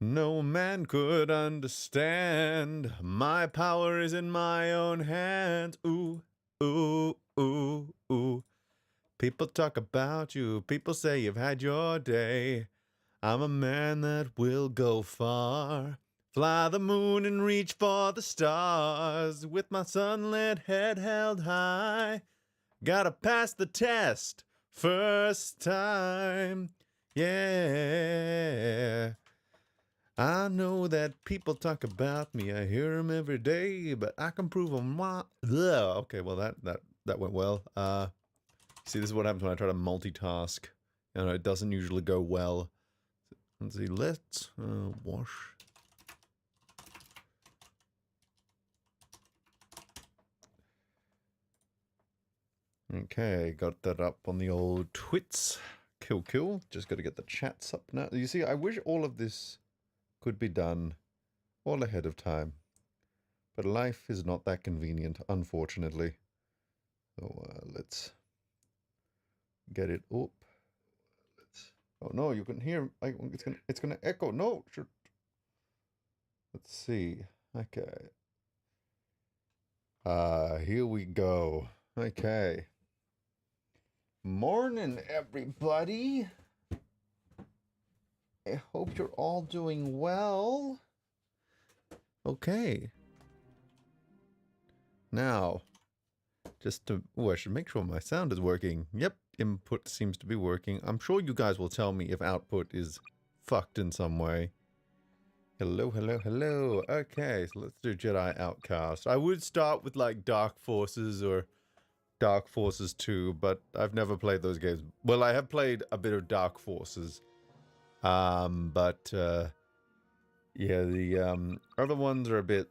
No man could understand. My power is in my own hands. Ooh, ooh, ooh, ooh. People talk about you. People say you've had your day. I'm a man that will go far. Fly the moon and reach for the stars. With my sunlit head held high. Gotta pass the test. First time. Yeah. I know that people talk about me. I hear them every day, but I can prove them wrong. Okay, well that went well. See, this is what happens when I try to multitask. You know, it doesn't usually go well. Let's see. Let's wash. Okay, got that up on the old twits. Cool. Just got to get the chats up now. You see, I wish all of this could be done all ahead of time. But life is not that convenient, unfortunately. So let's get it up. Oh no, you can hear. It's gonna echo. No, shoot. Let's see. Okay. Here we go. Okay. Morning, everybody. I hope you're all doing well. Okay. Now, just to... Oh, I should make sure my sound is working. Yep, input seems to be working. I'm sure you guys will tell me if output is fucked in some way. Hello. Okay, so let's do Jedi Outcast. I would start with, like, Dark Forces or Dark Forces 2, but I've never played those games. Well, I have played a bit of Dark Forces. Yeah, the other ones are a bit...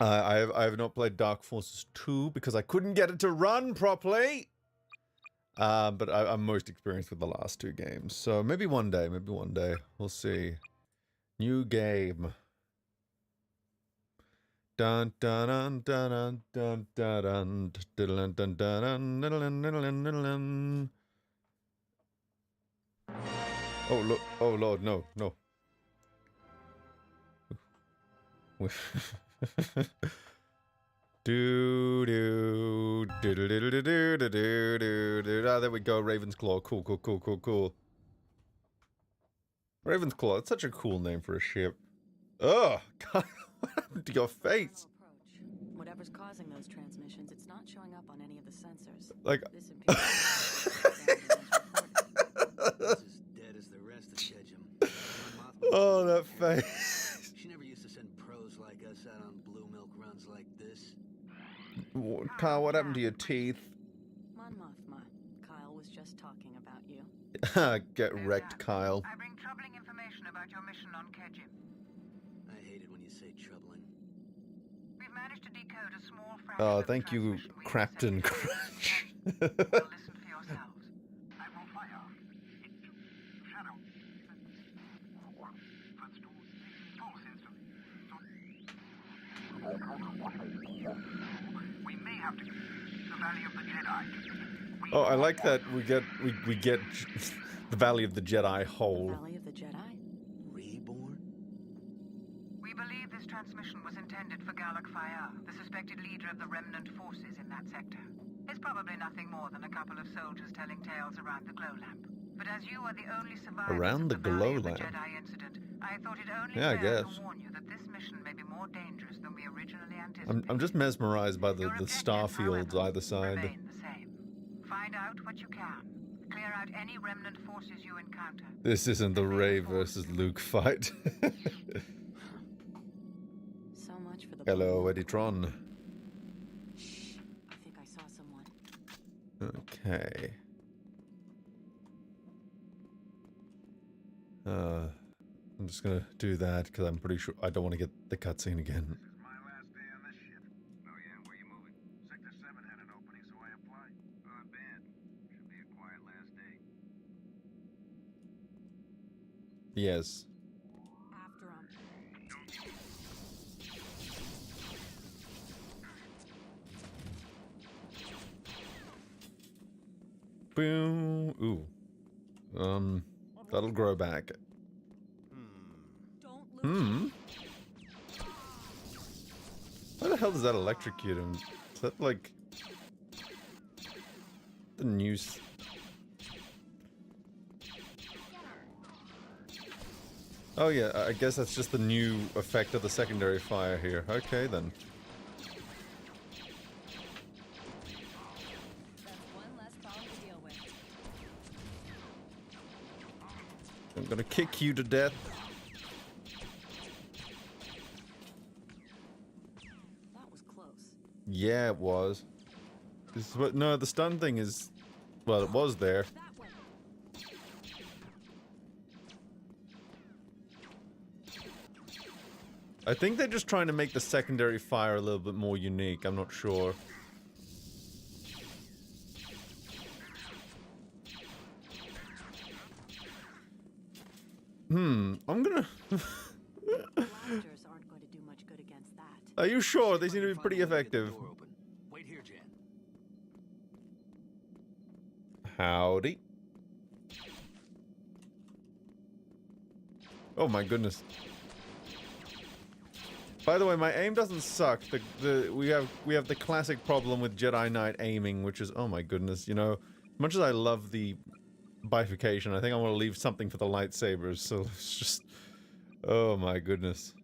I have not played Dark Forces 2 because I couldn't get it to run properly. But I'm most experienced with the last two games. So maybe one day. We'll see. New game. Dun dun dun dun dun dun dun dun dun dun. Oh look! Oh Lord! No! Ah, there we go. Raven's Claw. Cool. Raven's Claw. It's such a cool name for a ship. Ugh! God, what happened to your face? Whatever's causing those transmissions, it's not showing up on any of the sensors. Like. This is dead as the rest of Shedgem. Oh, that face. She never used to send pros like us out on blue milk runs like this. Kyle, what happened to your teeth? Mon Mothma, Kyle was just talking about you. Get wrecked, Kyle. I bring troubling information about your mission on Kejim. I hate it when you say troubling. We've managed to decode a small fraction Oh, of the thank you, transmission we Crafton intercepted. Crunch. Well, listen for yourselves. I will fire. Shadow. We may have to the Valley of the Jedi. Oh, I like that we get the Valley of the Jedi whole. Valley of the Jedi? Reborn? We believe this transmission was intended for Galak Fayar, the suspected leader of the remnant forces in that sector. It's probably nothing more than a couple of soldiers telling tales around the glow lamp. But as you are the only survivors Around of the the Valley glow of the lamp? Jedi incident, I thought it only Yeah, I fair guess. to warn you that this mission may be more dangerous than we originally anticipated. I'm just mesmerized by the Your star objectives, fields however, either side. remain the same. Find out what you can. Clear out any remnant forces you encounter. This isn't the Rey versus Luke fight. So much for the Hello, blue milk. Editron. Shh, I think I saw someone. Okay. I'm just gonna do that because I'm pretty sure I don't want to get the cutscene again. This is my last day on this ship. Oh yeah, where you moving? Sector 7 had an opening, so I applied. Not bad. Should be a quiet last day. Yes. After him. Boom. Ooh. That'll grow back. Don't Hmm. Why the hell does that electrocute him? Is that like the news? Oh yeah, I guess that's just the new effect of the secondary fire here. Okay then. I'm gonna kick you to death. That was close. Yeah, it was. This is what, no, the stun thing is, well, it was there. That way. I think they're just trying to make the secondary fire a little bit more unique. I'm not sure. I'm gonna... Blasters aren't going to do much good against that. Are you sure? They seem to be pretty effective. Wait here, Jan. Howdy. Oh my goodness. By the way, my aim doesn't suck. We have the classic problem with Jedi Knight aiming, which is, oh my goodness, you know, much as I love the bifurcation, I think I want to leave something for the lightsabers, so it's just, oh my goodness.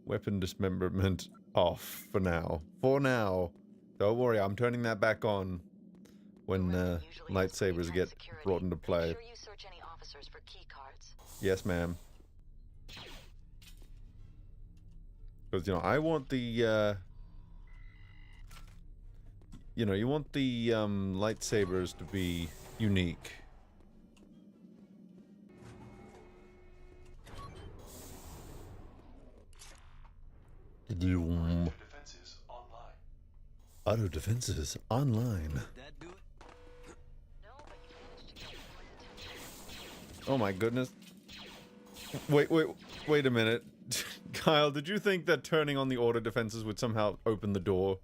Weapon dismemberment off for now. For now. Don't worry, I'm turning that back on when lightsabers get brought into play. Sure you search any officers for key cards. Yes, ma'am. Because, you know, I want the, you know, you want the, lightsabers to be unique. Defenses online. Auto defenses online. That do it? No, but you managed to get someone's attention. Oh my goodness. Wait a minute. Kyle, did you think that turning on the auto defenses would somehow open the door?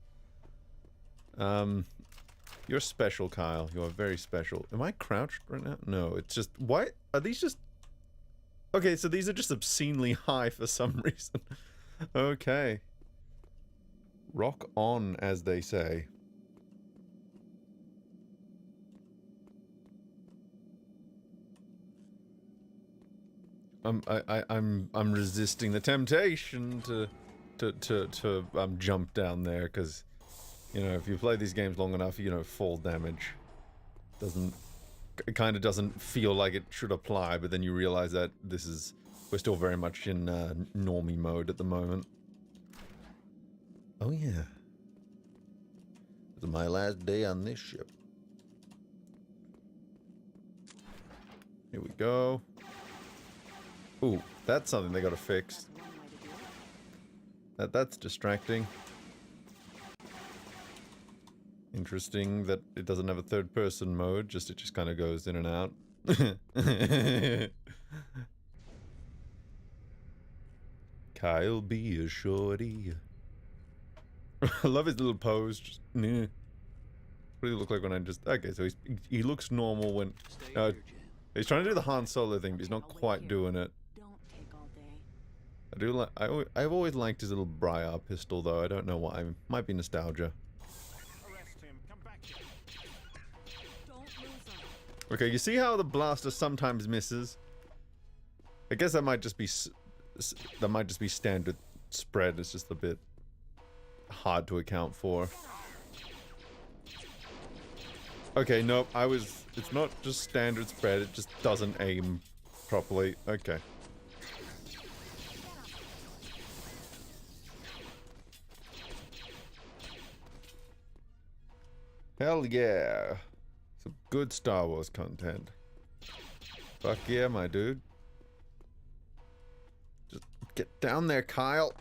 You're special, Kyle. You are very special. Am I crouched right now? No, it's just... Why? Are these just... Okay, so these are just obscenely high for some reason. Okay. Rock on, as they say. I'm resisting the temptation to jump down there, because, you know, if you play these games long enough, you know, fall damage it kind of doesn't feel like it should apply, but then you realize that we're still very much in normie mode at the moment. Oh yeah. This is my last day on this ship. Here we go. Ooh, that's something they gotta fix. That's one way to do it. That's distracting. Interesting that it doesn't have a third-person mode, it just kind of goes in and out. Kyle be a shorty. I love his little pose. Just, nah. What do he look like when I just... Okay, so he looks normal when... Stay here, Jan. He's trying to do the Han Solo thing, but he's not quite doing it. Don't take all day. I do like... I've always liked his little Briar pistol, though. I don't know why. Might be nostalgia. Arrest him. Come back here. Don't lose them. Okay, you see how the blaster sometimes misses? I guess that might just be standard spread. It's just a bit hard to account for. Okay, nope. It's not just standard spread. It just doesn't aim properly. Okay. Hell yeah. Some good Star Wars content. Fuck yeah, my dude. Just get down there, Kyle.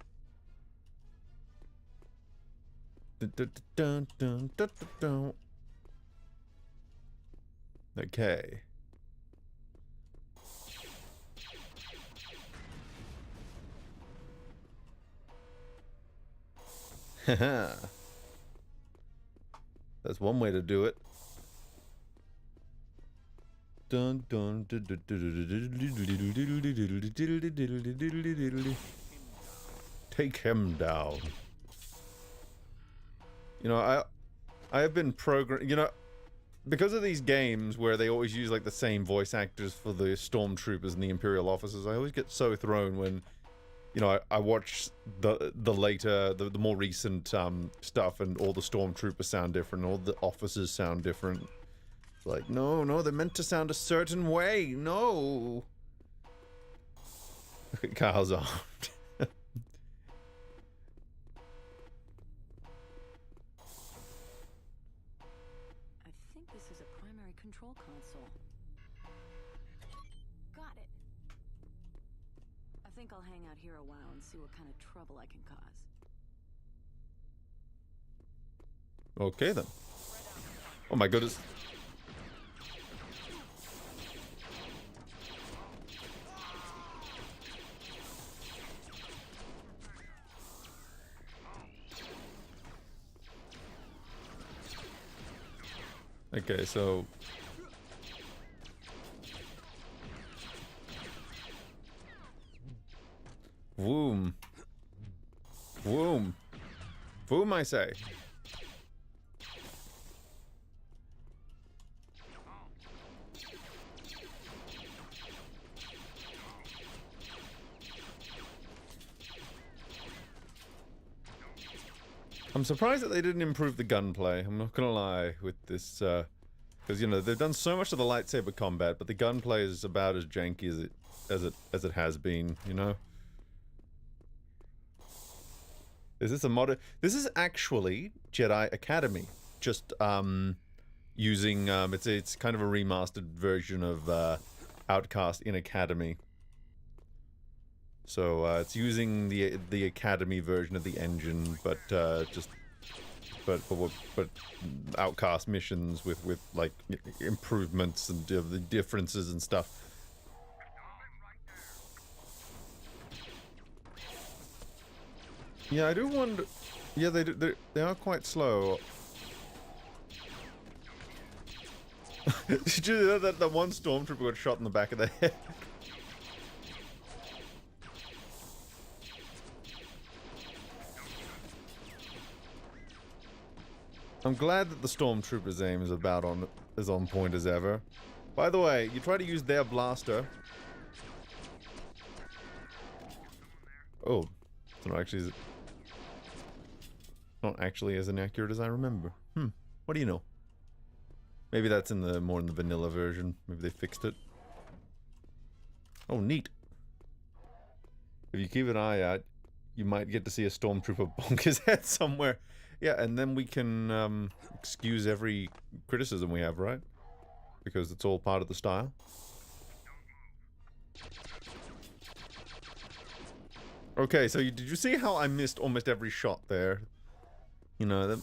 Dun, dun, dun, dun, dun, dun, dun. Okay. Haha. That's one way to do it. dun dun. Take him down. You know, I have been because of these games where they always use like the same voice actors for the stormtroopers and the Imperial officers, I always get so thrown when, you know, I watch the more recent stuff, and all the stormtroopers sound different, all the officers sound different. It's like, no, they're meant to sound a certain way. No. Look at Kyle's armed. I think this is a primary control console. Got it. I think I'll hang out here a while and see what kind of trouble I can cause. Okay then. Oh my goodness. Okay, so Voom. Voom. Voom, I say. I'm surprised that they didn't improve the gunplay. I'm not gonna lie with this, because you know they've done so much of the lightsaber combat, but the gunplay is about as janky as it has been. You know. Is this a mod? This is actually Jedi Academy, just using it's kind of a remastered version of Outcast in Academy. So it's using the Academy version of the engine, but Outcast missions with like improvements and the differences and stuff. Yeah, I do wonder. Yeah, they are quite slow. Did you know that one stormtrooper got shot in the back of the head? I'm glad that the stormtrooper's aim is as on point as ever. By the way, you try to use their blaster. Oh, it's not actually as inaccurate as I remember. What do you know? Maybe that's more in the vanilla version. Maybe they fixed it. Oh, neat. If you keep an eye out, you might get to see a stormtrooper bonk his head somewhere. Yeah, and then we can excuse every criticism we have, right? Because it's all part of the style. Okay, so did you see how I missed almost every shot there? You know, that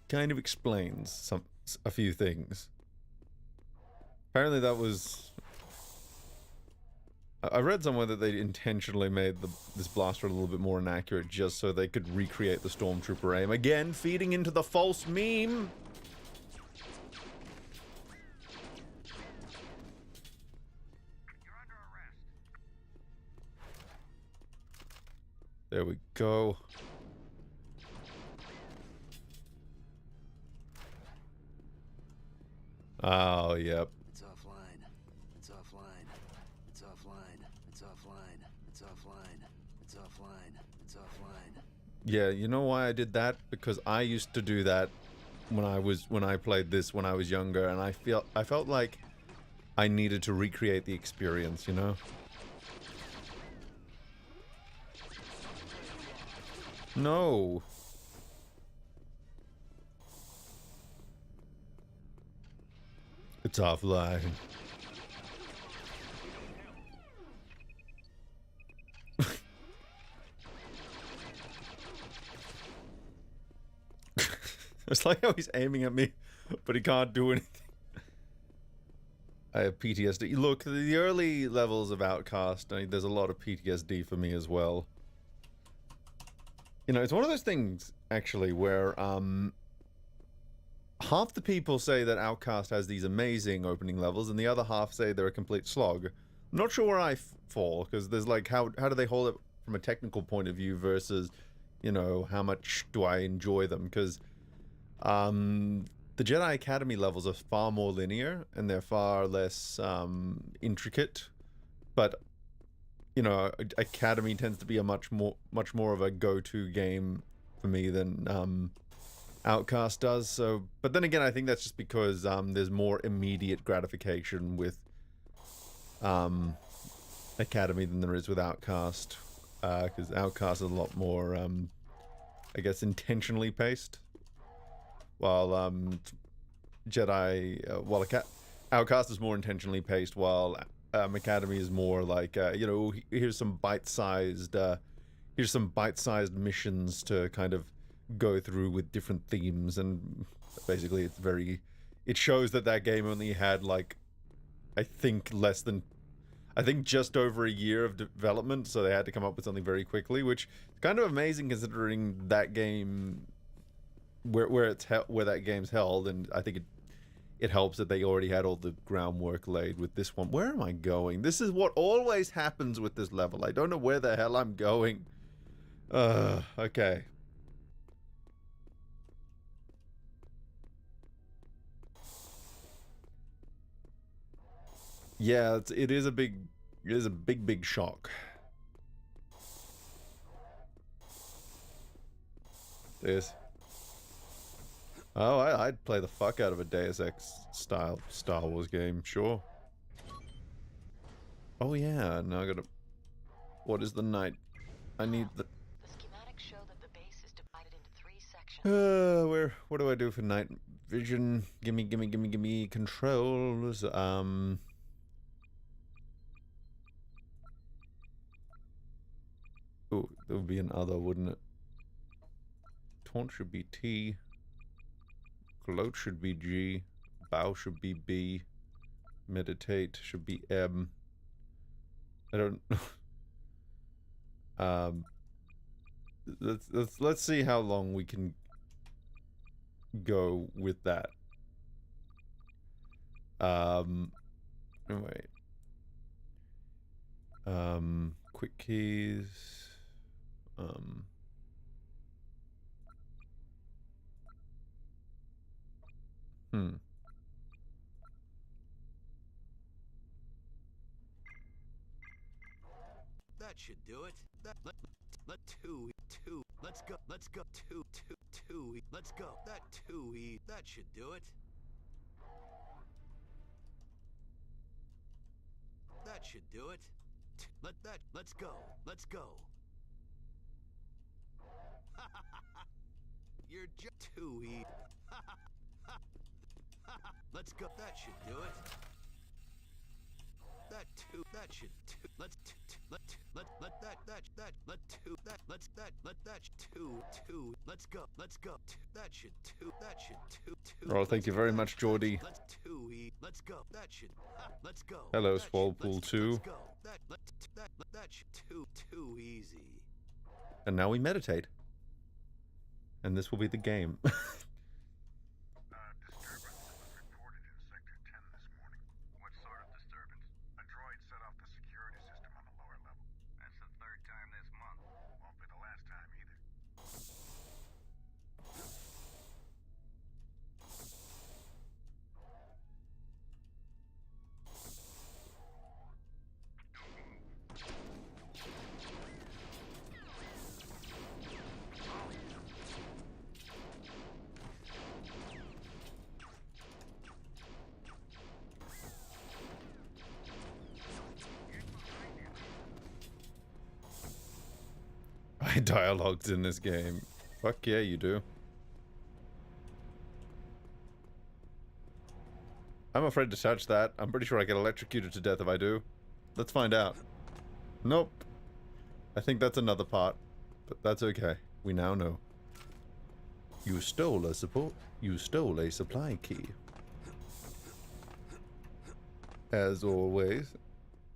kind of explains a few things. Apparently that was... I read somewhere that they intentionally made this blaster a little bit more inaccurate just so they could recreate the stormtrooper aim. Again, feeding into the false meme! There we go. Oh, yep. It's offline. It's offline. It's offline. It's offline. It's offline. It's offline. It's offline. Yeah, you know why I did that? Because I used to do that when I played this when I was younger, and I felt like I needed to recreate the experience, you know? No. It's offline. It's like how he's aiming at me, but he can't do anything. I have PTSD. Look, the early levels of Outcast, there's a lot of PTSD for me as well. You know, it's one of those things, actually, where, half the people say that Outcast has these amazing opening levels, and the other half say they're a complete slog. I'm not sure where I fall, because there's like, how do they hold it from a technical point of view versus, you know, how much do I enjoy them? Because the Jedi Academy levels are far more linear, and they're far less intricate, but you know, Academy tends to be a much more of a go-to game for me than Outcast does. So, but then again, I think that's just because there's more immediate gratification with Academy than there is with Outcast, because Outcast is a lot more, I guess, intentionally paced, while Outcast is more intentionally paced, while Academy is more like, you know, here's some bite-sized missions to kind of go through with different themes, and basically it shows that game only had, like, I think just over a year of development, so they had to come up with something very quickly, which is kind of amazing considering that game, where that game's held, and I think it helps that they already had all the groundwork laid with this one. Where am I going? This is what always happens with this level. I don't know where the hell I'm going. Okay. Yeah, it is a big shock. This. Oh, I'd play the fuck out of a Deus Ex style Star Wars game, sure. Oh yeah, now I gotta... What is the night? I need the... The schematics show that the base is divided into 3 sections. What do I do for night vision? Gimme controls. Ooh, there would be an other, wouldn't it? Taunt should be T. Gloat should be G. Bow should be B. Meditate should be M. I don't let's see how long we can go with that. Anyway. Quick keys. That should do it. Let two. Let's go. Two. Let's go. That should do it. That should do it. Let's go. You're just two. Let's go. That should do it. That should let's go. That should two. Well, thank you very much, Geordie. Let's go. That should let's go. Hello, Swalpool 2. That should too easy. And now we meditate. And this will be the game. Disturbance was reported in Sector 10 this morning. What sort of disturbance? A droid set off the security system on the lower level. That's the 3rd time this month. Won't be the last time either. I dialogued in this game. Fuck yeah, you do. I'm afraid to touch that. I'm pretty sure I get electrocuted to death if I do. Let's find out. Nope. I think that's another part. But that's okay. We now know. You stole a supply key. As always.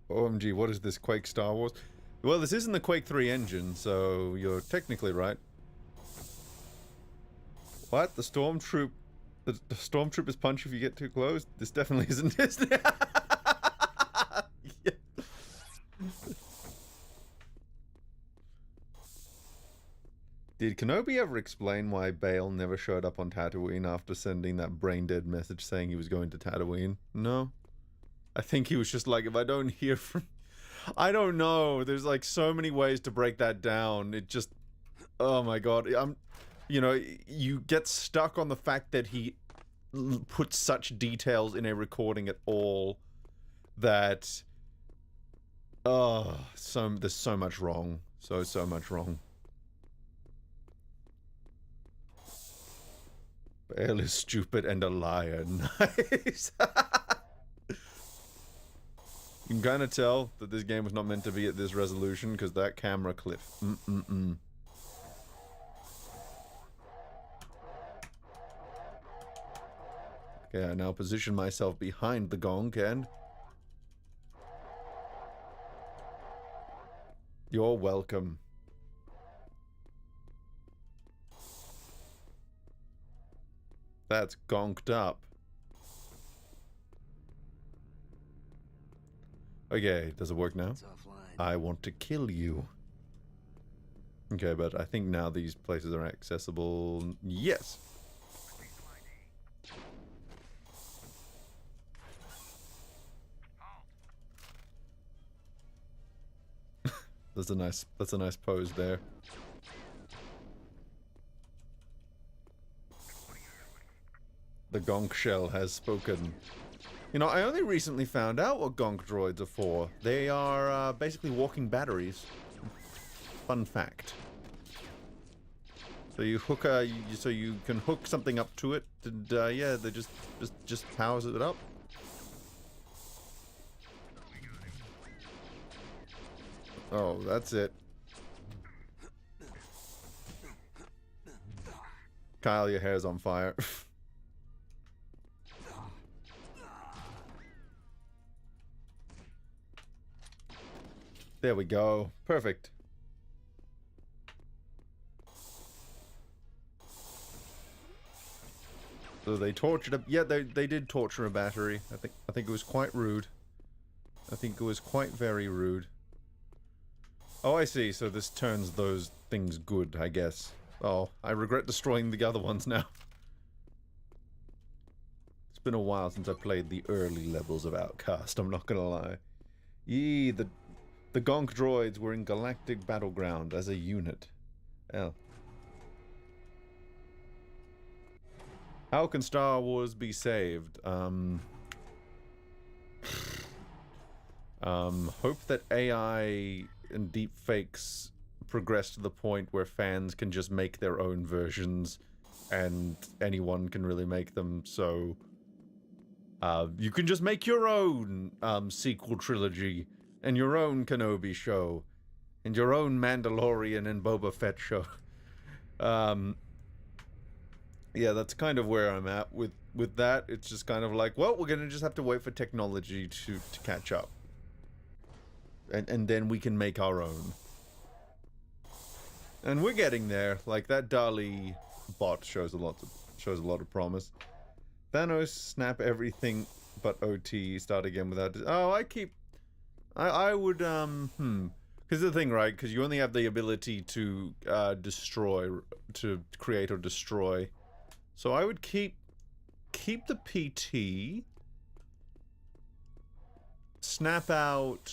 OMG, what is this, Quake Star Wars? Well, this isn't the Quake 3 engine, so you're technically right. What? The The stormtroopers punch if you get too close. This definitely isn't Disney. Yeah. Did Kenobi ever explain why Bale never showed up on Tatooine after sending that brain-dead message saying he was going to Tatooine? No. I think he was just like, if I don't hear from... I don't know. There's like so many ways to break that down. It just... Oh my god. You know, you get stuck on the fact that he put such details in a recording at all that... Oh, there's so much wrong. So much wrong. Bale is stupid and a liar. Nice. You can kind of tell that this game was not meant to be at this resolution because that camera clip. Okay, I now position myself behind the gonk and... You're welcome. That's gonked up. Okay, does it work now? It's offline. I want to kill you. Okay, but I think now these places are accessible. Yes! That's a nice pose there. The gonk shell has spoken. You know, I only recently found out what gonk droids are for. They are basically walking batteries. Fun fact. So you hook so you can hook something up to it, and yeah, they just powers it up. Oh, that's it. Kyle, your hair's on fire. There we go. Perfect. So they tortured a... Yeah, they did torture a battery. I think it was quite rude. I think it was quite very rude. Oh, I see. So this turns those things good, I guess. Oh, I regret destroying the other ones now. It's been a while since I played the early levels of Outcast, I'm not gonna lie. Yee, the gonk droids were in galactic battleground as a unit. Hell. How can Star Wars be saved? Hope that AI and deepfakes progress to the point where fans can just make their own versions and anyone can really make them, so you can just make your own sequel trilogy and your own Kenobi show and your own Mandalorian and Boba Fett show. Yeah, that's kind of where I'm at with that. It's just kind of like, well, we're gonna just have to wait for technology to catch up. And then we can make our own. And we're getting there. Like, that DALL-E bot shows a lot of promise. Thanos, snap everything but OT, start again without... Oh, I would, Because the thing, right? Because you only have the ability to destroy, to create or destroy. So I would keep the PT, snap out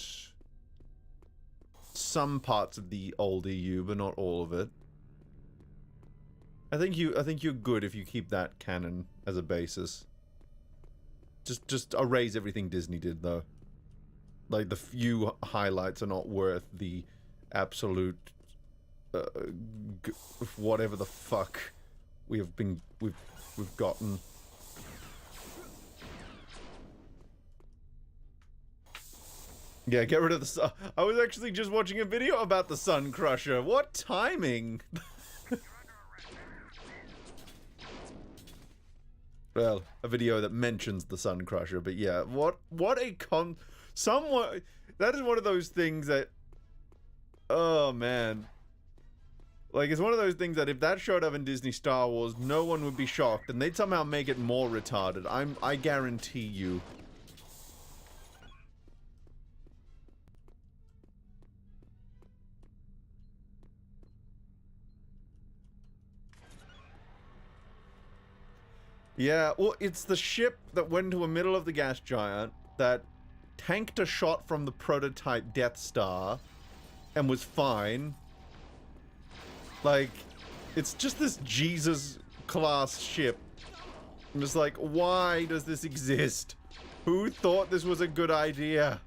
some parts of the old EU, but not all of it. I think you're good if you keep that canon as a basis. Just erase everything Disney did, though. Like, the few highlights are not worth the absolute whatever the fuck we've gotten. Yeah, get rid of the sun. I was actually just watching a video about the Sun Crusher. What timing? Well, a video that mentions the Sun Crusher, but yeah, what a somewhat, that is one of those things that, oh man, Like, it's one of those things that if that showed up in Disney Star Wars, no one would be shocked, and they'd somehow make it more retarded. I guarantee you. Yeah, well, it's the ship that went into the middle of the gas giant that tanked a shot from the prototype Death Star and was fine. Like, it's just this Jesus-class ship. I'm just like, why does this exist? Who thought this was a good idea?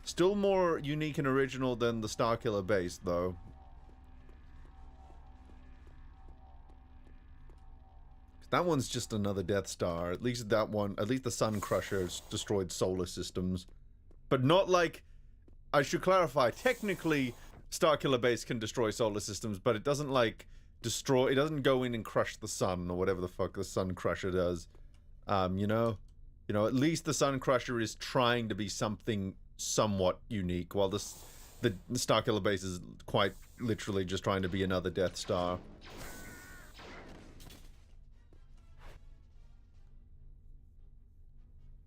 Still more unique and original than the Starkiller base, though. That one's just another Death Star. At least that one, at least the Sun Crusher's destroyed solar systems. But not like, I should clarify, technically, Starkiller Base can destroy solar systems, but it doesn't like destroy, it doesn't go in and crush the sun or whatever the fuck the Sun Crusher does. You know? You know, at least the Sun Crusher is trying to be something somewhat unique, while the Starkiller Base is quite literally just trying to be another Death Star.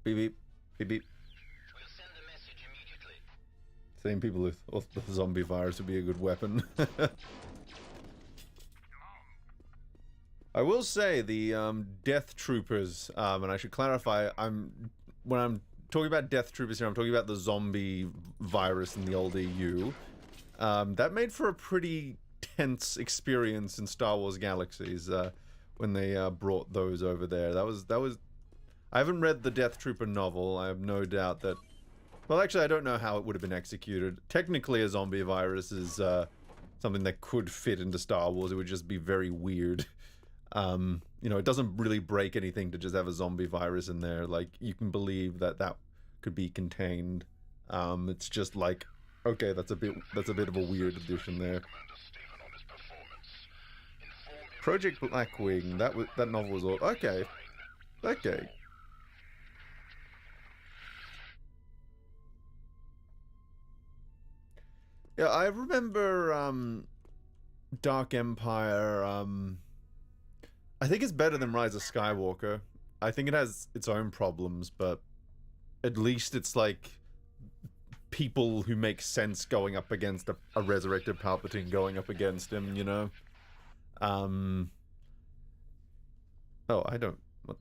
Beep beep. Beep beep. We'll send the message immediately. Same people with the zombie virus would be a good weapon. I will say the Death Troopers, and I should clarify, when I'm talking about Death Troopers here, I'm talking about the zombie virus in the old EU. That made for a pretty tense experience in Star Wars Galaxies when they brought those over there. That was. I haven't read the Death Trooper novel. I have no doubt that... Well, actually, I don't know how it would have been executed. Technically, a zombie virus is something that could fit into Star Wars. It would just be very weird. You know, it doesn't really break anything to just have a zombie virus in there. Like, you can believe that that could be contained. It's just like, okay, that's a bit of a weird addition there. Project Blackwing. That novel was all... Okay. Okay. Yeah, I remember, Dark Empire, I think it's better than Rise of Skywalker. I think it has its own problems, but at least it's like people who make sense going up against a resurrected Palpatine going up against him, you know? Oh, I don't... What?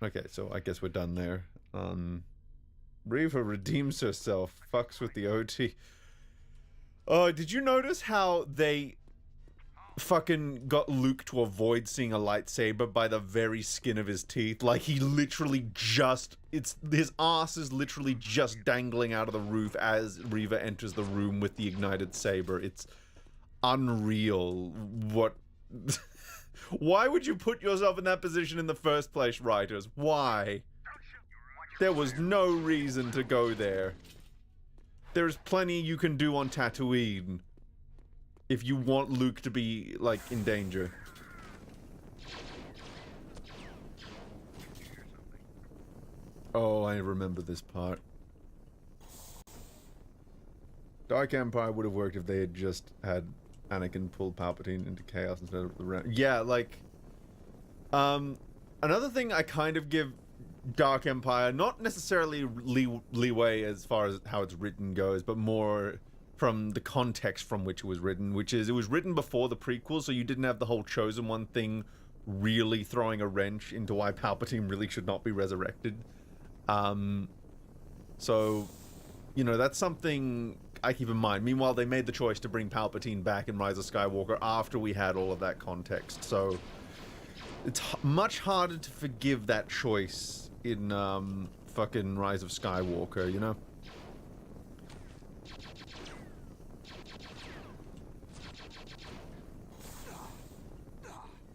Okay, so I guess we're done there. Reva redeems herself, fucks with the OT. Oh, did you notice how they fucking got Luke to avoid seeing a lightsaber by the very skin of his teeth? Like, he literally just... his ass is literally just dangling out of the roof as Reva enters the room with the ignited saber. It's unreal. What... Why would you put yourself in that position in the first place, writers? Why? There was no reason to go there. There's plenty you can do on Tatooine if you want Luke to be, like, in danger. Oh, I remember this part. Dark Empire would have worked if they had just had Anakin pull Palpatine into chaos instead of the round. Yeah, like... another thing I kind of give Dark Empire, not necessarily leeway as far as how it's written goes, but more from the context from which it was written, which is it was written before the prequel, so you didn't have the whole Chosen One thing really throwing a wrench into why Palpatine really should not be resurrected. So, you know, that's something I keep in mind. Meanwhile, they made the choice to bring Palpatine back in Rise of Skywalker after we had all of that context, so it's much harder to forgive that choice in fucking Rise of Skywalker, you know?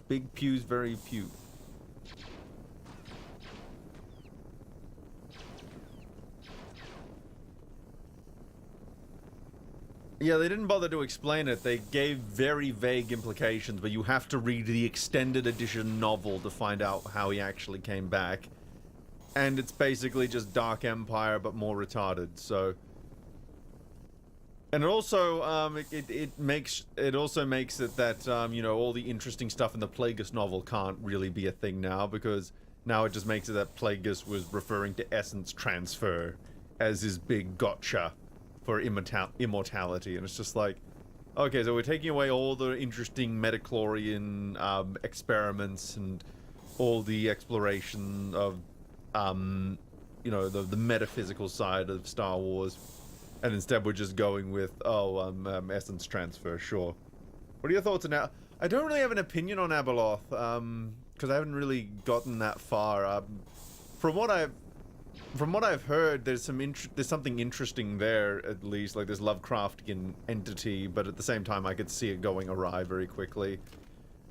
Big pews, very pew. Yeah, they didn't bother to explain it. They gave very vague implications, but you have to read the extended edition novel to find out how he actually came back. And it's basically just Dark Empire, but more retarded, so... And it also, it also makes it that, all the interesting stuff in the Plagueis novel can't really be a thing now, because now it just makes it that Plagueis was referring to essence transfer as his big gotcha for immortality, and it's just like, okay, so we're taking away all the interesting metachlorian experiments and all the exploration of, the metaphysical side of Star Wars, and instead we're just going with, essence transfer, sure. What are your thoughts on that? I don't really have an opinion on Abeloth, because I haven't really gotten that far. From what I've heard, there's something interesting there, at least, like this Lovecraftian entity, but at the same time I could see it going awry very quickly.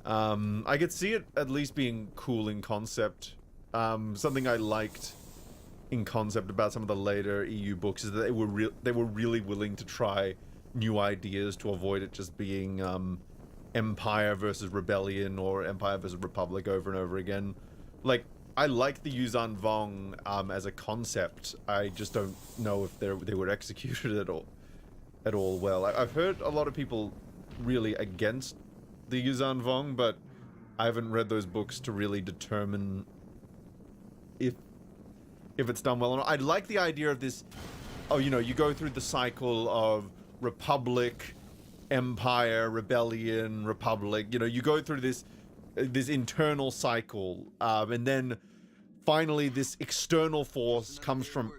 I could see it at least being cool in concept. Something I liked in concept about some of the later EU books is that they were really willing to try new ideas to avoid it just being Empire versus Rebellion or Empire versus Republic over and over again. Like, I like the Yuzan Vong as a concept. I just don't know if they were executed at all well. I've heard a lot of people really against the Yuzan Vong, but I haven't read those books to really determine if it's done well or not. I like the idea of this, you go through the cycle of Republic, Empire, Rebellion, Republic, you go through this internal cycle, and then finally this external force comes from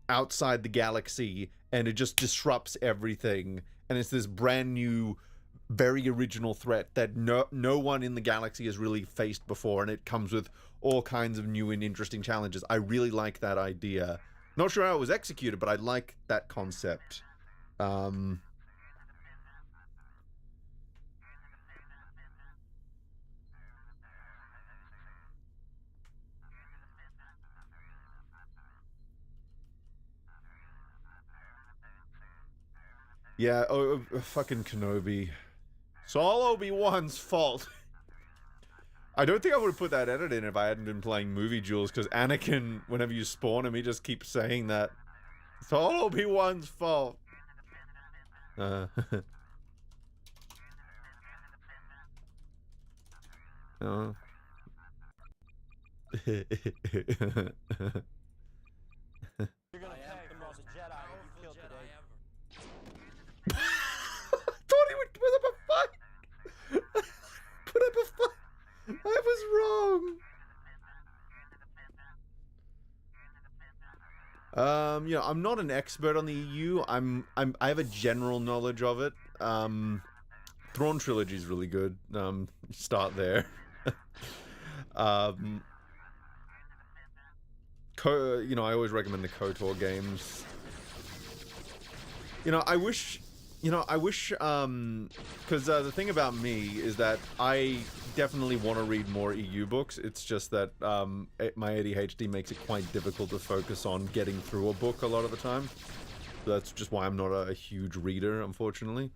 outside the galaxy, and it just disrupts everything, and it's this brand new, very original threat that no one in the galaxy has really faced before, and it comes with all kinds of new and interesting challenges. I really like that idea. Not sure how it was executed, but I like that concept. Yeah, fucking Kenobi. It's all Obi-Wan's fault. I don't think I would have put that edit in if I hadn't been playing movie Duels, because Anakin, whenever you spawn him, he just keeps saying that. It's all Obi-Wan's fault. Oh. You're gonna pay the most Jedi you killed today. Thought he would put up a fight. Put up a fight. I was wrong. I'm not an expert on the EU. I have a general knowledge of it. Thrawn Trilogy is really good. Start there. I always recommend the KOTOR games. I wish, because the thing about me is that I definitely want to read more EU books. It's just that my ADHD makes it quite difficult to focus on getting through a book a lot of the time. So that's just why I'm not a huge reader, unfortunately.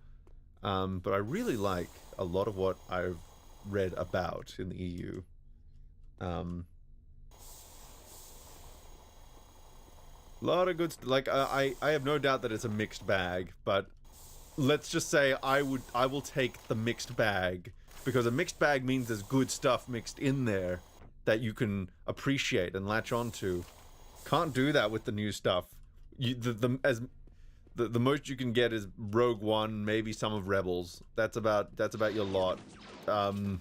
But I really like a lot of what I've read about in the EU. A lot of good like I have no doubt that it's a mixed bag, but let's just say I will take the mixed bag, because a mixed bag means there's good stuff mixed in there that you can appreciate and latch onto. Can't do that with the new stuff. The most you can get is Rogue One, maybe some of Rebels. That's about your lot. Oh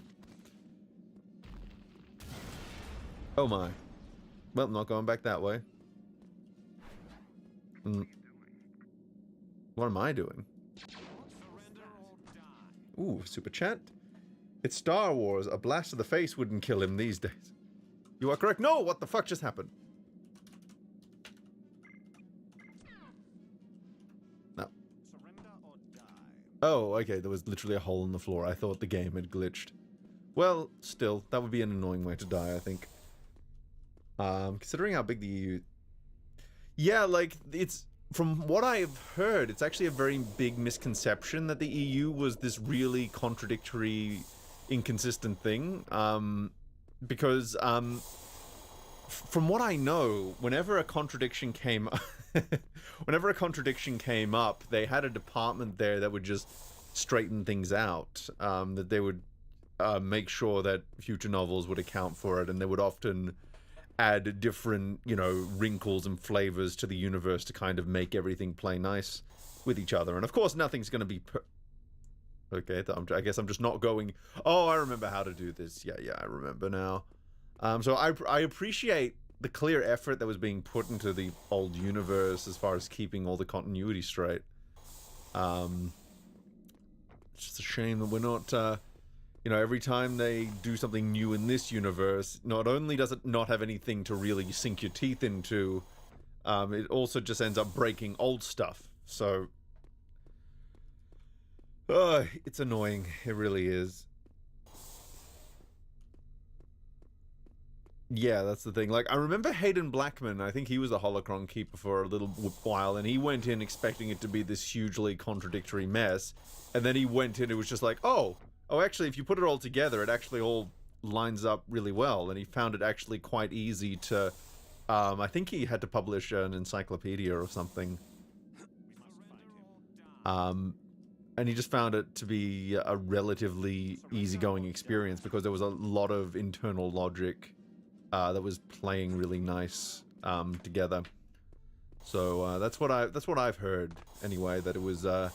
my. Well, not going back that way. What am I doing? Ooh, super chat. It's Star Wars. A blast to the face wouldn't kill him these days. You are correct. No, what the fuck just happened? No. Oh, okay. There was literally a hole in the floor. I thought the game had glitched. Well, still, that would be an annoying way to die, I think. Considering how big the EU... Yeah, like, it's... From what I've heard, it's actually a very big misconception that the EU was this really contradictory, inconsistent thing. Because, from what I know, whenever a contradiction came up, they had a department there that would just straighten things out. That they would make sure that future novels would account for it, and they would often add different, you know, wrinkles and flavors to the universe to kind of make everything play nice with each other. And of course, nothing's going to be okay, I guess I'm just not going, oh, I remember how to do this. Yeah, I remember now. So I appreciate the clear effort that was being put into the old universe as far as keeping all the continuity straight. It's just a shame that we're not, you know, every time they do something new in this universe, not only does it not have anything to really sink your teeth into, it also just ends up breaking old stuff. So, it's annoying. It really is. Yeah, that's the thing. Like, I remember Hayden Blackman, I think he was the Holocron Keeper for a little while, and he went in expecting it to be this hugely contradictory mess, and then he went in, it was just like, oh, actually, if you put it all together, it actually all lines up really well, and he found it actually quite easy to, I think he had to publish an encyclopedia or something. And he just found it to be a relatively easygoing experience because there was a lot of internal logic that was playing really nice together. So that's what I've heard anyway. That it was, you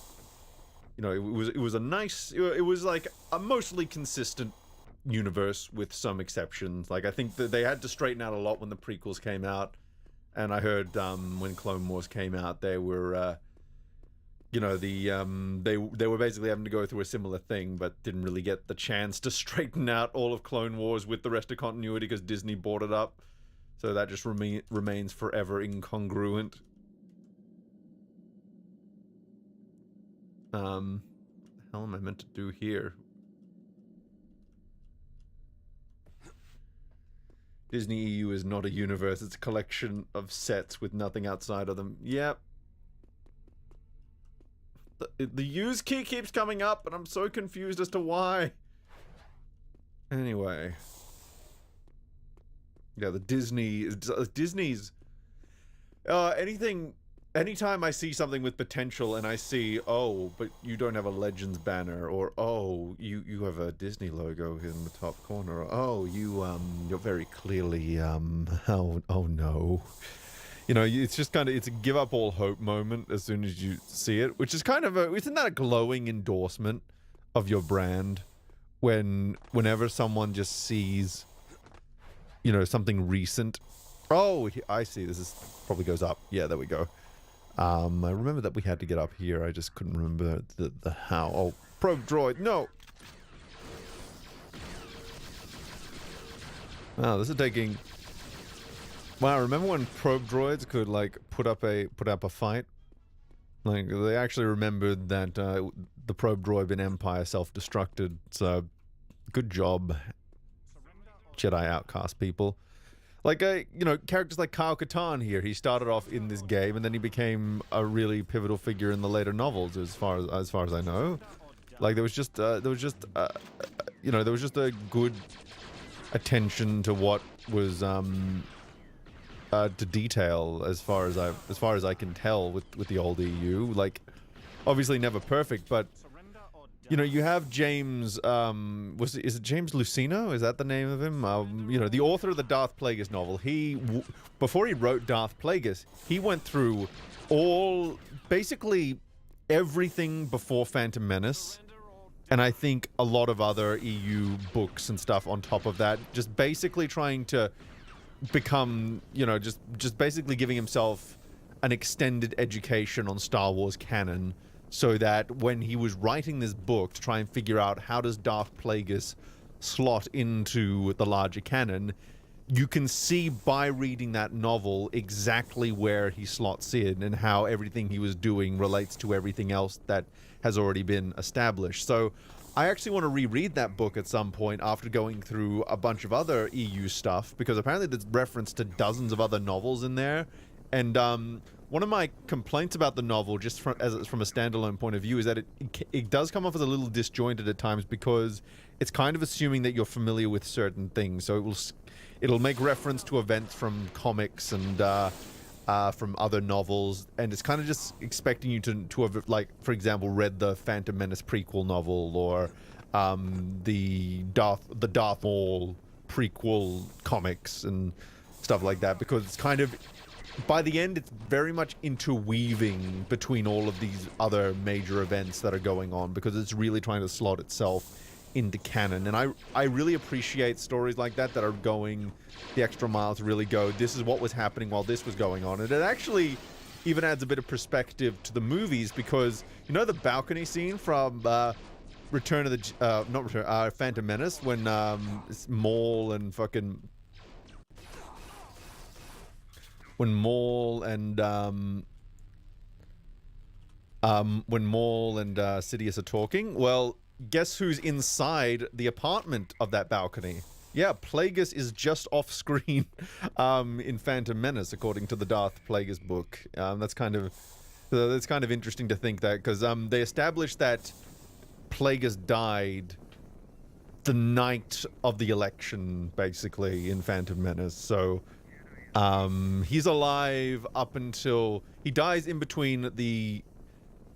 know, it was a nice. It was like a mostly consistent universe with some exceptions. Like I think that they had to straighten out a lot when the prequels came out, and I heard when Clone Wars came out, they were. You know, they were basically having to go through a similar thing, but didn't really get the chance to straighten out all of Clone Wars with the rest of continuity because Disney bought it up. So that just remains forever incongruent. What the hell am I meant to do here? Disney EU is not a universe, it's a collection of sets with nothing outside of them. Yep. The use key keeps coming up, and I'm so confused as to why. Anyway. Yeah, the Disney's... anytime I see something with potential and I see, oh, but you don't have a Legends banner, or, oh, you have a Disney logo in the top corner, or, oh, you're very clearly, oh no. You know, it's just kind of, it's a give up all hope moment as soon as you see it, which is kind of isn't that a glowing endorsement of your brand whenever someone just sees, you know, something recent. Oh, I see, this probably goes up. Yeah, there we go. I remember that we had to get up here. I just couldn't remember the how. Oh, probe droid, no! Wow, this is taking... Wow, remember when probe droids could, like, put up a fight? Like, they actually remembered that the probe droid in Empire self-destructed, so good job, Jedi Outcast people. Like, you know, characters like Kyle Katarn here, he started off in this game, and then he became a really pivotal figure in the later novels, as far as I know. Like, there was just a good attention to what was, to detail as far as I can tell with the old EU. Like, obviously never perfect, but you know, you have James is it James Luceno? Is that the name of him? You know, the author of the Darth Plagueis novel. Before he wrote Darth Plagueis, he went through basically everything before Phantom Menace, and I think a lot of other EU books and stuff on top of that, just basically trying to become, you know, just basically giving himself an extended education on Star Wars canon, so that when he was writing this book to try and figure out how does Darth Plagueis slot into the larger canon, you can see by reading that novel exactly where he slots in and how everything he was doing relates to everything else that has already been established. So I actually want to reread that book at some point after going through a bunch of other EU stuff, because apparently there's reference to dozens of other novels in there. And one of my complaints about the novel, just from a standalone point of view, is that it does come off as a little disjointed at times, because it's kind of assuming that you're familiar with certain things. So it'll make reference to events from comics and from other novels, and it's kind of just expecting you to have, like, for example, read the Phantom Menace prequel novel, or the Darth Maul prequel comics and stuff like that, because it's kind of, by the end, it's very much interweaving between all of these other major events that are going on, because it's really trying to slot itself into canon. And I really appreciate stories like that are going the extra mile to really go, this is what was happening while this was going on. And it actually even adds a bit of perspective to the movies, because, you know, the balcony scene from Phantom Menace, when Maul and fucking when Maul and Sidious are talking, well, guess who's inside the apartment of that balcony? Yeah, Plagueis is just off screen in Phantom Menace, according to the Darth Plagueis book. That's kind of interesting to think that, because they established that Plagueis died the night of the election, basically, in Phantom Menace. So he's alive up until he dies in between the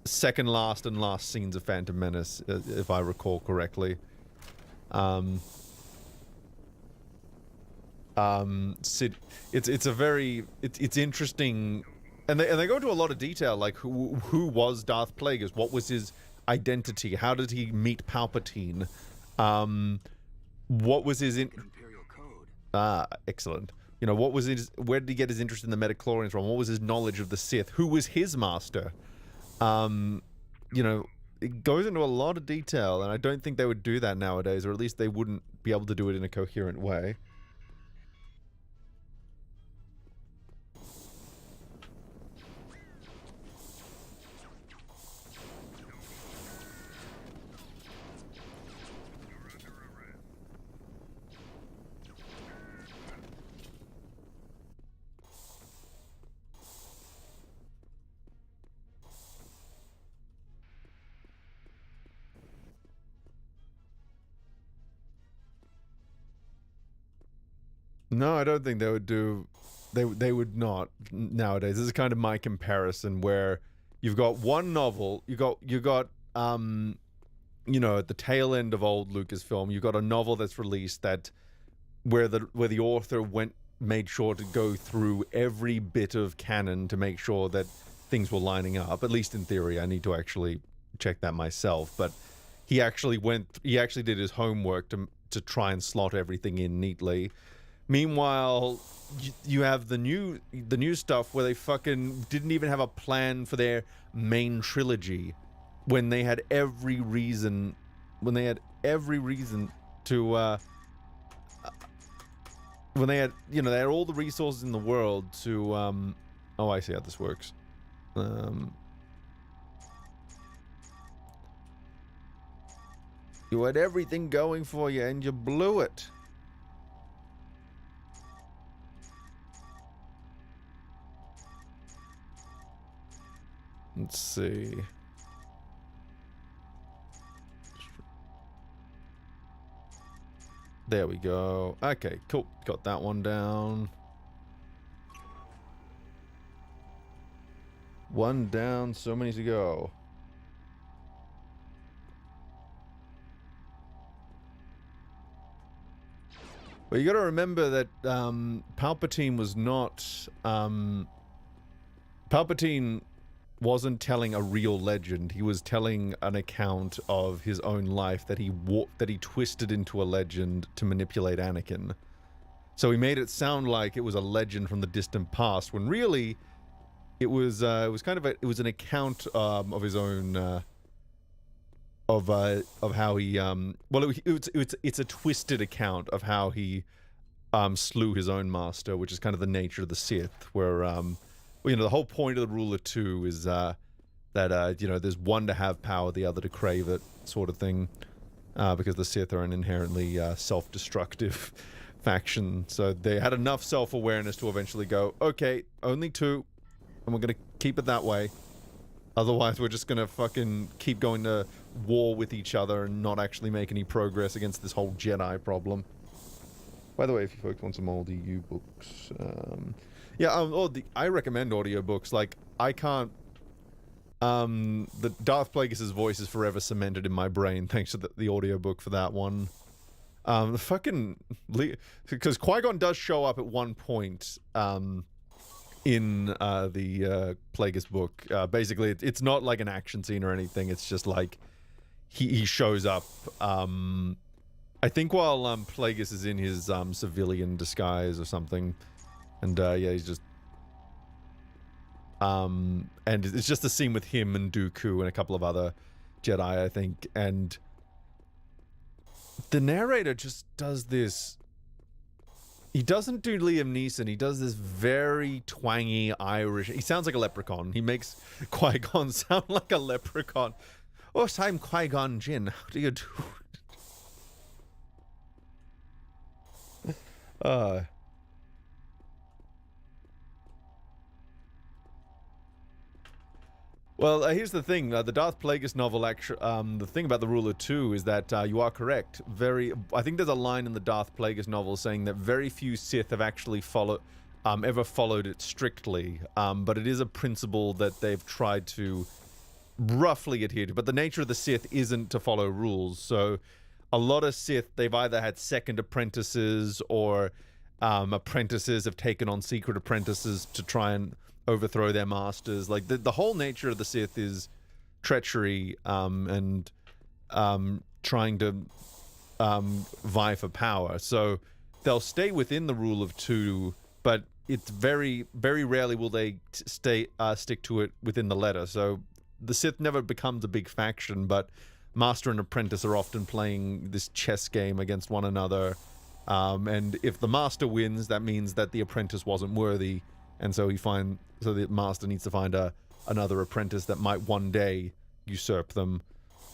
second last and last scenes of Phantom Menace, if I recall correctly. It's interesting, and they go into a lot of detail, like who was Darth Plagueis, what was his identity, how did he meet Palpatine, what was his Imperial code. excellent. You know, what was his, where did he get his interest in the midichlorians from? What was his knowledge of the Sith? Who was his master? You know, it goes into a lot of detail, and I don't think they would do that nowadays, or at least they wouldn't be able to do it in a coherent way. No, I don't think they would do. They would not nowadays. This is kind of my comparison, where you've got one novel, you got you know, at the tail end of old Lucasfilm, you've got a novel that's released that where the author made sure to go through every bit of canon to make sure that things were lining up. At least in theory. I need to actually check that myself, but he actually did his homework to try and slot everything in neatly. Meanwhile, you have the new stuff where they fucking didn't even have a plan for their main trilogy, when they had every reason to when they had, you know, they had all the resources in the world to oh, I see how this works. You had everything going for you and you blew it. Let's see. There we go. Okay, cool. Got that one down. One down, so many to go. Well, you gotta remember that Palpatine was not... Palpatine wasn't telling a real legend. He was telling an account of his own life that he twisted into a legend to manipulate Anakin. So he made it sound like it was a legend from the distant past, when really it was kind of it was an account of his own of how he well, it's a twisted account of how he slew his own master, which is kind of the nature of the Sith, where well, you know, the whole point of the Rule of Two is that you know, there's one to have power, the other to crave it, sort of thing, because the Sith are an inherently self-destructive faction. So they had enough self-awareness to eventually go, okay, only two, and we're gonna keep it that way. Otherwise, we're just gonna fucking keep going to war with each other and not actually make any progress against this whole Jedi problem. By the way, if you folks want some old EU books, yeah, I recommend audiobooks. Like, I can't. The Darth Plagueis' voice is forever cemented in my brain thanks to the audiobook for that one. Because Qui-Gon does show up at one point, in the Plagueis book. Basically, it's not like an action scene or anything. It's just like he shows up. I think while Plagueis is in his civilian disguise or something, and yeah, he's just and it's just a scene with him and Dooku and a couple of other Jedi, I think, and the narrator just does this. He doesn't do Liam Neeson. He does this very twangy Irish. He sounds like a leprechaun. He makes Qui-Gon sound like a leprechaun. Oh, I'm Qui-Gon Jinn. How do you do? Well, here's the thing. The Darth Plagueis novel, the thing about the Ruler 2 is that you are correct. I think there's a line in the Darth Plagueis novel saying that very few Sith have actually ever followed it strictly. But it is a principle that they've tried to roughly adhere to. But the nature of the Sith isn't to follow rules. So a lot of Sith, they've either had second apprentices or apprentices have taken on secret apprentices to try and overthrow their masters. Like, the whole nature of the Sith is treachery and trying to vie for power. So they'll stay within the rule of two, but it's very, very rarely will they stick to it within the letter. So the Sith never becomes a big faction, but master and apprentice are often playing this chess game against one another. And if the master wins, that means that the apprentice wasn't worthy, and so the master needs to find another apprentice that might one day usurp them,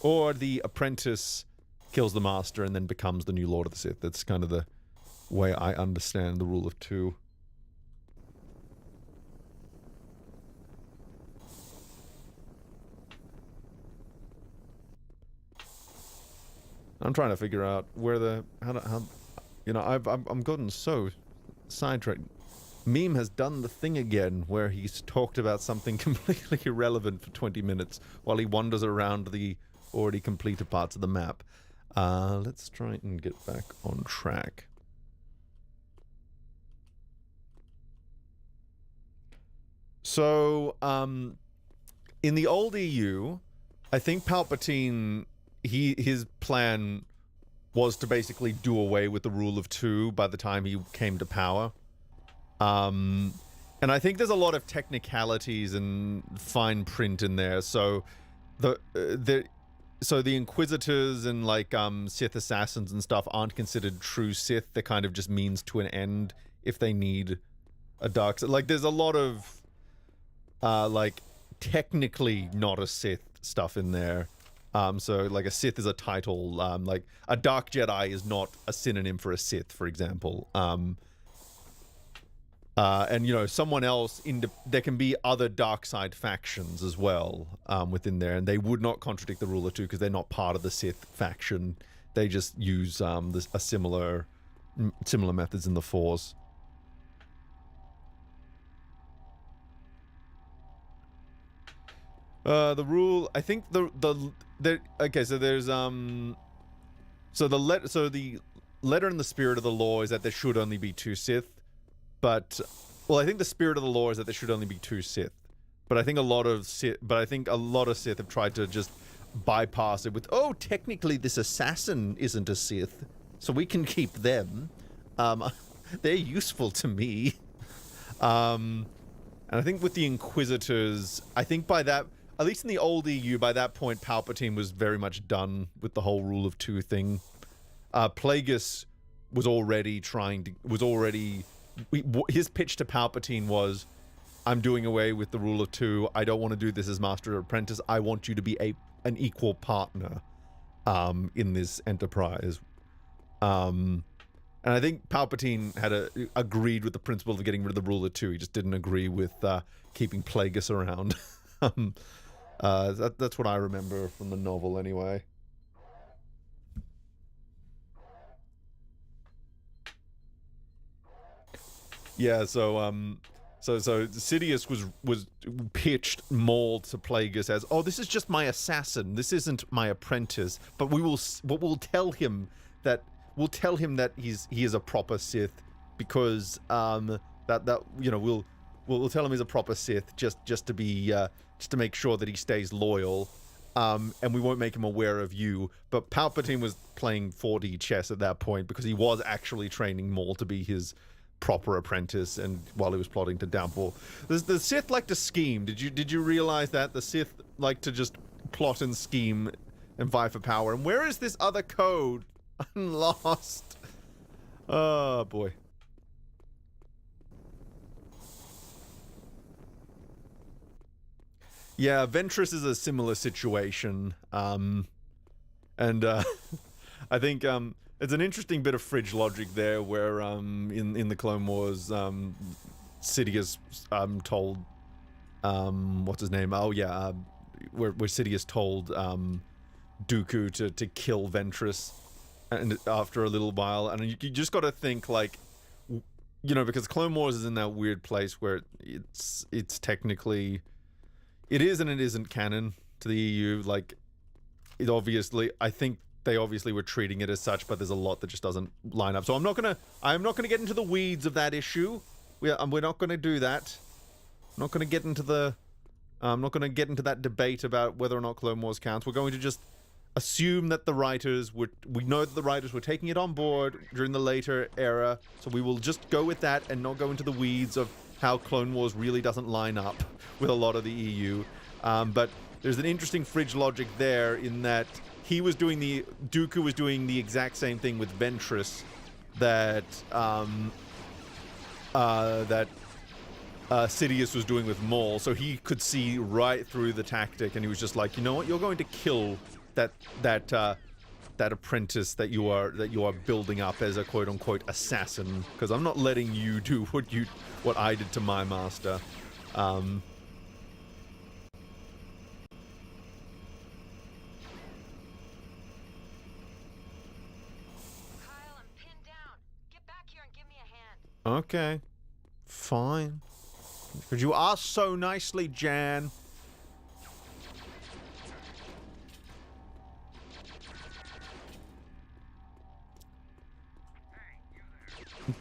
or the apprentice kills the master and then becomes the new Lord of the Sith. That's kind of the way I understand the rule of two. I'm trying to figure out where how you know, I'm gotten so sidetracked. Meme has done the thing again where he's talked about something completely irrelevant for 20 minutes while he wanders around the already completed parts of the map. Let's try and get back on track. So, in the old EU, I think Palpatine, his plan was to basically do away with the rule of two by the time he came to power. And I think there's a lot of technicalities and fine print in there. So the Inquisitors and like Sith assassins and stuff aren't considered true Sith. They're kind of just means to an end if they need a dark side. Like, there's a lot of like technically not a Sith stuff in there. So like a Sith is a title. Like a Dark Jedi is not a synonym for a Sith, for example. And, you know, someone else, there can be other dark side factions as well within there, and they would not contradict the Ruler 2 because they're not part of the Sith faction. They just use similar methods in the Force. The rule, I think okay, so there's so the letter and the spirit of the law is that there should only be two Sith. But, well, I think the spirit of the law is that there should only be two Sith. But I think a lot of Sith have tried to just bypass it with, oh, technically this assassin isn't a Sith, so we can keep them. They're useful to me. And I think with the Inquisitors, I think by that, at least in the old EU, by that point, Palpatine was very much done with the whole rule of two thing. Plagueis was already his pitch to Palpatine was, I'm doing away with the rule of two. I don't want to do this as master or apprentice. I want you to be an equal partner in this enterprise. And I think Palpatine had agreed with the principle of getting rid of the rule of two. He just didn't agree with keeping Plagueis around. That's what I remember from the novel anyway. Yeah, so Sidious was pitched Maul to Plagueis as, oh, this is just my assassin. This isn't my apprentice. But we'll tell him that he is a proper Sith because that you know we'll tell him he's a proper Sith just to make sure that he stays loyal. And we won't make him aware of you. But Palpatine was playing 4D chess at that point because he was actually training Maul to be his proper apprentice, and while he was plotting to downfall. The Sith like to scheme. Did you realize that the Sith like to just plot and scheme and vie for power? And where is this other code? I'm lost. Oh boy. Yeah, Ventress is a similar situation, and I think it's an interesting bit of fridge logic there, where in the Clone Wars, Sidious told what's his name? Oh yeah, where Sidious told Dooku to kill Ventress, and after a little while, and you just got to think like, you know, because Clone Wars is in that weird place where it's technically. It is and it isn't canon to the EU. Like, it obviously, I think they obviously were treating it as such, but there's a lot that just doesn't line up. So I'm not gonna get into the weeds of that issue. We're not gonna do that. I'm not gonna get into that debate about whether or not Clone Wars counts. We're going to just assume that we know that the writers were taking it on board during the later era, so we will just go with that and not go into the weeds of how Clone Wars really doesn't line up with a lot of the EU. But there's an interesting fridge logic there in that Dooku was doing the exact same thing with Ventress that Sidious was doing with Maul, so he could see right through the tactic, and he was just like, you know what, you're going to kill that apprentice that you are building up as a quote-unquote assassin, because I'm not letting you do what I did to my master. Kyle, I'm pinned down. Get back here and give me a hand. Okay, fine. Because you asked so nicely, Jan.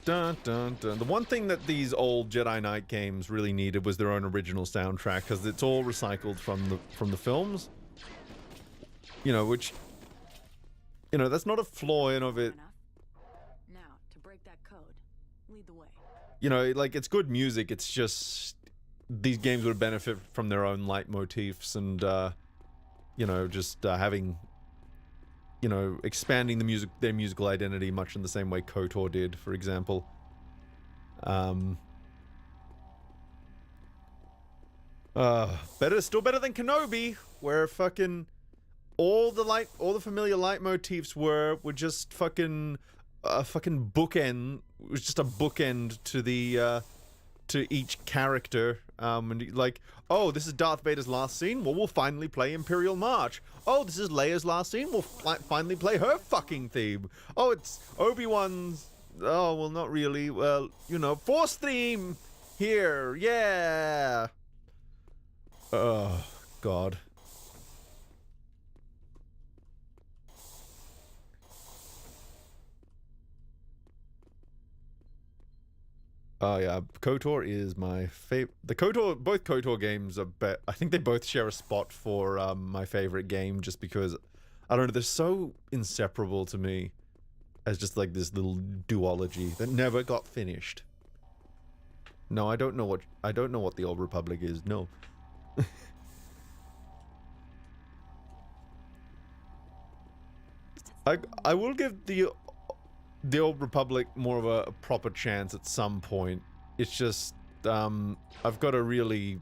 Dun, dun, dun. The one thing that these old Jedi Knight games really needed was their own original soundtrack, because it's all recycled from the films. You know, which, you know, that's not a flaw in of it. Now, to break that code, lead the way. You know, like, it's good music. It's just these games would benefit from their own leitmotifs and, you know, just having. You know, expanding their musical identity much in the same way KOTOR did, for example. Still better than Kenobi, where fucking all the familiar leitmotifs were just fucking bookend. It was just a bookend to the to each character. And like, oh, this is Darth Vader's last scene. Well, we'll finally play Imperial March. Oh, this is Leia's last scene. We'll finally play her fucking theme. Oh, it's Obi-Wan's. Oh, well, not really. Well, you know, Force theme here. Yeah. Oh, God. Oh yeah, KOTOR is my favorite. Both KOTOR games are I think they both share a spot for my favorite game, just because, I don't know, they're so inseparable to me as just like this little duology that never got finished. No, I don't know what the Old Republic is. No. I will give the Old Republic more of a proper chance at some point. It's just, I've got to really...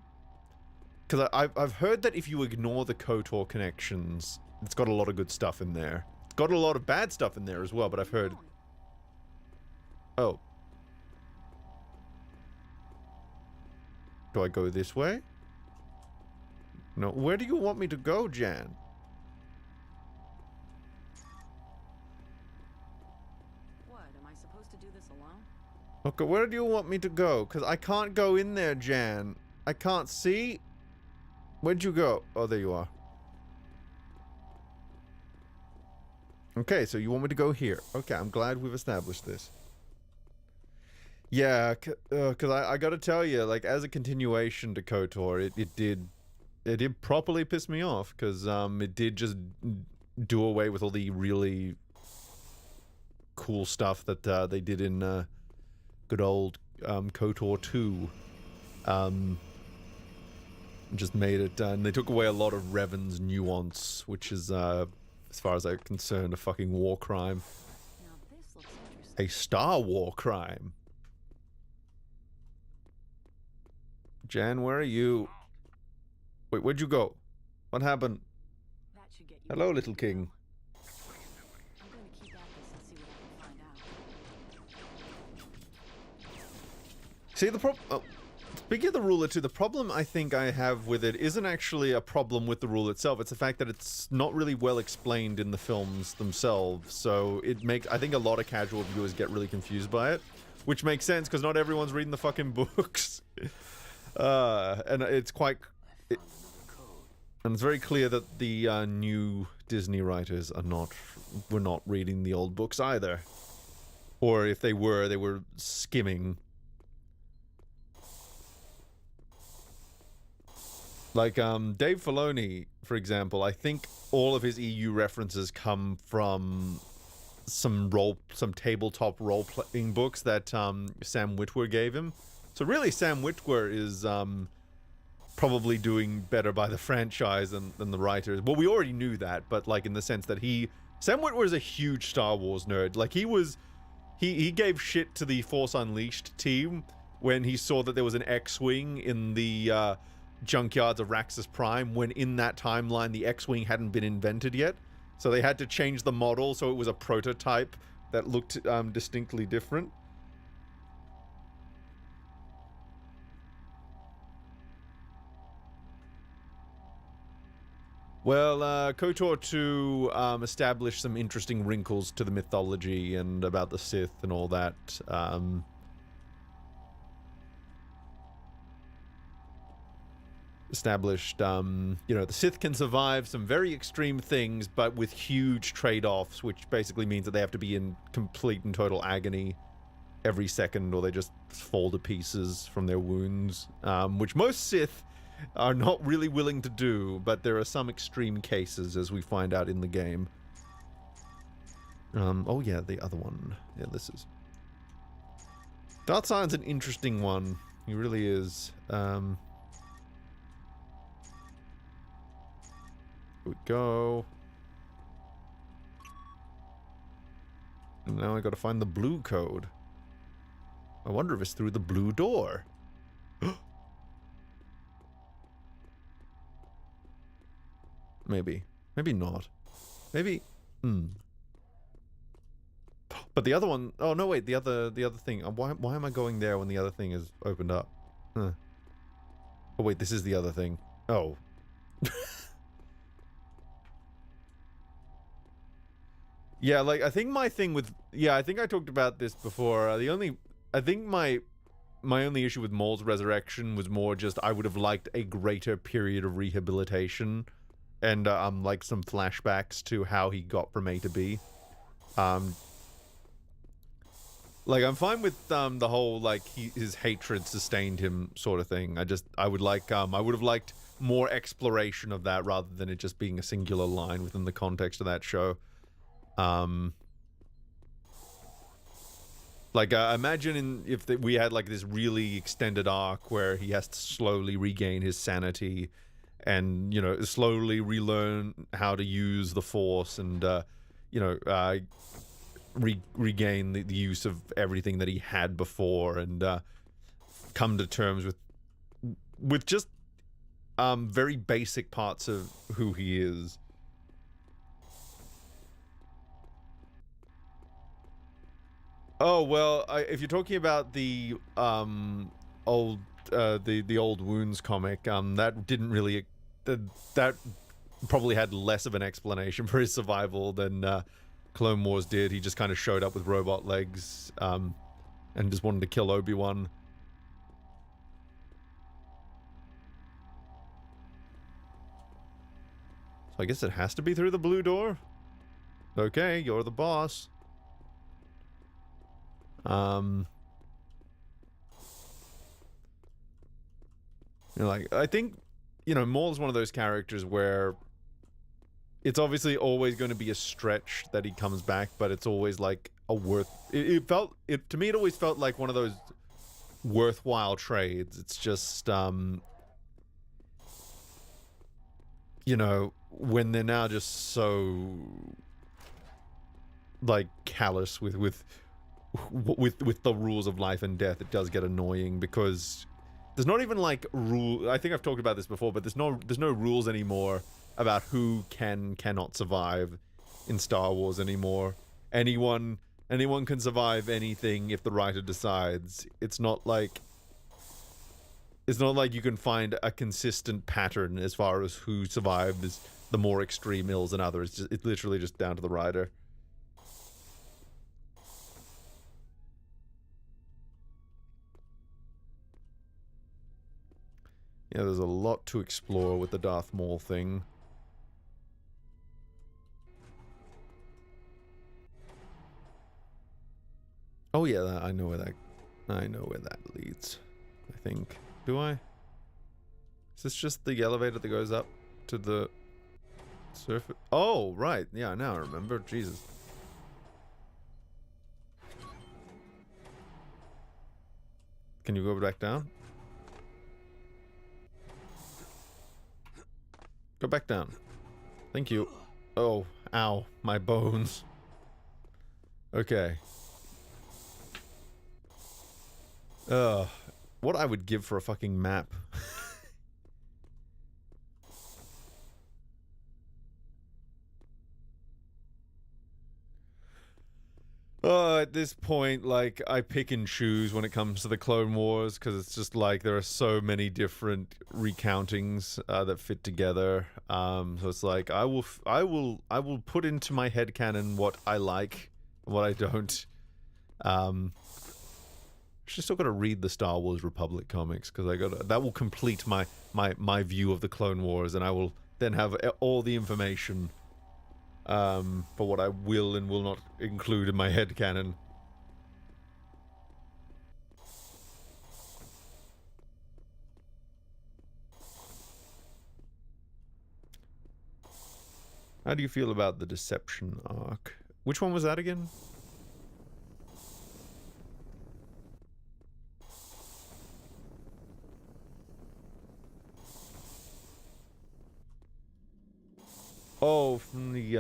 Because I've heard that if you ignore the KOTOR connections, it's got a lot of good stuff in there. It's got a lot of bad stuff in there as well, but I've heard... Oh. Do I go this way? No, where do you want me to go, Jan? What, am I supposed to do this alone? Okay, where do you want me to go? Because I can't go in there, Jan. I can't see. Where'd you go? Oh, there you are. Okay, so you want me to go here. Okay, I'm glad we've established this. Yeah, because I gotta tell you, like, as a continuation to KOTOR, it did properly piss me off, because it did just do away with all the really cool stuff that they did in good old KOTOR 2. Just made it, and they took away a lot of Revan's nuance, which is, as far as I'm concerned, a fucking war crime. Now this looks interesting. A Star War crime. Jan, where are you? Wait, where'd you go? What happened? That should get you. Hello, little king. I'm going to keep at this and see what I can find out. See, the problem... Oh, speaking of the ruler too, the problem I think I have with it isn't actually a problem with the rule itself. It's the fact that it's not really well explained in the films themselves. So it makes... I think a lot of casual viewers get really confused by it. Which makes sense, because not everyone's reading the fucking books. And it's quite... and it's very clear that the new Disney writers were not reading the old books either. Or if they were skimming. Like, Dave Filoni, for example, I think all of his EU references come from some tabletop role-playing books that Sam Witwer gave him. So really, Sam Witwer is probably doing better by the franchise than the writers. Well, we already knew that, but like in the sense that Sam Witwer is a huge Star Wars nerd. Like he gave shit to the Force Unleashed team when he saw that there was an X-Wing in the junkyards of Raxus Prime, when in that timeline the X-Wing hadn't been invented yet. So they had to change the model so it was a prototype that looked distinctly different. Well, KOTOR 2 established some interesting wrinkles to the mythology and about the Sith and all that. Established, you know, the Sith can survive some very extreme things, but with huge trade-offs, which basically means that they have to be in complete and total agony every second, or they just fall to pieces from their wounds, which most Sith are not really willing to do, but there are some extreme cases, as we find out in the game. Oh yeah, the other one. Yeah, this is... Darth Sign's an interesting one. He really is. Here we go. And now I gotta find the blue code. I wonder if it's through the blue door. Maybe. Maybe not. Maybe... But the other one... Oh, no, wait. The other thing. Why am I going there when the other thing is opened up? Huh. Oh, wait. This is the other thing. Oh. Yeah, like, I think my thing with... Yeah, I think I talked about this before. I think my only issue with Maul's resurrection was more just I would have liked a greater period of rehabilitation. And, like, some flashbacks to how he got from A to B. Like, I'm fine with, the whole, like, his hatred sustained him sort of thing. I would have liked more exploration of that rather than it just being a singular line within the context of that show. Like, imagine if we had, like, this really extended arc where he has to slowly regain his sanity and, you know, slowly relearn how to use the Force and, you know, regain the use of everything that he had before and, come to terms with just, very basic parts of who he is. Oh, well, if you're talking about the, old, the old Wounds comic, that didn't really... That probably had less of an explanation for his survival than Clone Wars did. He just kind of showed up with robot legs. and just wanted to kill Obi-Wan. So I guess it has to be through the blue door. Okay, you're the boss. You know, like, I think, you know, Maul's one of those characters where it's obviously always going to be a stretch that he comes back, but it's always like a to me it always felt like one of those worthwhile trades. It's just, you know, when they're now just so, like, callous with the rules of life and death, it does get annoying because there's not even like I think I've talked about this before, but there's no rules anymore about who cannot survive in Star Wars anymore. Anyone can survive anything if the writer decides. It's not like you can find a consistent pattern as far as who survives the more extreme ills than others. It's literally just down to the writer. Yeah, there's a lot to explore with the Darth Maul thing. Oh yeah, I know where that leads. I think. Do I? Is this just the elevator that goes up to the surface? Oh, right. Yeah, now I remember. Jesus. Can you go back down? Go back down. Thank you. Oh, ow. My bones. Okay. What I would give for a fucking map. At this point, like, I pick and choose when it comes to the Clone Wars, because it's just like there are so many different recountings that fit together. So it's like I will put into my headcanon what I like and what I don't. Just still got to read the Star Wars Republic comics, because that will complete my view of the Clone Wars, and I will then have all the information for what I will and will not include in my headcanon. How do you feel about the Deception arc? Which one was that again? Oh, from the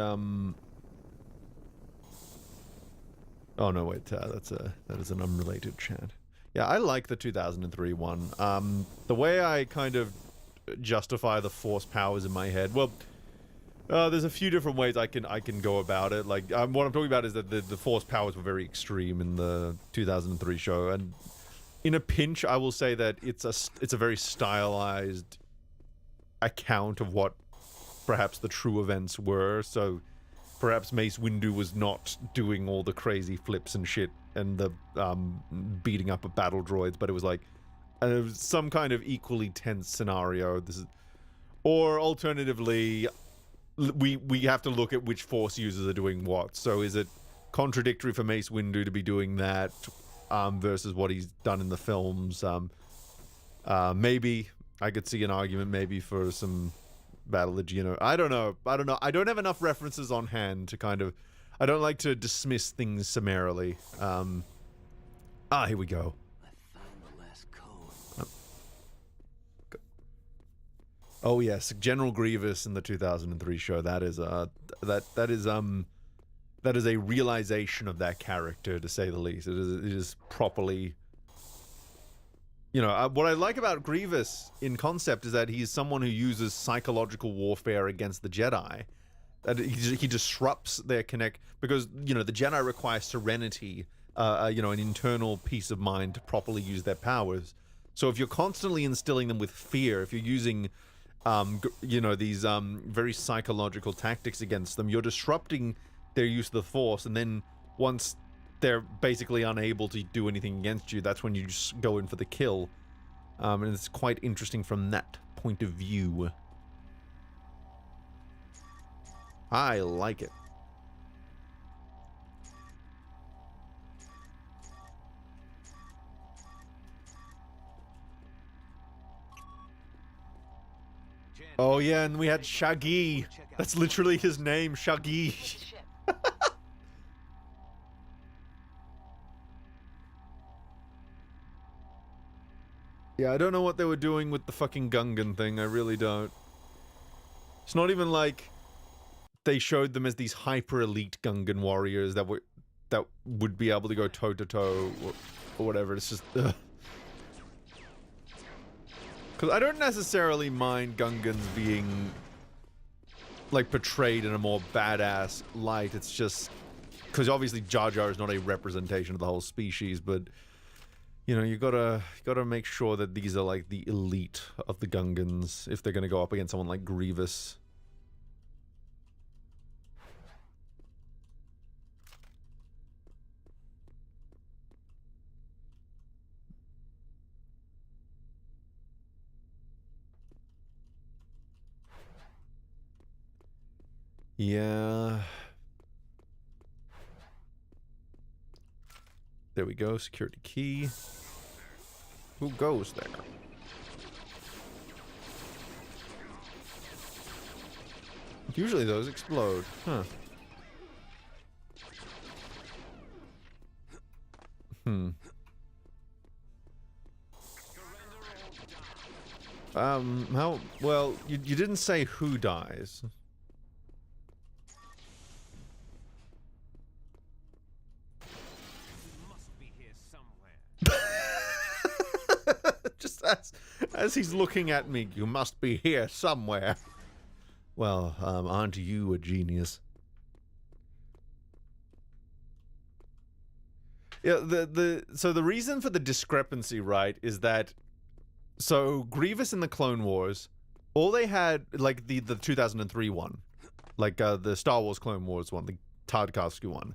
oh no, wait, that is an unrelated chat. Yeah, I like the 2003 one. The way I kind of justify the Force powers in my head, well, there's a few different ways I can go about it. Like, what I'm talking about is that the Force powers were very extreme in the 2003 show, and in a pinch, I will say that it's a very stylized account of what perhaps the true events were. So perhaps Mace Windu was not doing all the crazy flips and shit and the beating up of battle droids, but it was like some kind of equally tense scenario. Or alternatively, we have to look at which Force users are doing what. So is it contradictory for Mace Windu to be doing that versus what he's done in the films? Maybe I could see an argument maybe for some Battle of Geonosis. I don't know. I don't have enough references on hand to kind of... I don't like to dismiss things summarily. Here we go. I found the last code. Oh yes, General Grievous in the 2003 show. That is a realization of that character, to say the least. It is properly... You know, what I like about Grievous in concept is that he's someone who uses psychological warfare against the Jedi. That he disrupts their connect, because, you know, the Jedi require serenity, you know, an internal peace of mind to properly use their powers. So if you're constantly instilling them with fear, if you're using, you know, these very psychological tactics against them, you're disrupting their use of the Force, and then once they're basically unable to do anything against you, that's when you just go in for the kill. And it's quite interesting from that point of view. I like it. Oh yeah, and we had Shaggy. That's literally his name, Shaggy. Ship. Yeah, I don't know what they were doing with the fucking Gungan thing, I really don't. It's not even like they showed them as these hyper-elite Gungan warriors that would be able to go toe-to-toe or whatever. It's just... Because I don't necessarily mind Gungans being, like, portrayed in a more badass light. It's just... Because obviously Jar Jar is not a representation of the whole species, but... You know, you gotta make sure that these are, like, the elite of the Gungans if they're gonna go up against someone like Grievous. Yeah. There we go, security key. Who goes there? Usually those explode, huh? How, well, you didn't say who dies. Just as he's looking at me, you must be here somewhere. Well, aren't you a genius? Yeah, so the reason for the discrepancy, right, is that so Grievous in the Clone Wars, all they had, like the 2003 one, like the Star Wars Clone Wars one, the Tartakovsky one,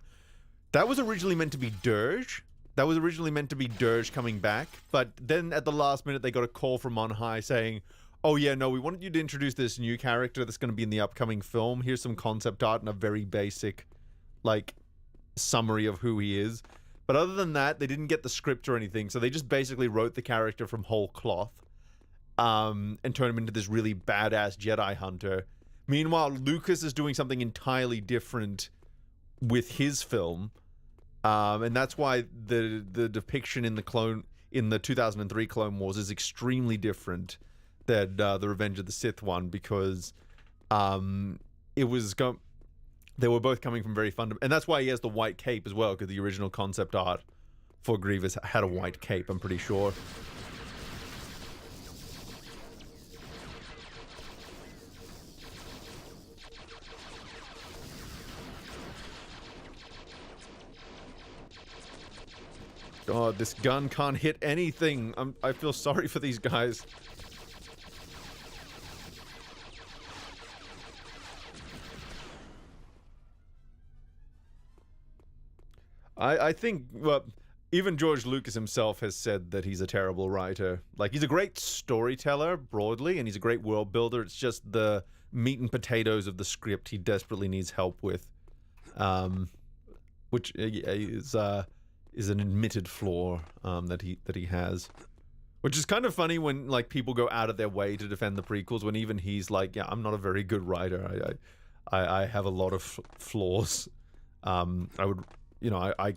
that was originally meant to be Dirge. That was originally meant to be Dirge coming back, but then at the last minute they got a call from on high saying, oh yeah, no, we wanted you to introduce this new character that's going to be in the upcoming film. Here's some concept art and a very basic, like, summary of who he is. But other than that, they didn't get the script or anything, so they just basically wrote the character from whole cloth, and turned him into this really badass Jedi hunter. Meanwhile, Lucas is doing something entirely different with his film. And that's why the depiction in the 2003 Clone Wars is extremely different than the Revenge of the Sith one, because they were both coming from very fundamental, and that's why he has the white cape as well, because the original concept art for Grievous had a white cape, I'm pretty sure. God, this gun can't hit anything. I feel sorry for these guys. I think, well, even George Lucas himself has said that he's a terrible writer. Like, he's a great storyteller, broadly, and he's a great world builder. It's just the meat and potatoes of the script he desperately needs help with. Which is an admitted flaw that he has, which is kind of funny when, like, people go out of their way to defend the prequels when even he's like, yeah, I'm not a very good writer. I have a lot of flaws. I would, you know, I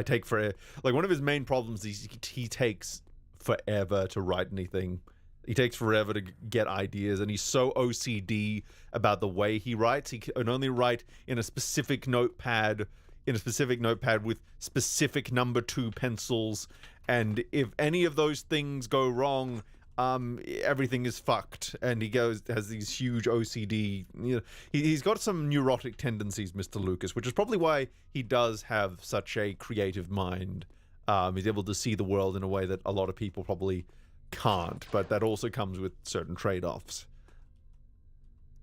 take for, like, one of his main problems is he takes forever to write anything. He takes forever to get ideas, and he's so OCD about the way he writes. He can only write in a specific notepad with specific number 2 pencils, and if any of those things go wrong, everything is fucked. And he has these huge OCD, you know, he's got some neurotic tendencies, Mr. Lucas, which is probably why he does have such a creative mind. He's able to see the world in a way that a lot of people probably can't, but that also comes with certain trade-offs.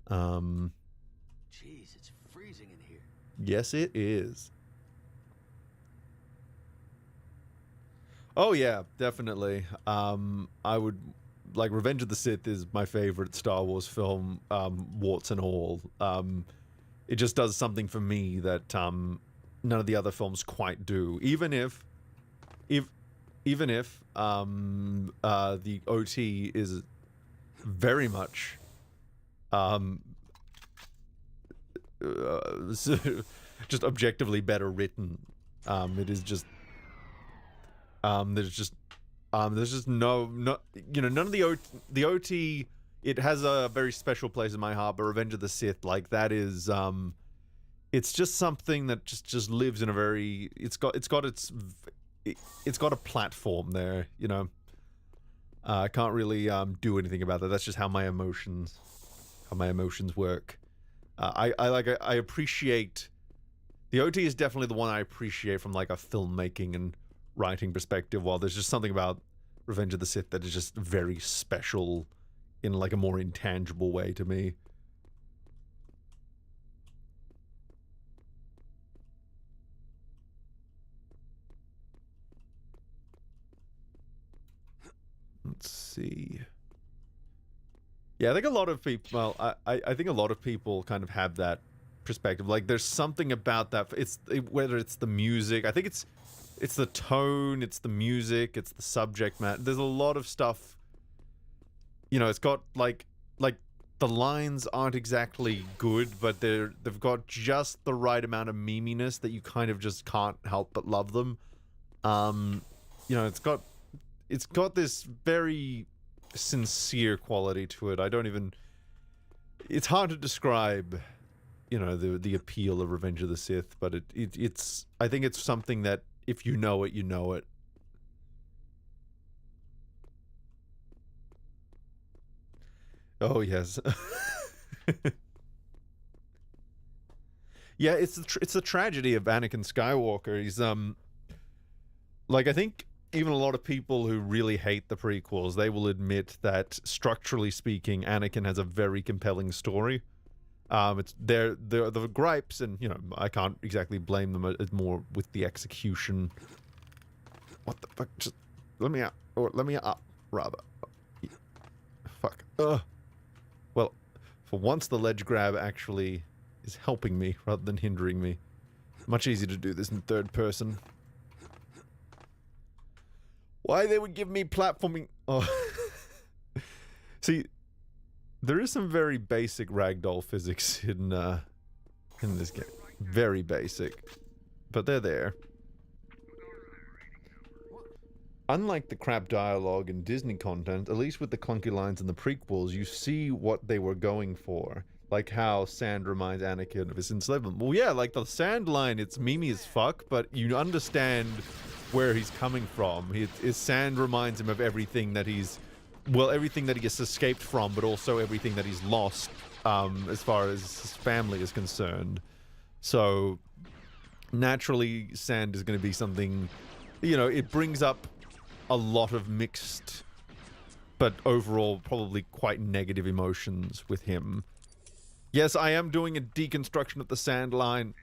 Jeez, it's freezing in here. Yes, it is. Oh yeah, definitely. I would like Revenge of the Sith is my favorite Star Wars film, warts and all. It just does something for me that none of the other films quite do. Even if the OT is very much just objectively better written. It is just there's just no you know, none of the OT, it has a very special place in my heart, but Revenge of the Sith, like, that is it's just something that just lives in a very, it's got a platform there, you know. I can't really do anything about that. That's just how my emotions work. I appreciate the OT is definitely the one I appreciate from like a filmmaking and writing perspective, while there's just something about Revenge of the Sith that is just very special in like a more intangible way to me. Let's see. Yeah, I think a lot of people, well, I think a lot of people kind of have that perspective. Like, there's something about that. Whether it's the music, I think it's the tone, it's the music, it's the subject matter. There's a lot of stuff, you know, it's got like the lines aren't exactly good, but they've got just the right amount of meminess that you kind of just can't help but love them. You know, it's got this very sincere quality to it. It's hard to describe, you know, the appeal of Revenge of the Sith, but it's I think it's something that if you know it, you know it. Oh yes. Yeah, it's the tragedy of Anakin Skywalker. He's like, I think even a lot of people who really hate the prequels, they will admit that structurally speaking, Anakin has a very compelling story. It's the gripes, and you know, I can't exactly blame them. It's more with the execution. What the fuck? Just let me out, or let me up, rather. Fuck. Well, for once, the ledge grab actually is helping me rather than hindering me. Much easier to do this in third person. Why they would give me platforming? Oh, see, there is some very basic ragdoll physics in this game. Very basic, but they're there. Unlike the crap dialogue and Disney content, at least with the clunky lines in the prequels, you see what they were going for. Like how Sand reminds Anakin of his enslavement. Well, yeah, like the Sand line, it's memey as fuck, but you understand where he's coming from. His Sand reminds him of everything that everything that he has escaped from, but also everything that he's lost, as far as his family is concerned. So, naturally, Sand is going to be something, you know, it brings up a lot of mixed, but overall probably quite negative emotions with him. Yes, I am doing a deconstruction of the Sand line.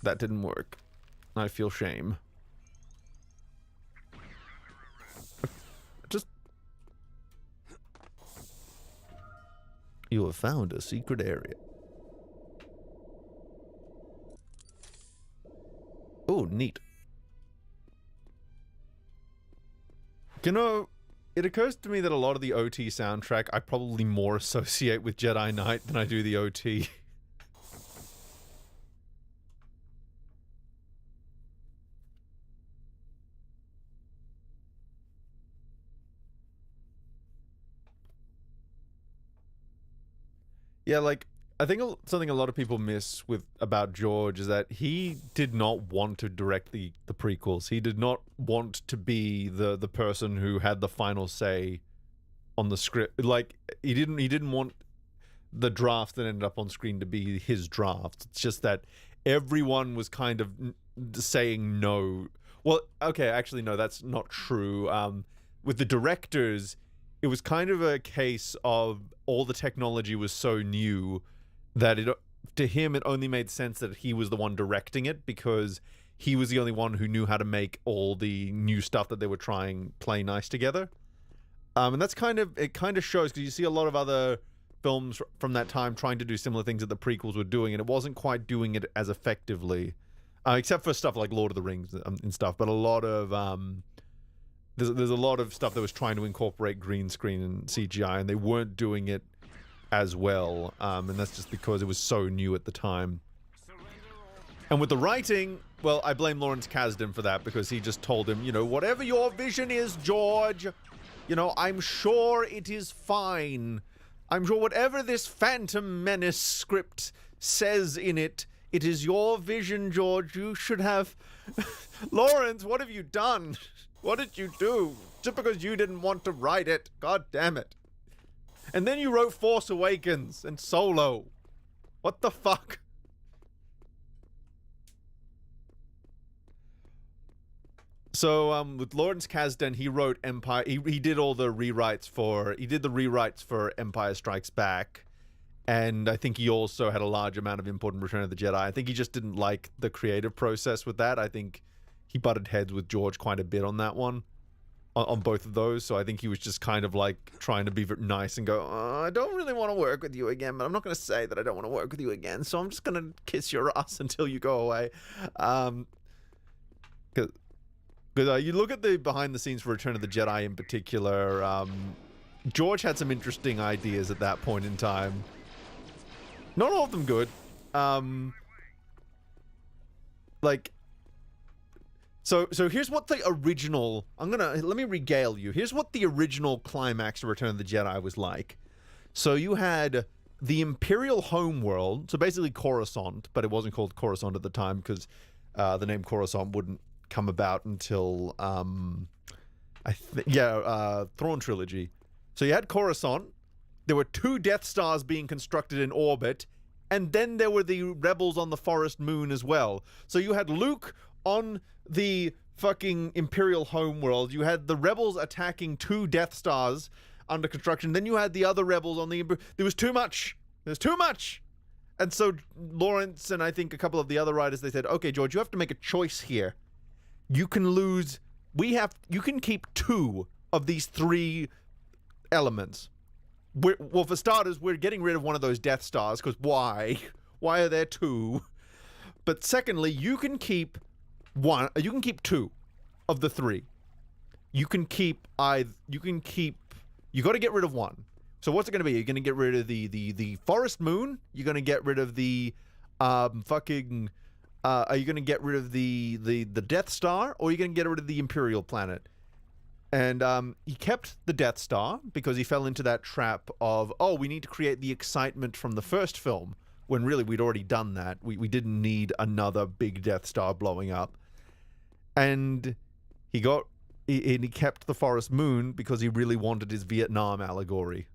That didn't work. I feel shame. Just... You have found a secret area. Oh, neat. You know, it occurs to me that a lot of the OT soundtrack I probably more associate with Jedi Knight than I do the OT. Yeah, like, I think something a lot of people miss about George is that he did not want to direct the prequels. He did not want to be the person who had the final say on the script. Like, he didn't want the draft that ended up on screen to be his draft. It's just that everyone was kind of saying no. Well, okay, actually no, that's not true. With the directors, it was kind of a case of all the technology was so new that to him it only made sense that he was the one directing it, because he was the only one who knew how to make all the new stuff that they were trying play nice together. And that's kind of shows, because you see a lot of other films from that time trying to do similar things that the prequels were doing, and it wasn't quite doing it as effectively, except for stuff like Lord of the Rings and stuff. But a lot of there's a lot of stuff that was trying to incorporate green screen and CGI, and they weren't doing it as well. And that's just because it was so new at the time. And with the writing, well, I blame Lawrence Kasdan for that, because he just told him, you know, whatever your vision is, George, you know, I'm sure it is fine. I'm sure whatever this Phantom Menace script says in it, it is your vision, George. You should have... Lawrence, what have you done? What did you do? Just because you didn't want to write it. God damn it. And then you wrote Force Awakens and Solo. What the fuck? So, with Lawrence Kasdan, he wrote Empire... He did all the rewrites for... He did the rewrites for Empire Strikes Back. And I think he also had a large amount of input in Return of the Jedi. I think he just didn't like the creative process with that. I think he butted heads with George quite a bit on that one. On both of those. So I think he was just kind of like trying to be nice and go, I don't really want to work with you again, but I'm not going to say that I don't want to work with you again. So I'm just going to kiss your ass until you go away. Because you look at the behind the scenes for Return of the Jedi in particular, George had some interesting ideas at that point in time. Not all of them good. So here's what the original... let me regale you. Here's what the original climax of Return of the Jedi was like. So you had the Imperial homeworld, so basically Coruscant, but it wasn't called Coruscant at the time because the name Coruscant wouldn't come about until Thrawn trilogy. So you had Coruscant. There were 2 Death Stars being constructed in orbit, and then there were the rebels on the forest moon as well. So you had Luke on the fucking Imperial homeworld. You had the rebels attacking 2 Death Stars under construction. Then you had the other rebels on the... There was too much. There's too much. And so Lawrence and I think a couple of the other writers, they said, okay, George, you have to make a choice here. You can lose... You can keep 2 of these 3 elements. Well, for starters, we're getting rid of one of those Death Stars, because why? Why are there 2? But secondly, you can keep 2 of the 3. You can keep you got to get rid of one. So what's it going to be? You're going to get rid of the forest moon? You're going to get rid of the are you going to get rid of the Death Star, or are you going to get rid of the Imperial planet? And he kept the Death Star because he fell into that trap of, oh, we need to create the excitement from the first film, when really we'd already done that. We didn't need another big Death Star blowing up. And he kept the forest moon because he really wanted his Vietnam allegory.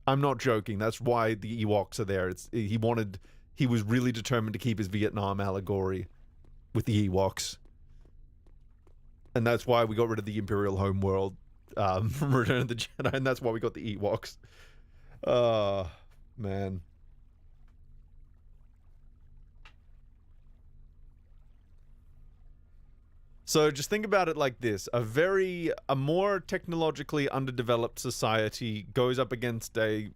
I'm not joking. That's why the Ewoks are there. He was really determined to keep his Vietnam allegory with the Ewoks. And that's why we got rid of the Imperial homeworld from Return of the Jedi, and that's why we got the Ewoks. Oh, man. So just think about it like this. A more technologically underdeveloped society goes up against a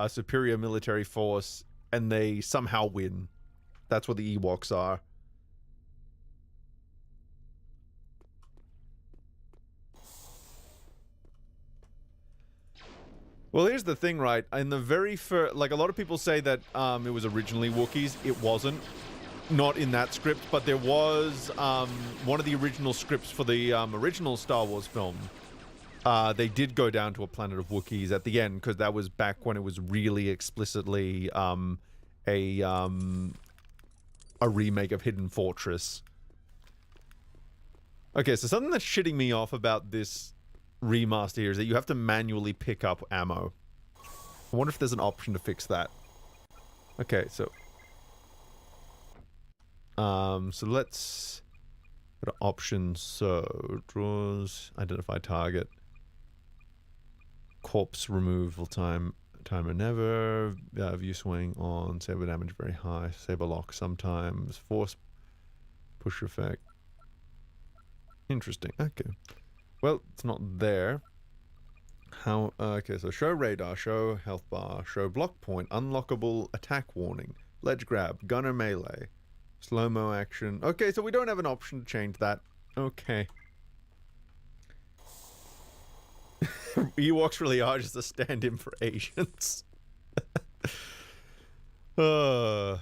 superior military force, and they somehow win. That's what the Ewoks are. Well, here's the thing, right? In the very first... Like, a lot of people say that it was originally Wookiees. It wasn't. Not in that script, but there was one of the original scripts for the original Star Wars film. They did go down to a planet of Wookiees at the end, because that was back when it was really explicitly a remake of Hidden Fortress. Okay, so something that's shitting me off about this remaster here is that you have to manually pick up ammo. I wonder if there's an option to fix that. Okay, so let's go to options. So draws, identify target, corpse removal timer never, view swing on, saber damage very high, saber lock sometimes, force push effect. Interesting. Okay. Well, it's not there. How? Okay, so show radar, show health bar, show block point, unlockable attack warning, ledge grab, gunner melee, slow-mo action. Okay, so we don't have an option to change that. Okay. Ewoks really are just a stand-in for Asians. I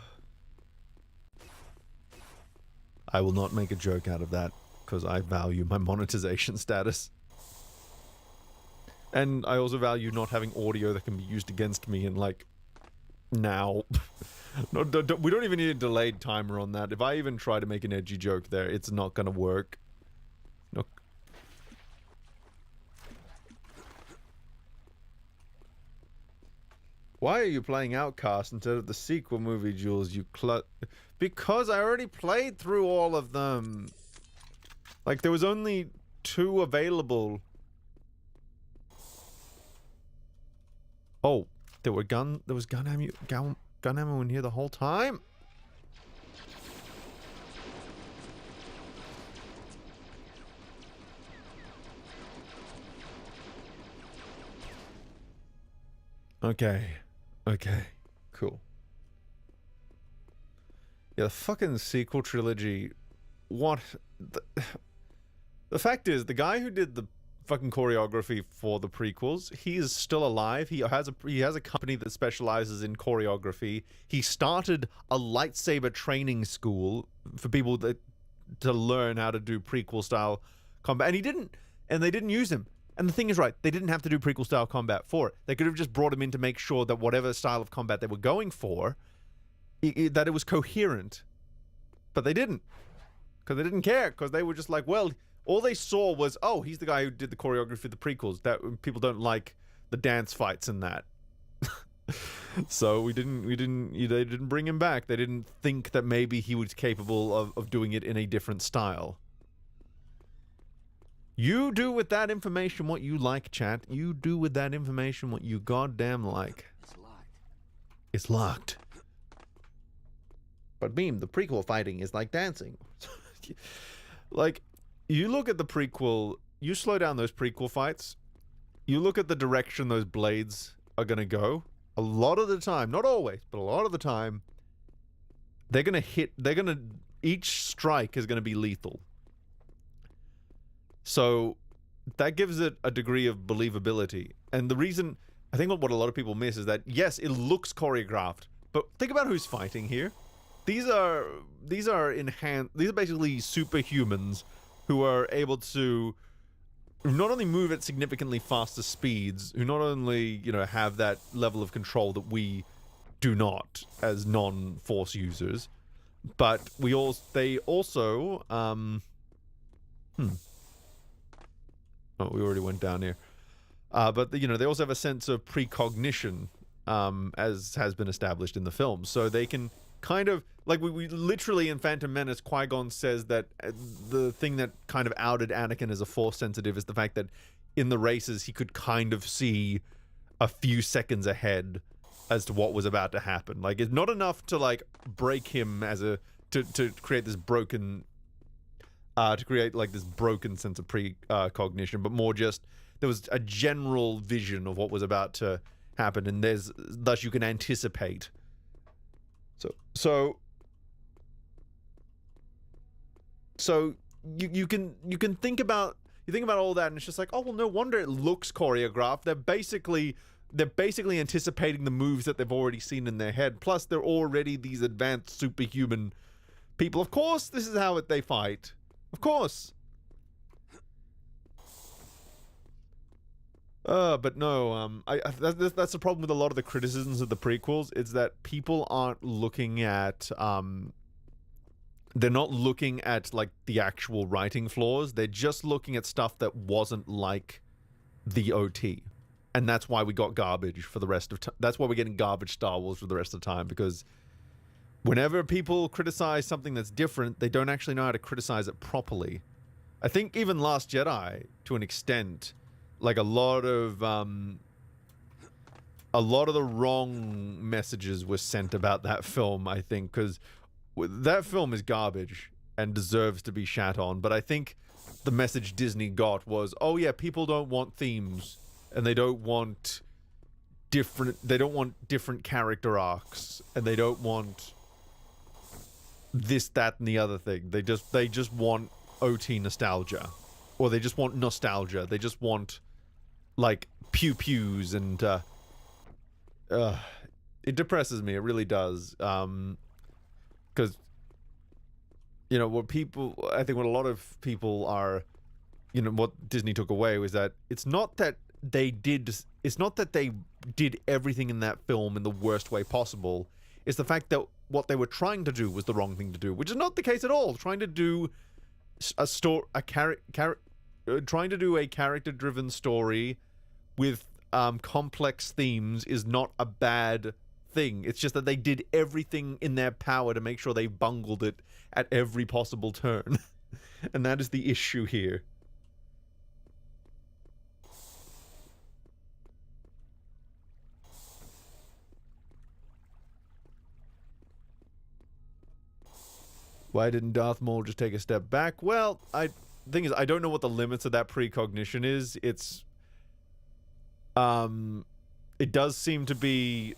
will not make a joke out of that because I value my monetization status. And I also value not having audio that can be used against me in, like, now. No, we don't even need a delayed timer on that. If I even try to make an edgy joke there, it's not gonna work. No. Why are you playing Outcast instead of the sequel movie, Jules? Because I already played through all of them. Like, there was only 2 available. Oh, there was gun ammo in here the whole time? Okay. Okay. Cool. Yeah, the fucking sequel trilogy. What? The fact is, the guy who did the fucking choreography for the prequels, he is still alive. He has a company that specializes in choreography. He started a lightsaber training school for people to learn how to do prequel style combat. And they didn't use him. And the thing is, right, they didn't have to do prequel style combat for it. They could have just brought him in to make sure that whatever style of combat they were going for, that it was coherent. But they didn't. Because they didn't care. Because they were just like, well, all they saw was, oh, he's the guy who did the choreography for the prequels. That people don't like the dance fights and that. So they didn't bring him back. They didn't think that maybe he was capable of doing it in a different style. You do with that information what you like, chat. You do with that information what you goddamn like. It's locked. It's locked. But Beam, the prequel fighting is like dancing. Like, you look at the prequel, you slow down those prequel fights, you look at the direction those blades are gonna go, a lot of the time, not always, but a lot of the time, each strike is gonna be lethal. So that gives it a degree of believability. And the reason, I think what a lot of people miss is that, yes, it looks choreographed, but think about who's fighting here. These are basically superhumans who are able to not only move at significantly faster speeds, who not only, have that level of control that we do not as non-Force users, but they also oh, we already went down here. But they also have a sense of precognition, as has been established in the film. So they can kind of, like we literally in Phantom Menace, Qui-Gon says that the thing that kind of outed Anakin as a Force sensitive is the fact that in the races he could kind of see a few seconds ahead as to what was about to happen. Like, it's not enough to like break him to create this broken sense of precognition, but more just there was a general vision of what was about to happen, and thus you can anticipate. So you can think about all that, and it's just like, oh well, no wonder it looks choreographed. They're basically anticipating the moves that they've already seen in their head. Plus, they're already these advanced superhuman people. Of course, this is how they fight. Of course. But no, that's the problem with a lot of the criticisms of the prequels. It's that people aren't looking at, they're not looking at, like, the actual writing flaws. They're just looking at stuff that wasn't like the OT. And that's why we got garbage for the rest of that's why we're getting garbage Star Wars for the rest of the time, because whenever people criticize something that's different, they don't actually know how to criticize it properly. I think even Last Jedi, to an extent, like a lot of the wrong messages were sent about that film, I think, because that film is garbage. and deserves to be shat on. But I think the message Disney got was, oh yeah, people don't want themes, and they don't want different character arcs, and they don't want this, that, and the other thing. They just want OT nostalgia, or they just want nostalgia. They just want like pew pews, and it depresses me. It really does. Because you know I think what a lot of people are, you know, what Disney took away was that it's not that they did everything in that film in the worst way possible. It's the fact that what they were trying to do was the wrong thing to do, which is not the case at all. Trying to do trying to do a character-driven story with complex themes is not a bad thing. It's just that they did everything in their power to make sure they bungled it at every possible turn. And that is the issue here. Why didn't Darth Maul just take a step back? Well, the thing is, I don't know what the limits of that precognition is. It's it does seem to be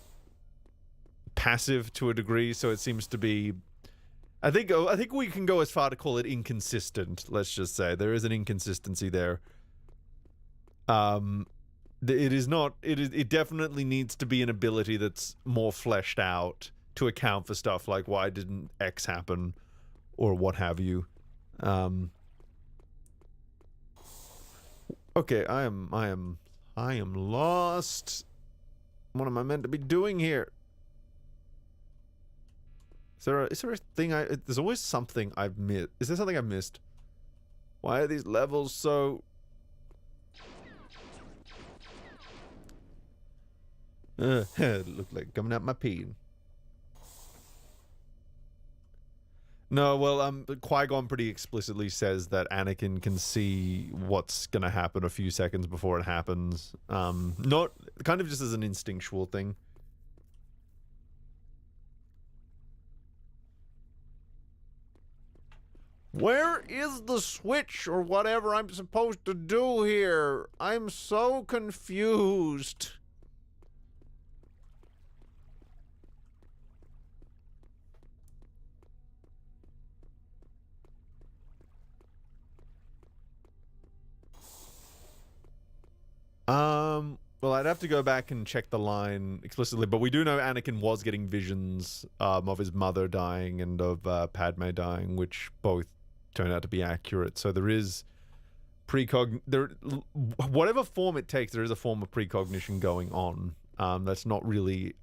passive to a degree, so it seems to be, I think we can go as far to call it inconsistent. Let's just say there is an inconsistency there. It definitely needs to be an ability that's more fleshed out to account for stuff like why didn't X happen or what have you. Okay, I am lost. What am I meant to be doing here? Is there a thing there's always something I've missed. Is there something I've missed? Why are these levels so... it looked like coming out my pee. No, well, Qui-Gon pretty explicitly says that Anakin can see what's gonna happen a few seconds before it happens. Not kind of just as an instinctual thing. Where is the switch or whatever I'm supposed to do here? I'm so confused. Well, I'd have to go back and check the line explicitly, but we do know Anakin was getting visions of his mother dying and of Padme dying, which both turned out to be accurate. So there is whatever form it takes, there is a form of precognition going on. That's not really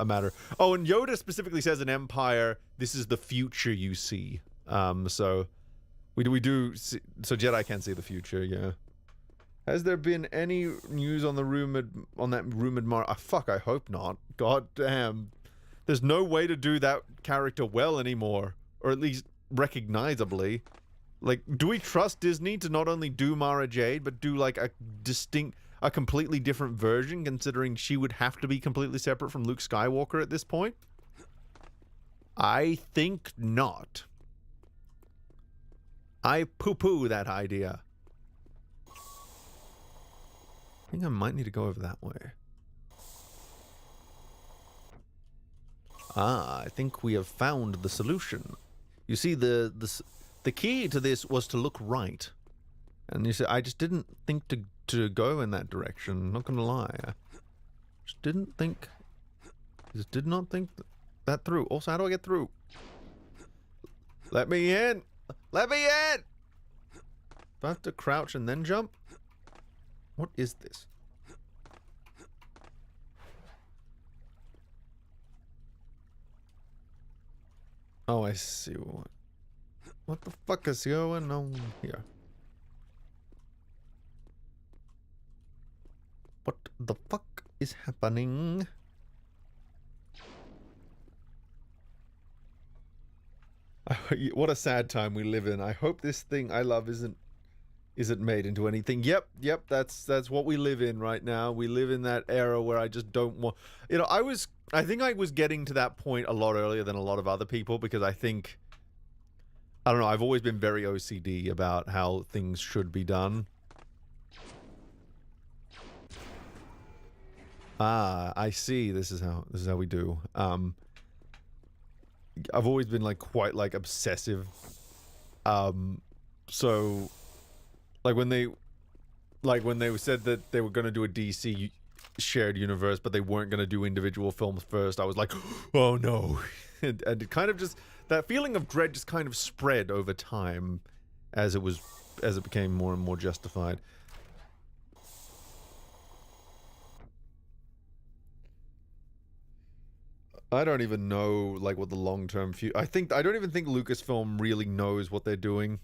a matter. Oh, and Yoda specifically says in Empire, this is the future you see. So we do see, so Jedi can see the future, yeah. Has there been any news on the that rumored fuck, I hope not. God damn. There's no way to do that character well anymore. Or at least recognizably. Like, do we trust Disney to not only do Mara Jade, but do like a completely different version, considering she would have to be completely separate from Luke Skywalker at this point? I think not. I poo-poo that idea. I think I might need to go over that way. I think we have found the solution. You see, the key to this was to look right. And you see, I just didn't think to go in that direction, not gonna lie. I just did not think that through. Also, how do I get through? Let me in! Let me in! Do I have to crouch and then jump? What is this? Oh, I see. What the fuck is going on here? What the fuck is happening? What a sad time we live in. I hope this thing I love isn't made into anything. Yep, that's what we live in right now. We live in that era where I just don't want, you know, I think I was getting to that point a lot earlier than a lot of other people, because I think I don't know, I've always been very OCD about how things should be done. Ah, I see. This is how we do. I've always been like quite like obsessive. So like when they said that they were going to do a DC shared universe, but they weren't going to do individual films first, I was like, oh no. And it kind of just, that feeling of dread just kind of spread over time as it became more and more justified. I don't even know like what the long-term future. I don't even think Lucasfilm really knows what they're doing.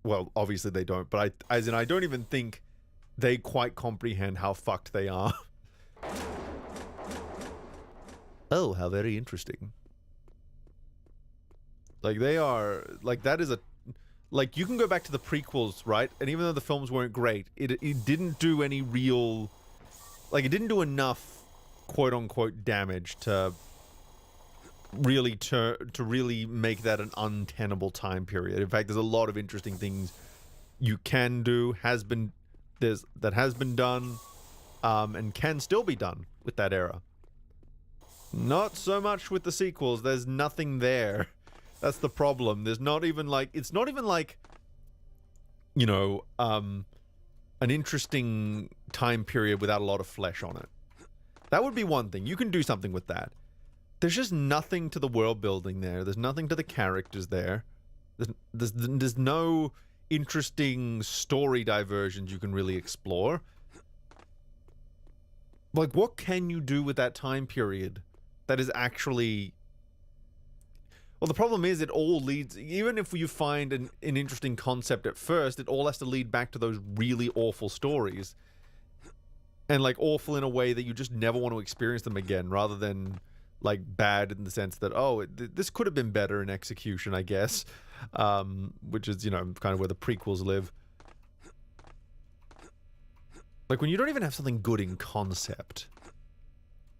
Well, obviously they don't, but I don't even think they quite comprehend how fucked they are. Oh, how very interesting. Like they are, like that is a, like you can go back to the prequels, right? And even though the films weren't great, it didn't do any real, like it didn't do enough quote-unquote damage to really make that an untenable time period. In fact, there's a lot of interesting things you can do, that has been done, and can still be done with that era. Not so much with the sequels. There's nothing there. That's the problem. There's not even like, it's not even like, you know, an interesting time period without a lot of flesh on it. That would be one thing. You can do something with that. There's just nothing to the world building there. There's nothing to the characters there. There's no interesting story diversions you can really explore. Like, what can you do with that time period that is actually... Well, the problem is it all leads... Even if you find an interesting concept at first, it all has to lead back to those really awful stories. And, like, awful in a way that you just never want to experience them again, rather than... like bad in the sense that, oh, this could have been better in execution, I guess, which is, you know, kind of where the prequels live. Like when you don't even have something good in concept.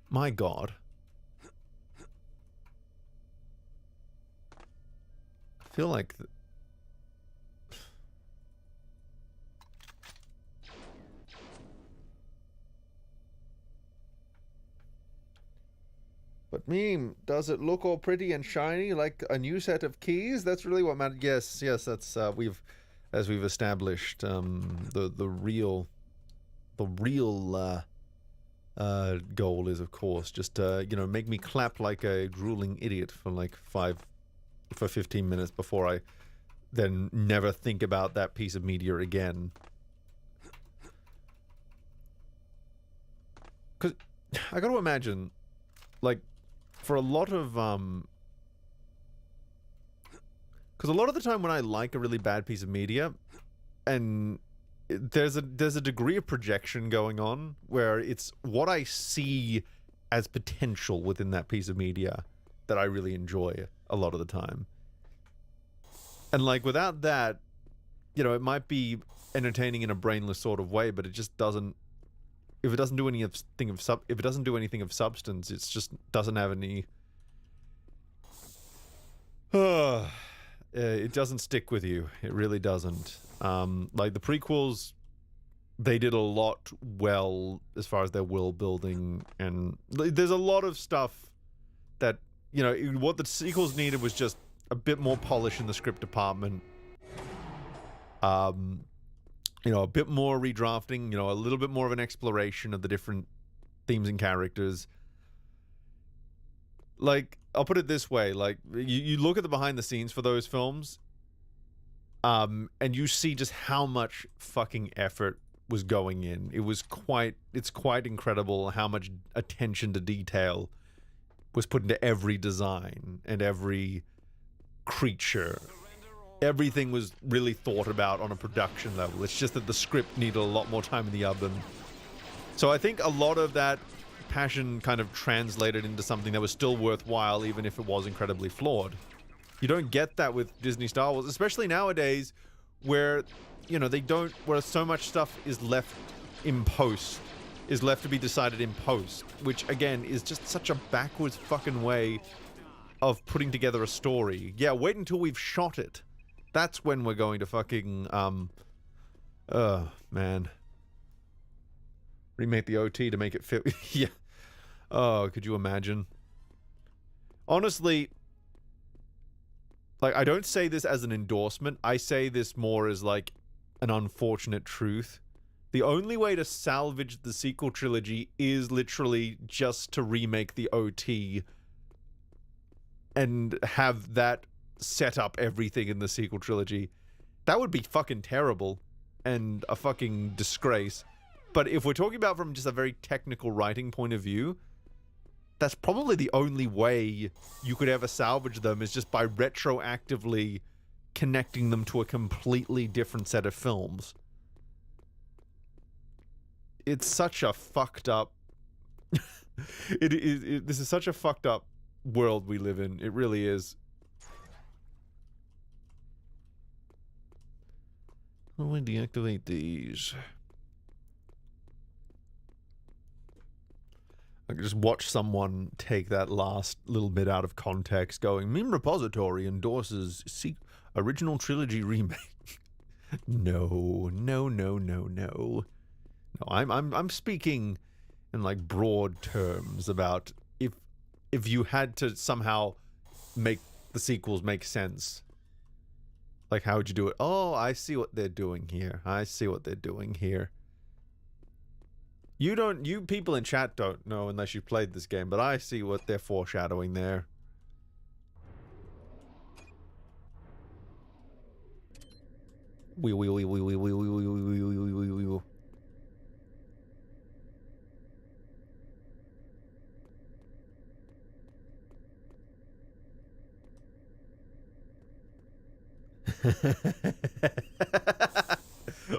My God. I feel like... But meme, does it look all pretty and shiny like a new set of keys? That's really what matters. Yes, that's as we've established, the real goal is, of course, just you know, make me clap like a drooling idiot for like 15 minutes before I then never think about that piece of media again. Because I got to imagine, like, for a lot of, because a lot of the time when I like a really bad piece of media, and there's a degree of projection going on where it's what I see as potential within that piece of media that I really enjoy a lot of the time. And like without that, you know, it might be entertaining in a brainless sort of way, but it just doesn't. If it doesn't do anything of substance, it just doesn't have any. It doesn't stick with you. It really doesn't. Like the prequels, they did a lot well as far as their world building, and there's a lot of stuff that, you know, what the sequels needed was just a bit more polish in the script department. You know, a bit more redrafting, you know, a little bit more of an exploration of the different themes and characters. Like, I'll put it this way, like, you look at the behind the scenes for those films, and you see just how much fucking effort was going in. It's quite incredible how much attention to detail was put into every design and every creature. Everything was really thought about on a production level. It's just that the script needed a lot more time in the oven. So I think a lot of that passion kind of translated into something that was still worthwhile, even if it was incredibly flawed. You don't get that with Disney Star Wars, especially nowadays, where, you know, where so much stuff is left in post, is left to be decided in post, which again is just such a backwards fucking way of putting together a story. Yeah, wait until we've shot it. That's when we're going to fucking, man. Remake the OT to make it fit. Yeah. Oh, could you imagine? Honestly, like, I don't say this as an endorsement. I say this more as, like, an unfortunate truth. The only way to salvage the sequel trilogy is literally just to remake the OT and have that set up everything in the sequel trilogy. That would be fucking terrible and a fucking disgrace. But if we're talking about from just a very technical writing point of view, that's probably the only way you could ever salvage them, is just by retroactively connecting them to a completely different set of films. It's such a fucked up... this is such a fucked up world we live in. It really is. How do I deactivate these? I could just watch someone take that last little bit out of context, going, "Meme Repository endorses original trilogy remake." No. No, I'm speaking in like broad terms about if you had to somehow make the sequels make sense. Like, how would you do it? Oh, I see what they're doing here. I see what they're doing here. You people in chat don't know unless you played this game, but I see what they're foreshadowing there.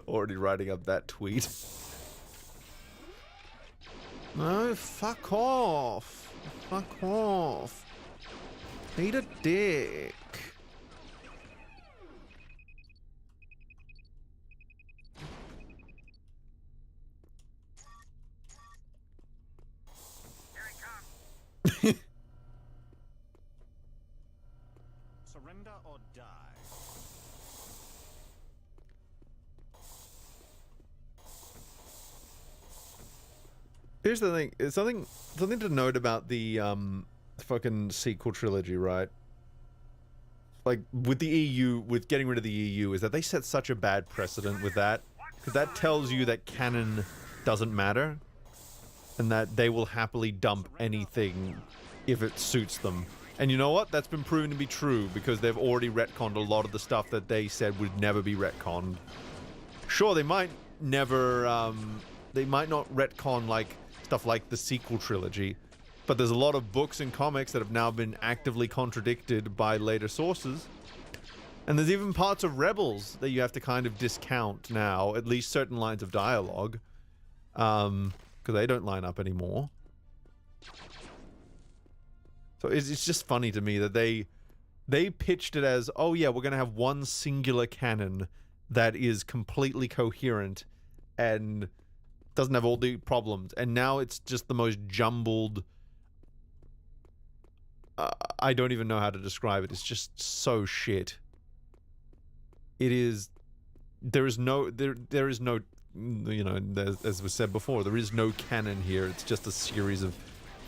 Already writing up that tweet. No, fuck off. Fuck off. Eat a dick. Surrender or die. Here's the thing. It's something to note about the fucking sequel trilogy, right? Like with the EU, with getting rid of the EU, is that they set such a bad precedent with that, because that tells you that canon doesn't matter, and that they will happily dump anything if it suits them. And you know what? That's been proven to be true, because they've already retconned a lot of the stuff that they said would never be retconned. Sure, they might never, they might not retcon like stuff like the sequel trilogy, but there's a lot of books and comics that have now been actively contradicted by later sources. And there's even parts of Rebels that you have to kind of discount now, at least certain lines of dialogue, because they don't line up anymore. So it's just funny to me that they pitched it as, oh yeah, we're going to have one singular canon that is completely coherent and doesn't have all the problems, and now it's just the most jumbled... I don't even know how to describe it. It's just so shit. It is... There is no, you know, as was said before, there is no canon here. It's just a series of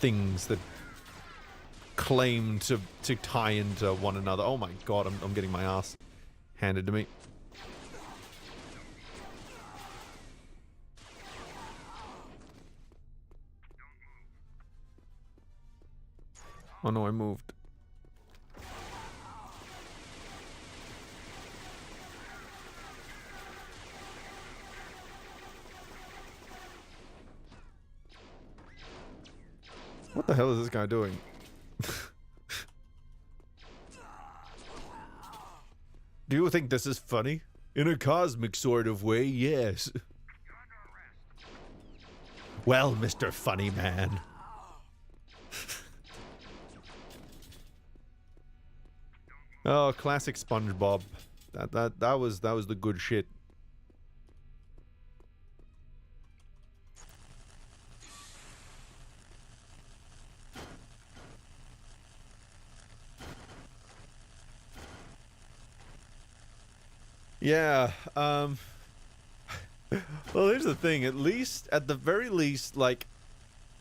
things that claim to tie into one another. Oh my god, I'm getting my ass handed to me. Oh no, I moved. What the hell is this guy doing? Do you think this is funny? In a cosmic sort of way, yes. Well, Mr. Funny Man. Oh, classic SpongeBob. That was the good shit. Yeah. Well, here's the thing. At least, at the very least, like,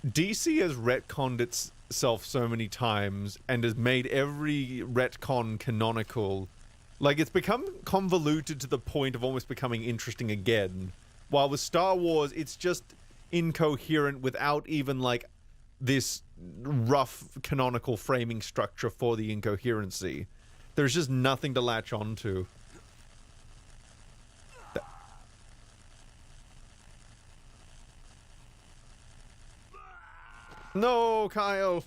DC has retconned itself so many times and has made every retcon canonical. Like, it's become convoluted to the point of almost becoming interesting again. While with Star Wars, it's just incoherent without even, like, this rough canonical framing structure for the incoherency. There's just nothing to latch onto. No, Kyle!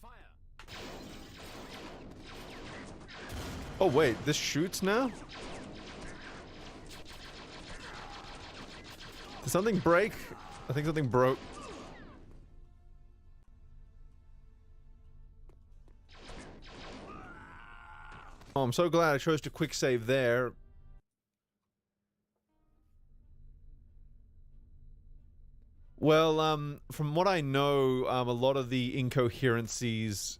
Fire! Oh wait, this shoots now? Did something break? I think something broke. Oh, I'm so glad I chose to quick save there. Well, from what I know, a lot of the incoherencies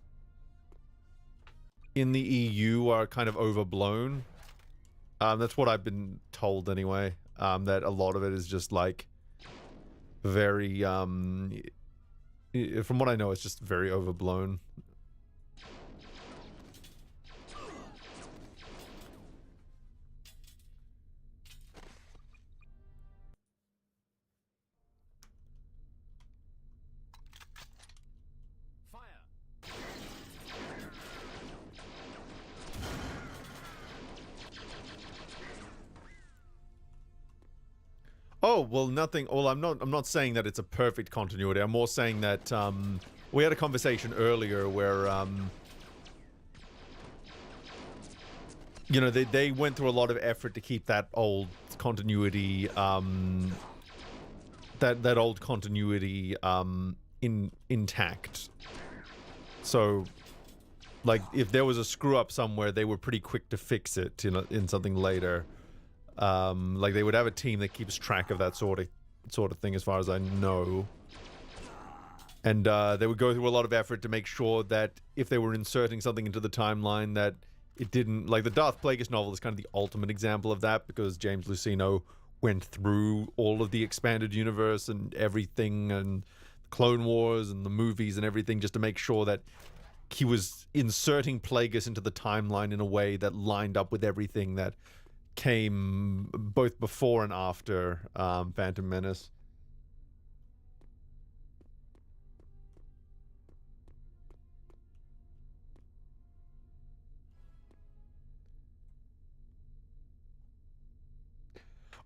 in the EU are kind of overblown. That's what I've been told anyway. That a lot of it is just like very, from what I know, it's just very overblown. Oh, well, nothing. Well, I'm not saying that it's a perfect continuity. I'm more saying that we had a conversation earlier where you know, they went through a lot of effort to keep that old continuity that old continuity intact. So like if there was a screw up somewhere, they were pretty quick to fix it in something later. Like they would have a team that keeps track of that sort of thing, as far as I know. And they would go through a lot of effort to make sure that if they were inserting something into the timeline, that it didn't, like the Darth Plagueis novel is kind of the ultimate example of that, because James Luceno went through all of the expanded universe and everything, and Clone Wars and the movies and everything, just to make sure that he was inserting Plagueis into the timeline in a way that lined up with everything that came both before and after Phantom Menace.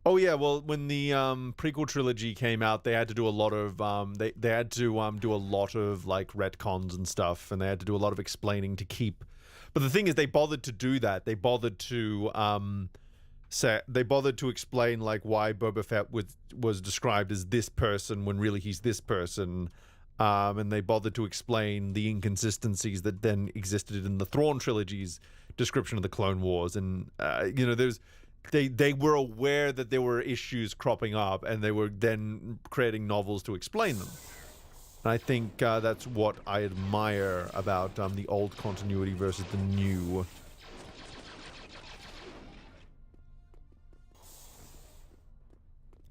Oh yeah, well when the prequel trilogy came out, they had to do a lot of they had to do a lot of like retcons and stuff, and they had to do a lot of explaining to keep. But the thing is, they bothered to do that. They bothered to explain like why Boba Fett was described as this person when really he's this person, and they bothered to explain the inconsistencies that then existed in the Thrawn trilogy's description of the Clone Wars, and you know, they were aware that there were issues cropping up, and they were then creating novels to explain them. And I think that's what I admire about the old continuity versus the new.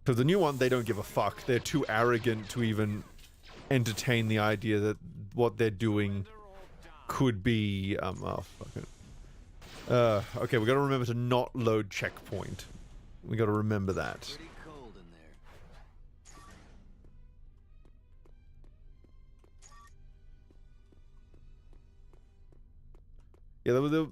Because the new one, they don't give a fuck. They're too arrogant to even entertain the idea that what they're doing could be, oh, fuck it. Okay, we gotta remember to not load checkpoint. We gotta remember that. Pretty cold in there. Yeah,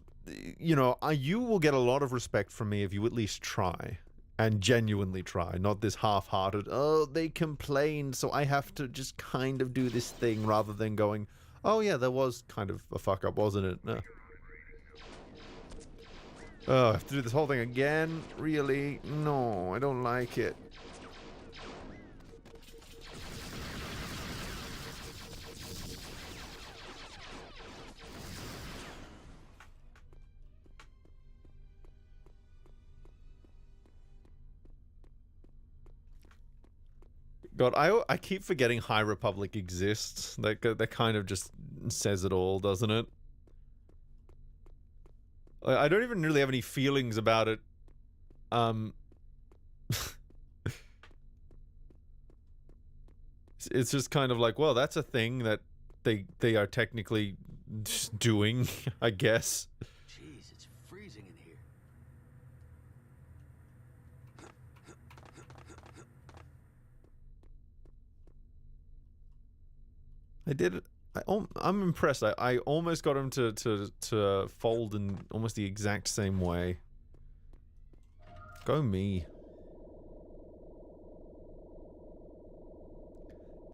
you know, you will get a lot of respect from me if you at least try. And genuinely try, not this half-hearted, oh, they complained, so I have to just kind of do this thing, rather than going, oh yeah, there was kind of a fuck-up, wasn't it? No. Oh, I have to do this whole thing again? Really? No, I don't like it. God, I keep forgetting High Republic exists. That kind of just says it all, doesn't it? I don't even really have any feelings about it. It's just kind of like, well, that's a thing that they are technically just doing, I guess. Jeez, it's freezing in here. I did it. I'm impressed. I almost got him to fold in almost the exact same way. Go me.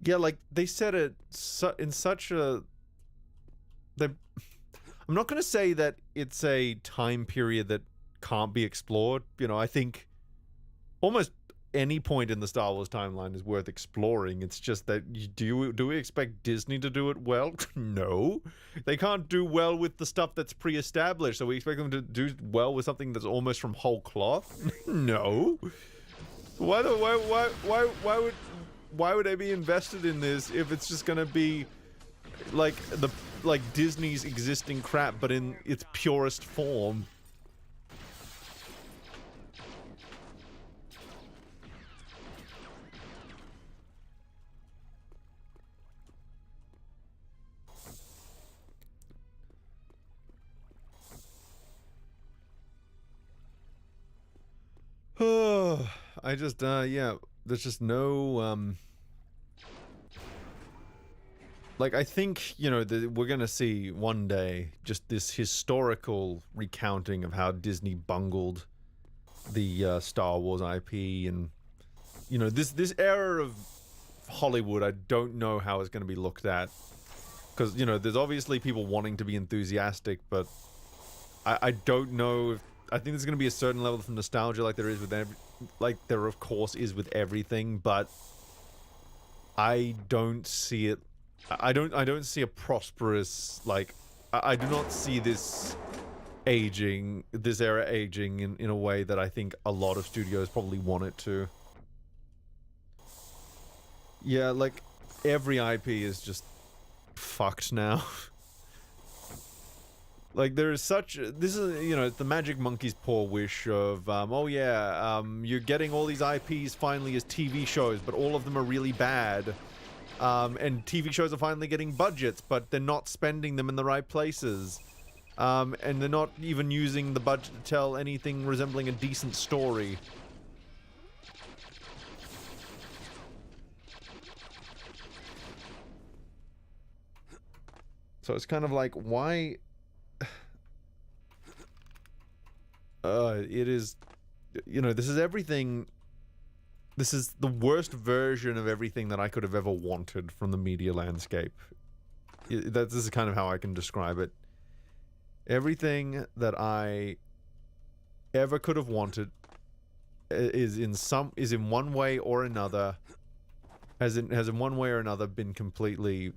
Yeah, like, they said it in such a... I'm not going to say that it's a time period that can't be explored. You know, I think almost any point in the Star Wars timeline is worth exploring. It's just that, do we expect Disney to do it well? No. They can't do well with the stuff that's pre-established, so we expect them to do well with something that's almost from whole cloth? No. Why would I be invested in this if it's just gonna be like Disney's existing crap but in its purest form? I just yeah, there's just no like, I think, you know, we're gonna see one day just this historical recounting of how Disney bungled the Star Wars IP, and you know, this era of Hollywood, I don't know how it's gonna be looked at, because, you know, there's obviously people wanting to be enthusiastic, but I don't know if, I think there's gonna be a certain level of nostalgia like there is with there of course is with everything, but I don't see it. I don't see a prosperous, like, I do not see this era aging in a way that I think a lot of studios probably want it to. Yeah, like, every IP is just fucked now. Like, there is such, this is, you know, the Magic Monkey's poor wish of, oh yeah, you're getting all these IPs finally as TV shows, but all of them are really bad. And TV shows are finally getting budgets, but they're not spending them in the right places. And they're not even using the budget to tell anything resembling a decent story. So it's kind of like, why... it is... You know, this is everything... This is the worst version of everything that I could have ever wanted from the media landscape. This is kind of how I can describe it. Everything that I ever could have wanted is in one way or another, has in one way or another been completely,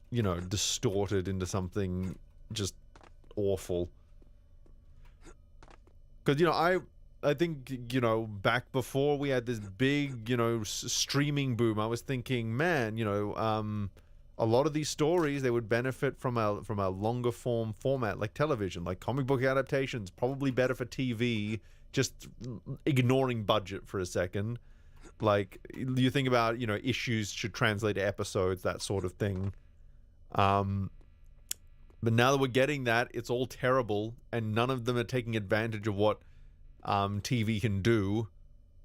you know, distorted into something just awful. Because, you know, I think, you know, back before we had this big, you know, streaming boom, I was thinking, man, you know, a lot of these stories, they would benefit from a longer form format like television, like comic book adaptations, probably better for TV, just ignoring budget for a second. Like, you think about, you know, issues should translate to episodes, that sort of thing. But now that we're getting that, it's all terrible, and none of them are taking advantage of what TV can do.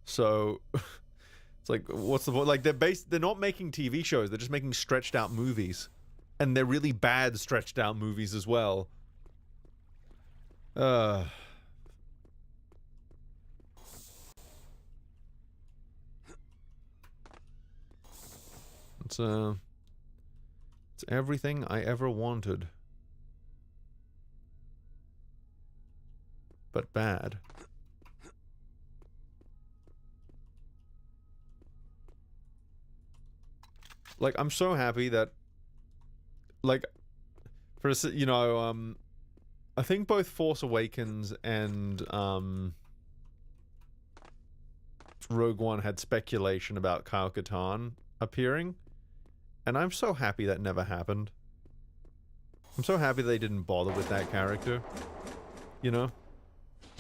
So it's like, what's the point? Like, they're not making TV shows, they're just making stretched out movies, and they're really bad stretched out movies as well. It's everything I ever wanted, but bad. Like, I'm so happy that, like, for you know, I think both Force Awakens and Rogue One had speculation about Kyle Katarn appearing, and I'm so happy that never happened. I'm so happy they didn't bother with that character. You know?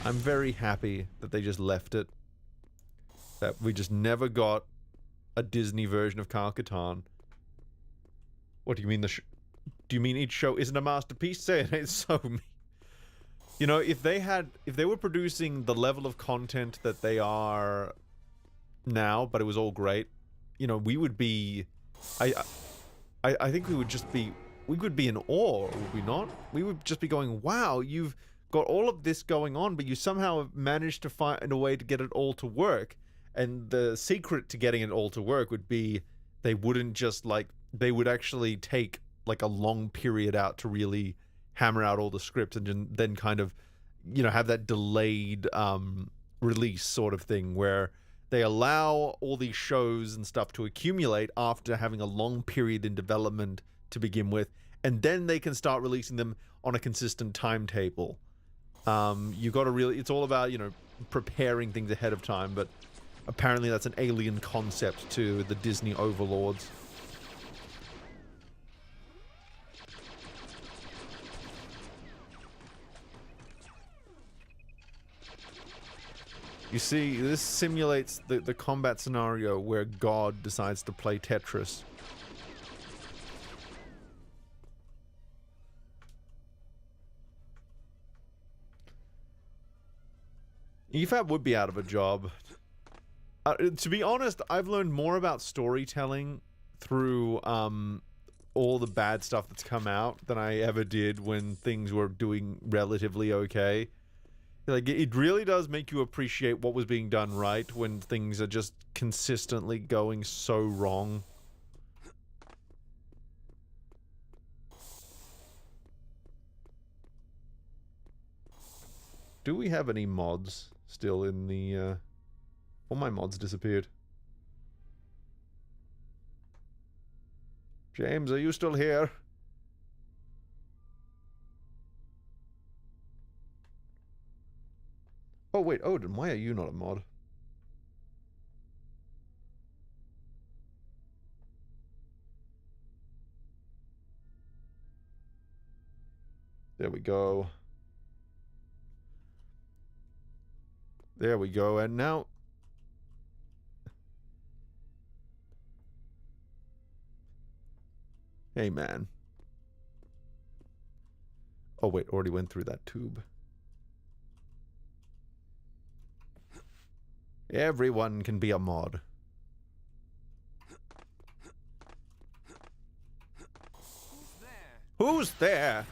I'm very happy that they just left it. That we just never got a Disney version of Kyle Katarn. What do you mean do you mean each show isn't a masterpiece? Say it ain't so. You know, if they were producing the level of content that they are now, but it was all great, you know, we would be, I think we would be in awe, would we not? We would just be going, wow, you've got all of this going on, but you somehow have managed to find a way to get it all to work. And the secret to getting it all to work would be they wouldn't just they would actually take like a long period out to really hammer out all the scripts and then kind of, you know, have that delayed release sort of thing where they allow all these shows and stuff to accumulate after having a long period in development to begin with, and then they can start releasing them on a consistent timetable. You got to really, it's all about, you know, preparing things ahead of time, but apparently that's an alien concept to the Disney overlords. You see, this simulates the combat scenario where God decides to play Tetris. EFAB would be out of a job. To be honest, I've learned more about storytelling through all the bad stuff that's come out than I ever did when things were doing relatively okay. Like, it really does make you appreciate what was being done right when things are just consistently going so wrong. Do we have any mods still in the, all my mods disappeared. James, are you still here? Oh wait, Odin, why are you not a mod? There we go. There we go, and now... Hey, man. Oh wait, already went through that tube. Everyone can be a mod. Who's there?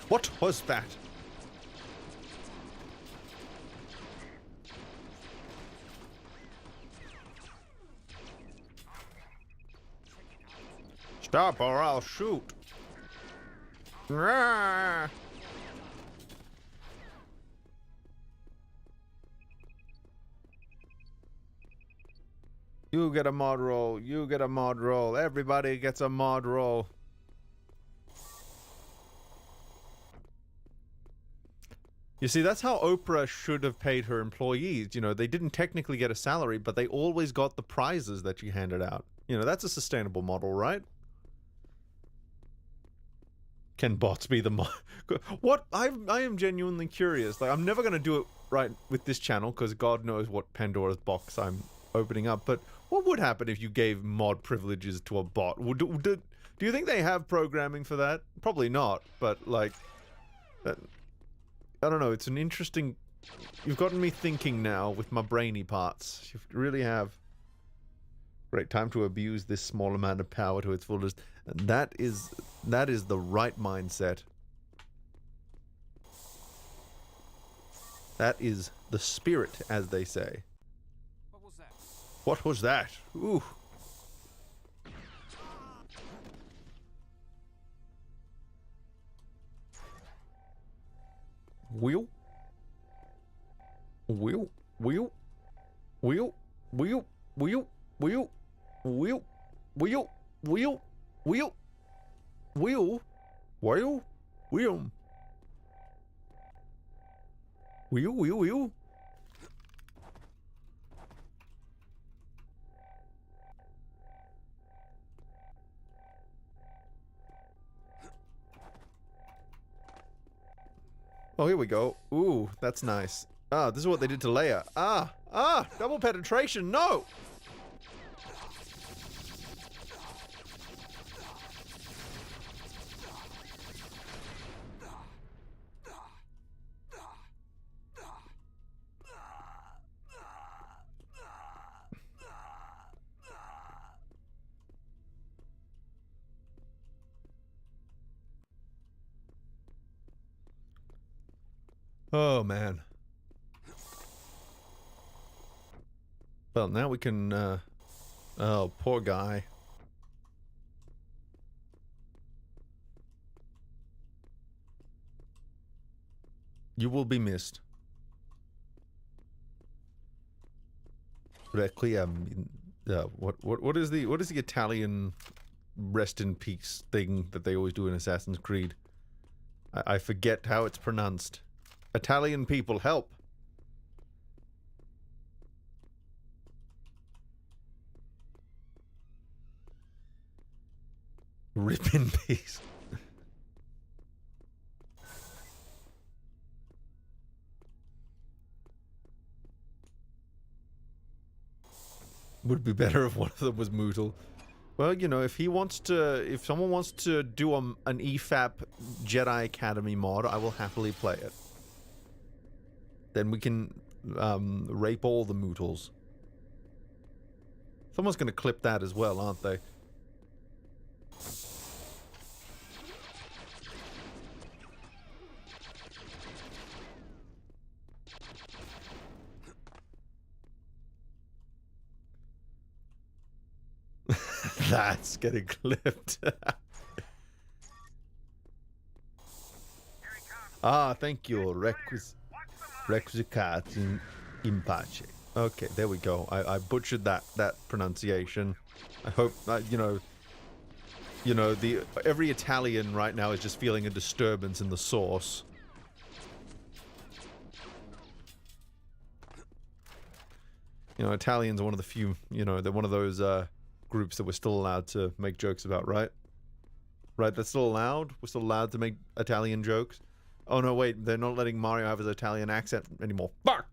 What was that? Stop or I'll shoot. Rah! You get a mod roll. You get a mod roll. Everybody gets a mod roll. You see, that's how Oprah should have paid her employees. You know, they didn't technically get a salary, but they always got the prizes that she handed out. You know, that's a sustainable model, right? Can bots be the mod? What? I am genuinely curious. Like, I'm never going to do it right with this channel, because God knows what Pandora's box I'm opening up, but what would happen if you gave mod privileges to a bot? Do you think they have programming for that? Probably not, but like, I don't know, it's an interesting... You've gotten me thinking now with my brainy parts. You really have. Great, time to abuse this small amount of power to its fullest. And that is the right mindset. That is the spirit, as they say. What was that? Ooh. Wheel. Wheel. Wheel. Wheel. Wheel. Wheel. Wheel. Wheel. Wheel. Wheel. Wheel. Wheel. Wheel. Wheel. Wheel, wheel, wheel. Oh, here we go. Ooh, that's nice. Ah, this is what they did to Leia. Double penetration, no! Oh, man. Well, now we can, oh, poor guy. You will be missed. Requiem. What is the Italian rest in peace thing that they always do in Assassin's Creed? I forget how it's pronounced. Italian people, help! Rip in peace. Would be better if one of them was Mootle. Well, you know, if someone wants to do an EFAP Jedi Academy mod, I will happily play it. Then we can rape all the Mootles. Someone's gonna clip that as well, aren't they? That's getting clipped. Ah, thank you. Requiescat in pace. Okay, there we go. I butchered that pronunciation. I hope every Italian right now is just feeling a disturbance in the source. You know, Italians are one of the few, they're one of those groups that we're still allowed to make jokes about, right? Right, that's still allowed? We're still allowed to make Italian jokes? Oh no, wait, they're not letting Mario have his Italian accent anymore. Fuck!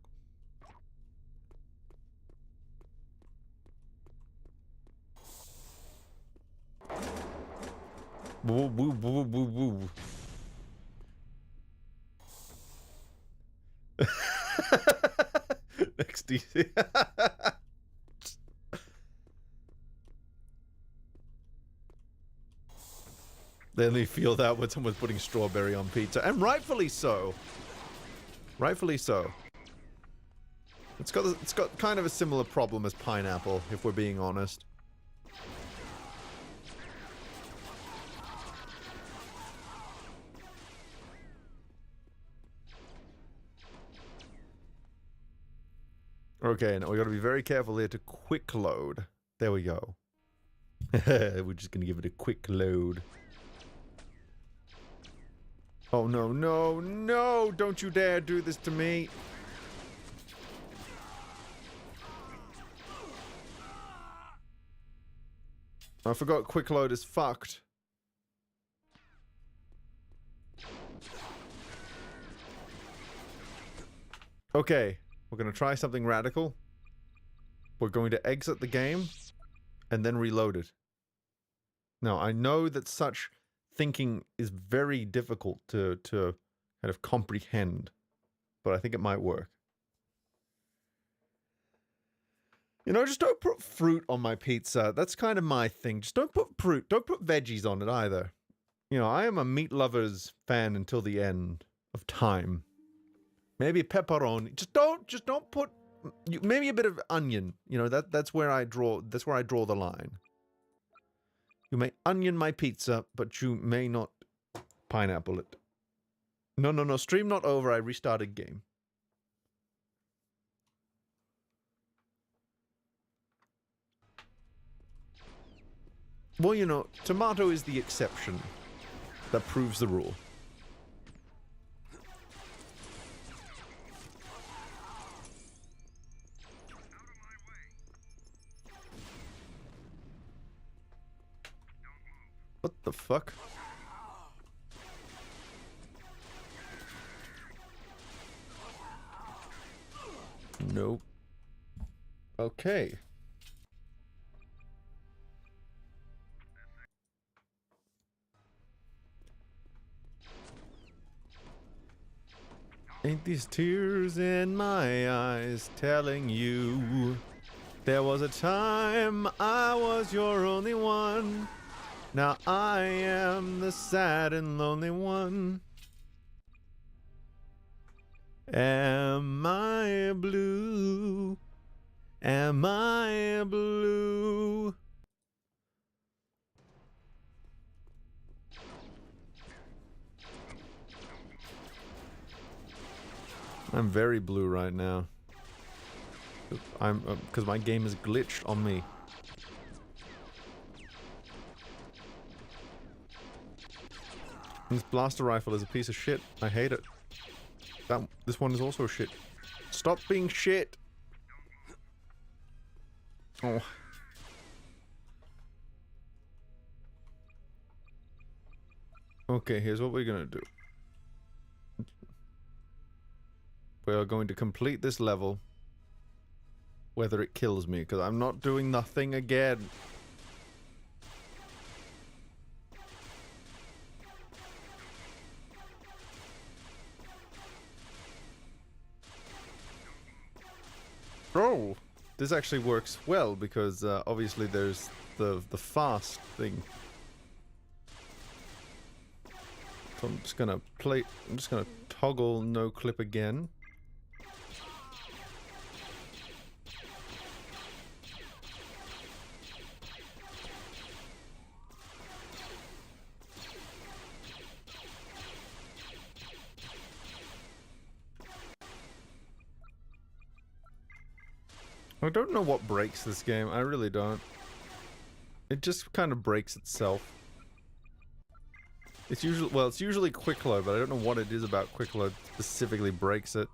Woo, woo, woo, woo, woo. Next DC. They only feel that when someone's putting strawberry on pizza, and rightfully so. Rightfully so. It's got kind of a similar problem as pineapple, if we're being honest. Okay, now we gotta be very careful here to quick load. There we go. We're just gonna give it a quick load. Oh no, no, no! Don't you dare do this to me! I forgot quick load is fucked. Okay, we're gonna try something radical. We're going to exit the game and then reload it. Now, I know that such thinking is very difficult to kind of comprehend, but I think it might work. You know, just don't put fruit on my pizza. That's kind of my thing. Just don't put fruit. Don't put veggies on it either. You know, I am a meat lover's fan until the end of time. Maybe pepperoni. Just don't put. Maybe a bit of onion. You know, that's where I draw. That's where I draw the line. You may onion my pizza, but you may not pineapple it. No, no, no. Stream not over. I restarted game. Well, you know, tomato is the exception that proves the rule. The fuck? Nope. Okay. Ain't these tears in my eyes telling you there was a time I was your only one. Now I am the sad and lonely one. Am I blue? Am I blue? I'm very blue right now. I'm because my game is glitched on me. This blaster rifle is a piece of shit. I hate it. This one is also shit. Stop being shit. Oh. Okay, here's what we're gonna do. We are going to complete this level, whether it kills me, because I'm not doing nothing again. Oh, this actually works well because obviously there's the fast thing. So I'm just gonna toggle no clip again. I don't know what breaks this game. I really don't. It just kind of breaks itself. It's usually quick load, but I don't know what it is about quick load specifically breaks it.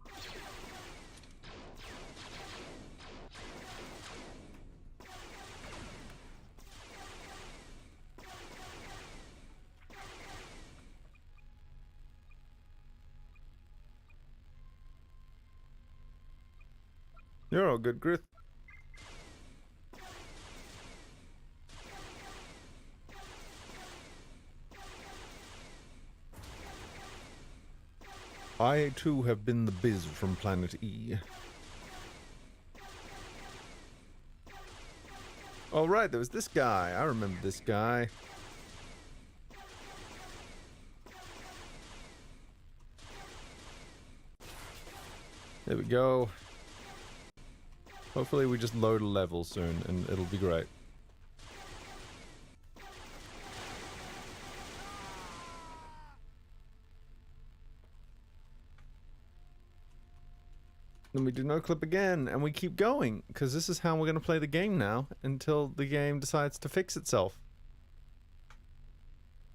You're all good, Grith. I too have been the Biz from Planet E. Oh right, there was this guy. I remember this guy. There we go. Hopefully we just load a level soon and it'll be great. Then we do no clip again, and we keep going, because this is how we're going to play the game now, until the game decides to fix itself.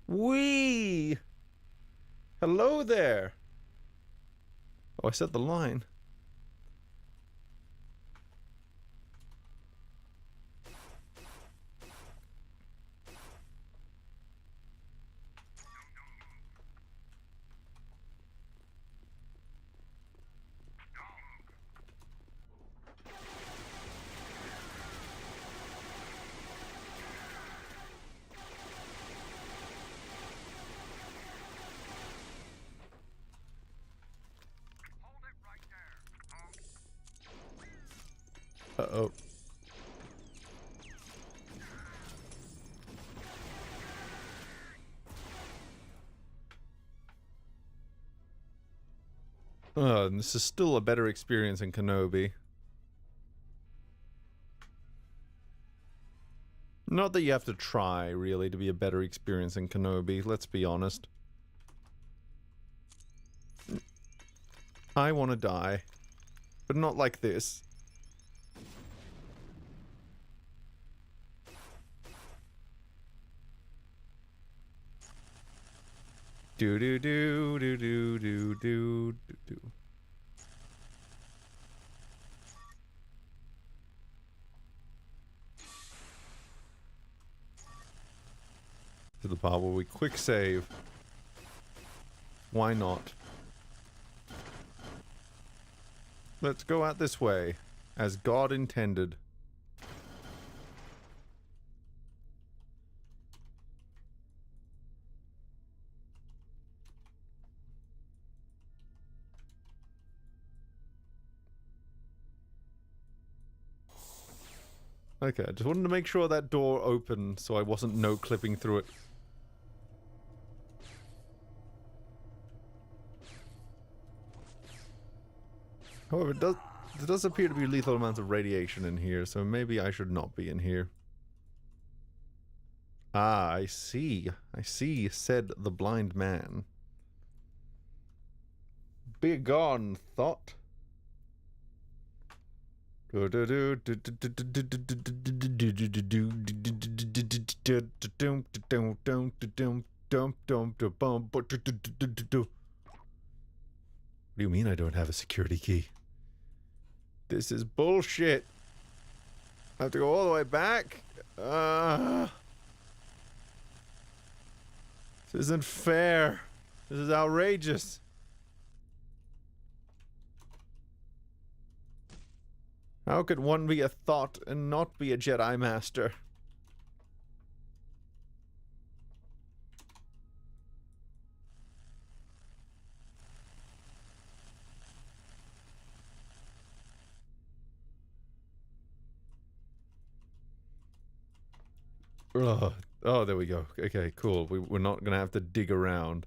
Whee! Hello there! Oh, I said the line. Uh-oh. And this is still a better experience than Kenobi. Not that you have to try, really, to be a better experience than Kenobi, let's be honest. I want to die. But not like this. Do do do do do do do do. to the part where we quick save. Why not? Let's go out this way, as God intended. Okay, I just wanted to make sure that door opened so I wasn't no-clipping through it. However, there does appear to be lethal amounts of radiation in here, so maybe I should not be in here. Ah, I see. I see, said the blind man. Be gone, thought. What do you mean I don't have a security key? This is bullshit. I have to go all the way back? This isn't fair. This is outrageous. How could one be a thought and not be a Jedi Master? Oh, there we go. Okay, cool. We're not gonna have to dig around.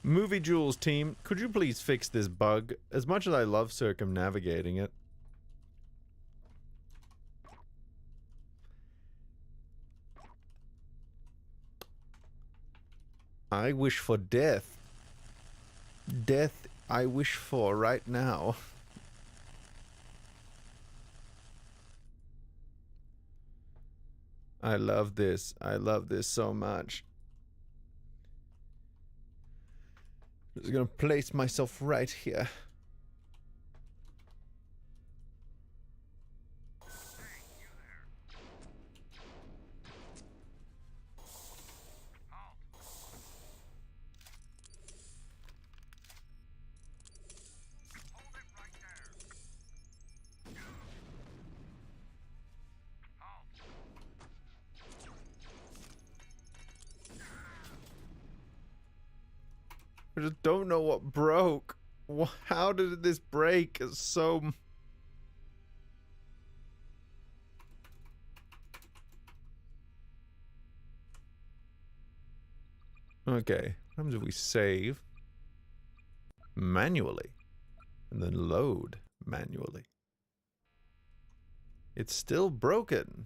Movie Duels team, could you please fix this bug? As much as I love circumnavigating it. I wish for death. Death I wish for right now. I love this. I love this so much. I'm just gonna place myself right here. I just don't know what broke. How did this break? It's so... Okay. What happens if we save manually and then load manually? It's still broken.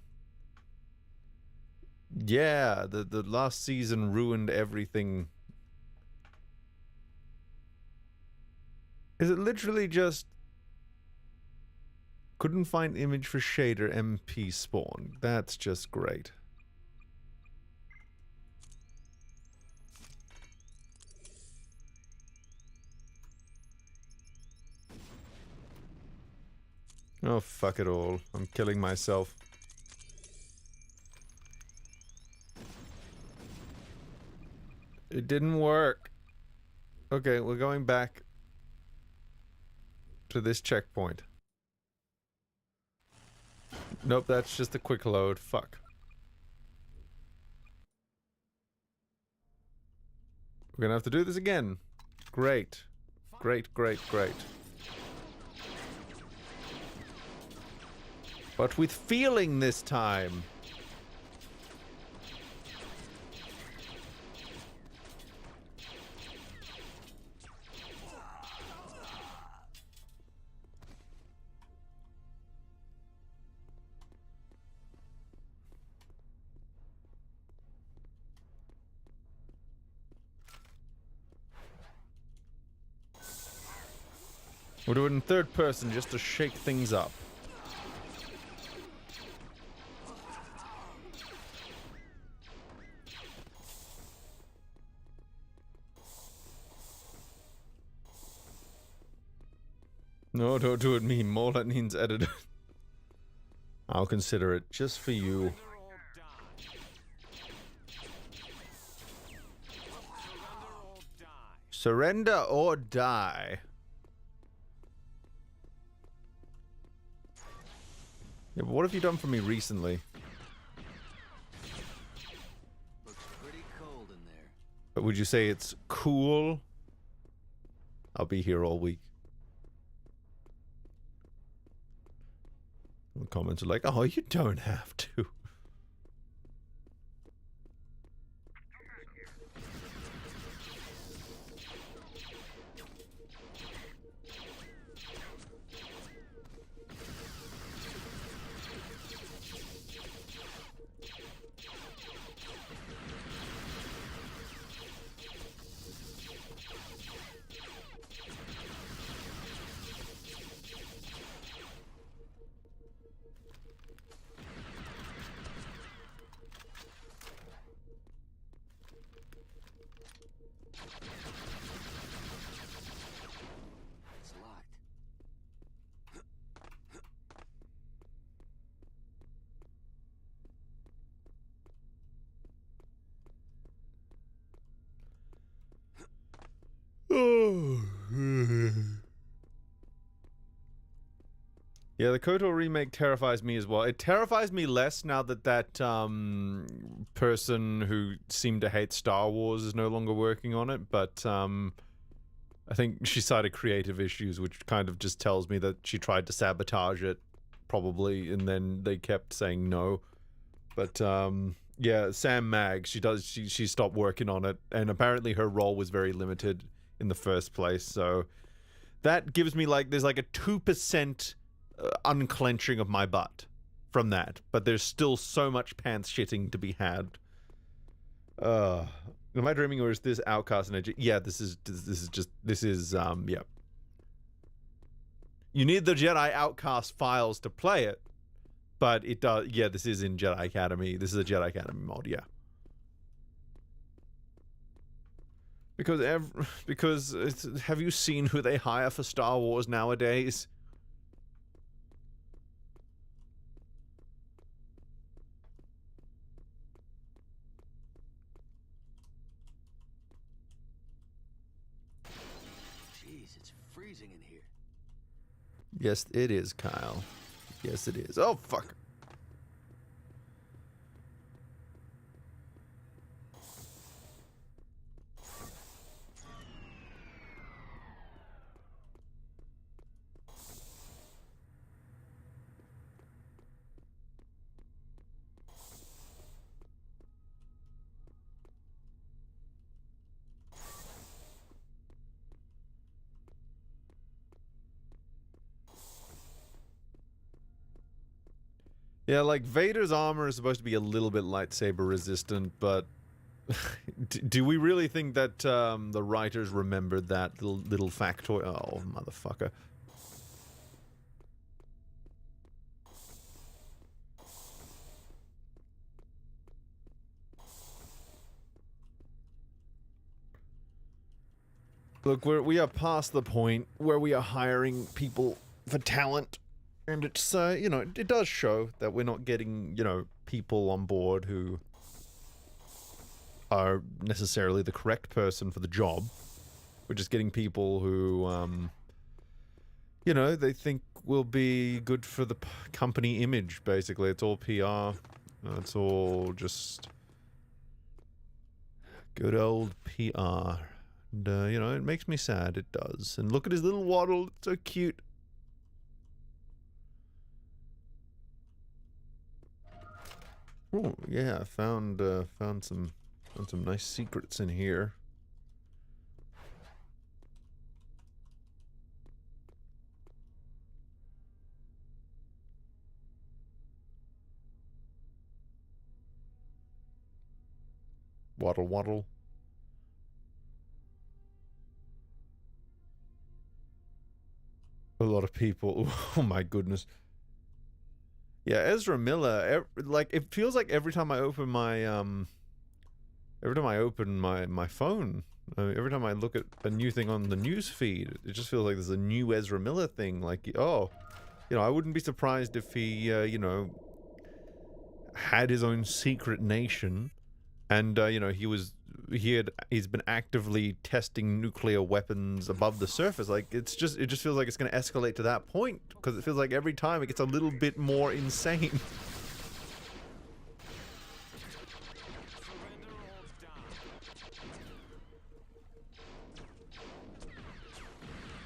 Yeah, the last season ruined everything. Is it literally just couldn't find image for shader MP spawn? That's just great. Oh, fuck it all. I'm killing myself. It didn't work. Okay, we're going back to this checkpoint. Nope, that's just a quick load. Fuck. We're gonna have to do this again. Great. Great, great, great. But with feeling this time. We'll do it in third person just to shake things up. No, don't do it me. Molaneen's edited. I'll consider it just for you. Surrender or die. Surrender or die. Yeah, but what have you done for me recently? Looks pretty cold in there. But would you say it's cool? I'll be here all week. The comments are like, oh, you don't have to. It's locked. Yeah, the KOTOR remake terrifies me as well. It terrifies me less now that that person who seemed to hate Star Wars is no longer working on it, but I think she cited creative issues, which kind of just tells me that she tried to sabotage it, probably, and then they kept saying no. But yeah, Sam Mag, she stopped working on it, and apparently her role was very limited in the first place, so that gives me like, there's like a 2% unclenching of my butt from that, but there's still so much pants shitting to be had. Am I dreaming, or is this Outcast and Edge? Yeah, this is yeah. You need the Jedi Outcast files to play it, but it does. Yeah, this is in Jedi Academy. This is a Jedi Academy mod. Yeah. Because have you seen who they hire for Star Wars nowadays? Jeez, it's freezing in here. Yes, it is, Kyle. Yes, it is. Oh, fuck. Yeah, like, Vader's armor is supposed to be a little bit lightsaber resistant, but do we really think that the writers remembered that little factoid? Oh, motherfucker. Look, we are past the point where we are hiring people for talent. And it's, you know, it does show that we're not getting, you know, people on board who are necessarily the correct person for the job. We're just getting people who, you know, they think will be good for the company image, basically. It's all PR. It's all just good old PR. And, you know, it makes me sad. It does. And look at his little waddle. It's so cute. Oh yeah, I found some nice secrets in here. Waddle waddle. A lot of people. Oh my goodness. Yeah, Ezra Miller, like, it feels like every time I open my my phone, every time I look at a new thing on the news feed, it just feels like there's a new Ezra Miller thing. Like, oh, You know, I wouldn't be surprised if he, you know, had his own secret nation, and you know, he's been actively testing nuclear weapons above the surface. Like, it just feels like it's going to escalate to that point, because it feels like every time it gets a little bit more insane.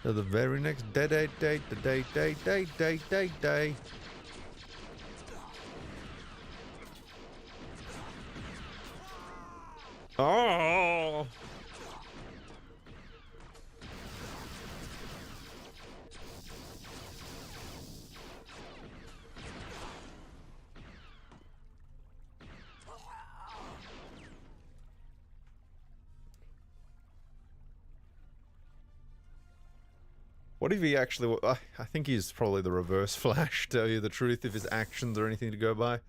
So the very next day. Oh! What if he actually... I think he's probably the reverse Flash, to tell you the truth, if his actions are anything to go by.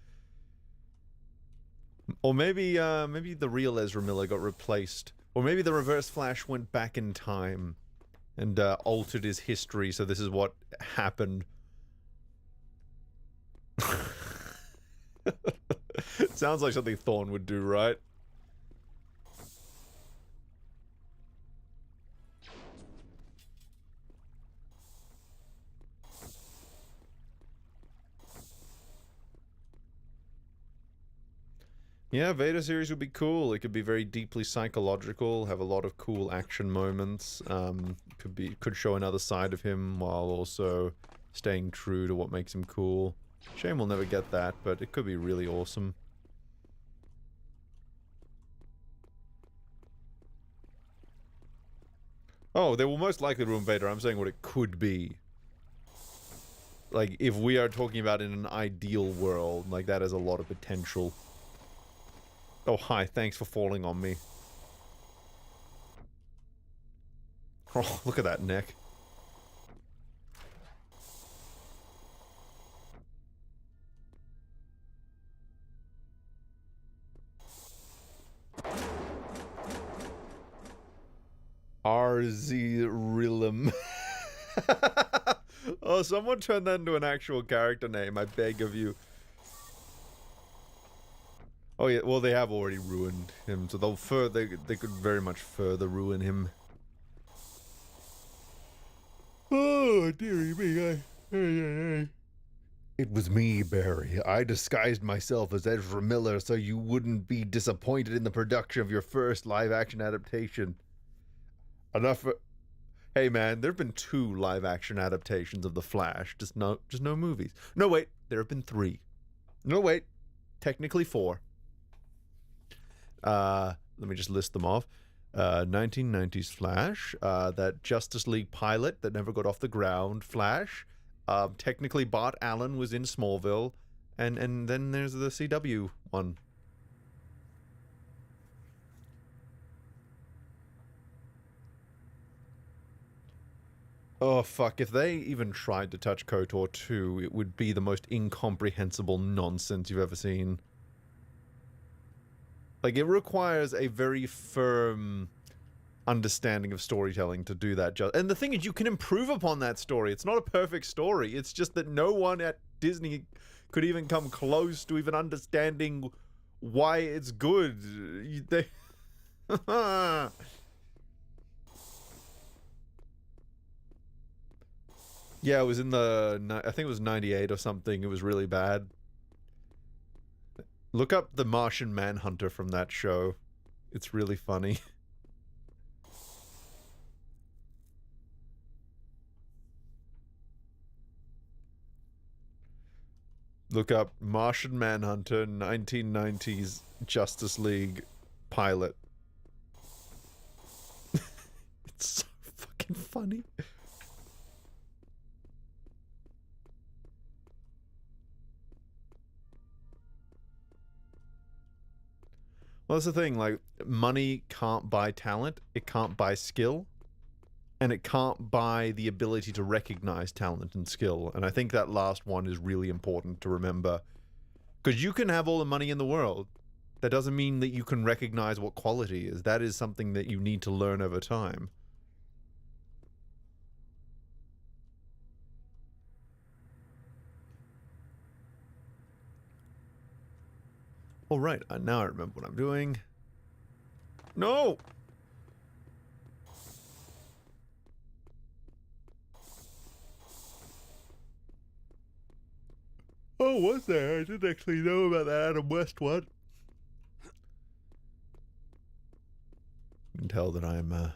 Or maybe the real Ezra Miller got replaced. Or maybe the reverse Flash went back in time and altered his history, so this is what happened. Sounds like something Thorne would do, right? Yeah, Vader series would be cool. It could be very deeply psychological, have a lot of cool action moments. Could show another side of him while also staying true to what makes him cool. Shame we'll never get that, but it could be really awesome. Oh, they will most likely ruin Vader. I'm saying what it could be. Like, if we are talking about in an ideal world, like, that has a lot of potential. Oh, hi, thanks for falling on me. Oh, look at that neck. Arzirilum. Oh, someone turn that into an actual character name, I beg of you. Oh yeah, well they have already ruined him, so they could very much further ruin him. Oh, dearie me, It was me, Barry. I disguised myself as Ezra Miller so you wouldn't be disappointed in the production of your first live-action adaptation. Enough for... Hey man, there have been 2 live-action adaptations of The Flash, just no movies. No wait, there have been 3. No wait, technically 4. Let me just list them off. 1990s Flash, that Justice League pilot that never got off the ground, Flash. Technically Bart Allen was in Smallville, and then there's the CW one. Oh fuck, if they even tried to touch KOTOR 2, it would be the most incomprehensible nonsense you've ever seen. Like, it requires a very firm understanding of storytelling to do that. And the thing is, you can improve upon that story. It's not a perfect story. It's just that no one at Disney could even come close to even understanding why it's good. Yeah, it was in the... I think it was 98 or something. It was really bad. Look up the Martian Manhunter from that show. It's really funny. Look up Martian Manhunter 1990s Justice League pilot. It's so fucking funny. Well, that's the thing, like, money can't buy talent, it can't buy skill, and it can't buy the ability to recognize talent and skill, and I think that last one is really important to remember. Because you can have all the money in the world, that doesn't mean that you can recognize what quality is. That is something that you need to learn over time. Oh, right. Now I remember what I'm doing. No! Oh, was there? I didn't actually know about that Adam West one. You can tell that I'm,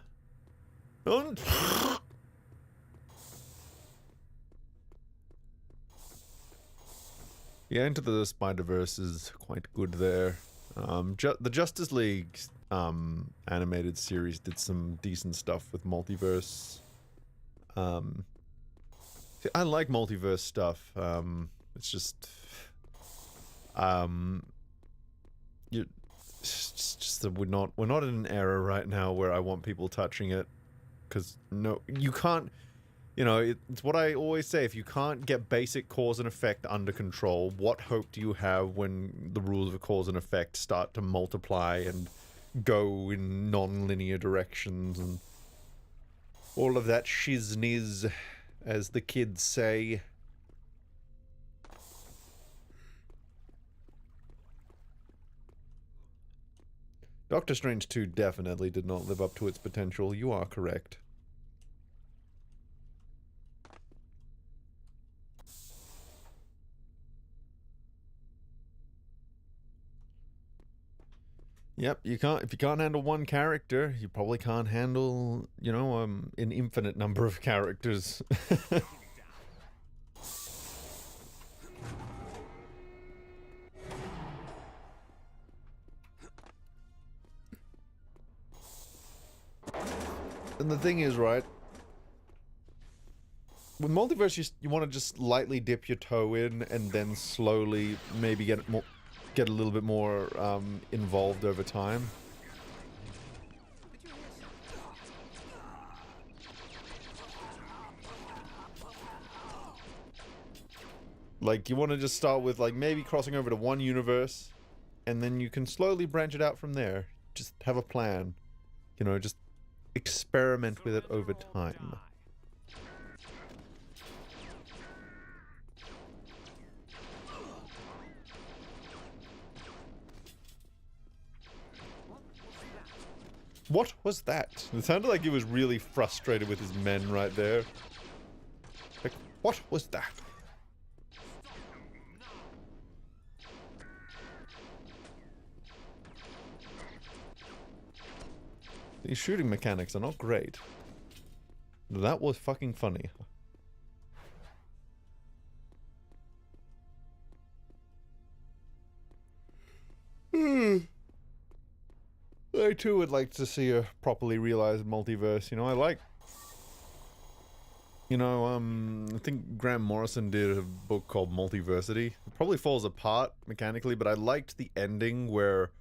yeah, Into the Spider-Verse is quite good there. The Justice League animated series did some decent stuff with multiverse. See, I like multiverse stuff. It's just, it's just that we're not in an era right now where I want people touching it, because no, you can't. You know, it's what I always say, if you can't get basic cause and effect under control, what hope do you have when the rules of cause and effect start to multiply and go in non-linear directions and all of that shizniz, as the kids say. Doctor Strange 2 definitely did not live up to its potential, you are correct. Yep, you can't. If you can't handle one character, you probably can't handle, you know, an infinite number of characters. And the thing is, right, with multiverse, you want to just lightly dip your toe in, and then slowly maybe get a little bit more involved over time. Like, you want to just start with, like, maybe crossing over to one universe, and then you can slowly branch it out from there. Just have a plan. You know, just experiment with it over time. What was that? It sounded like he was really frustrated with his men right there. Like, what was that? These shooting mechanics are not great. That was fucking funny. I too would like to see a properly realized multiverse. You know, I like... You know, I think Grant Morrison did a book called Multiversity. It probably falls apart mechanically, but I liked the ending where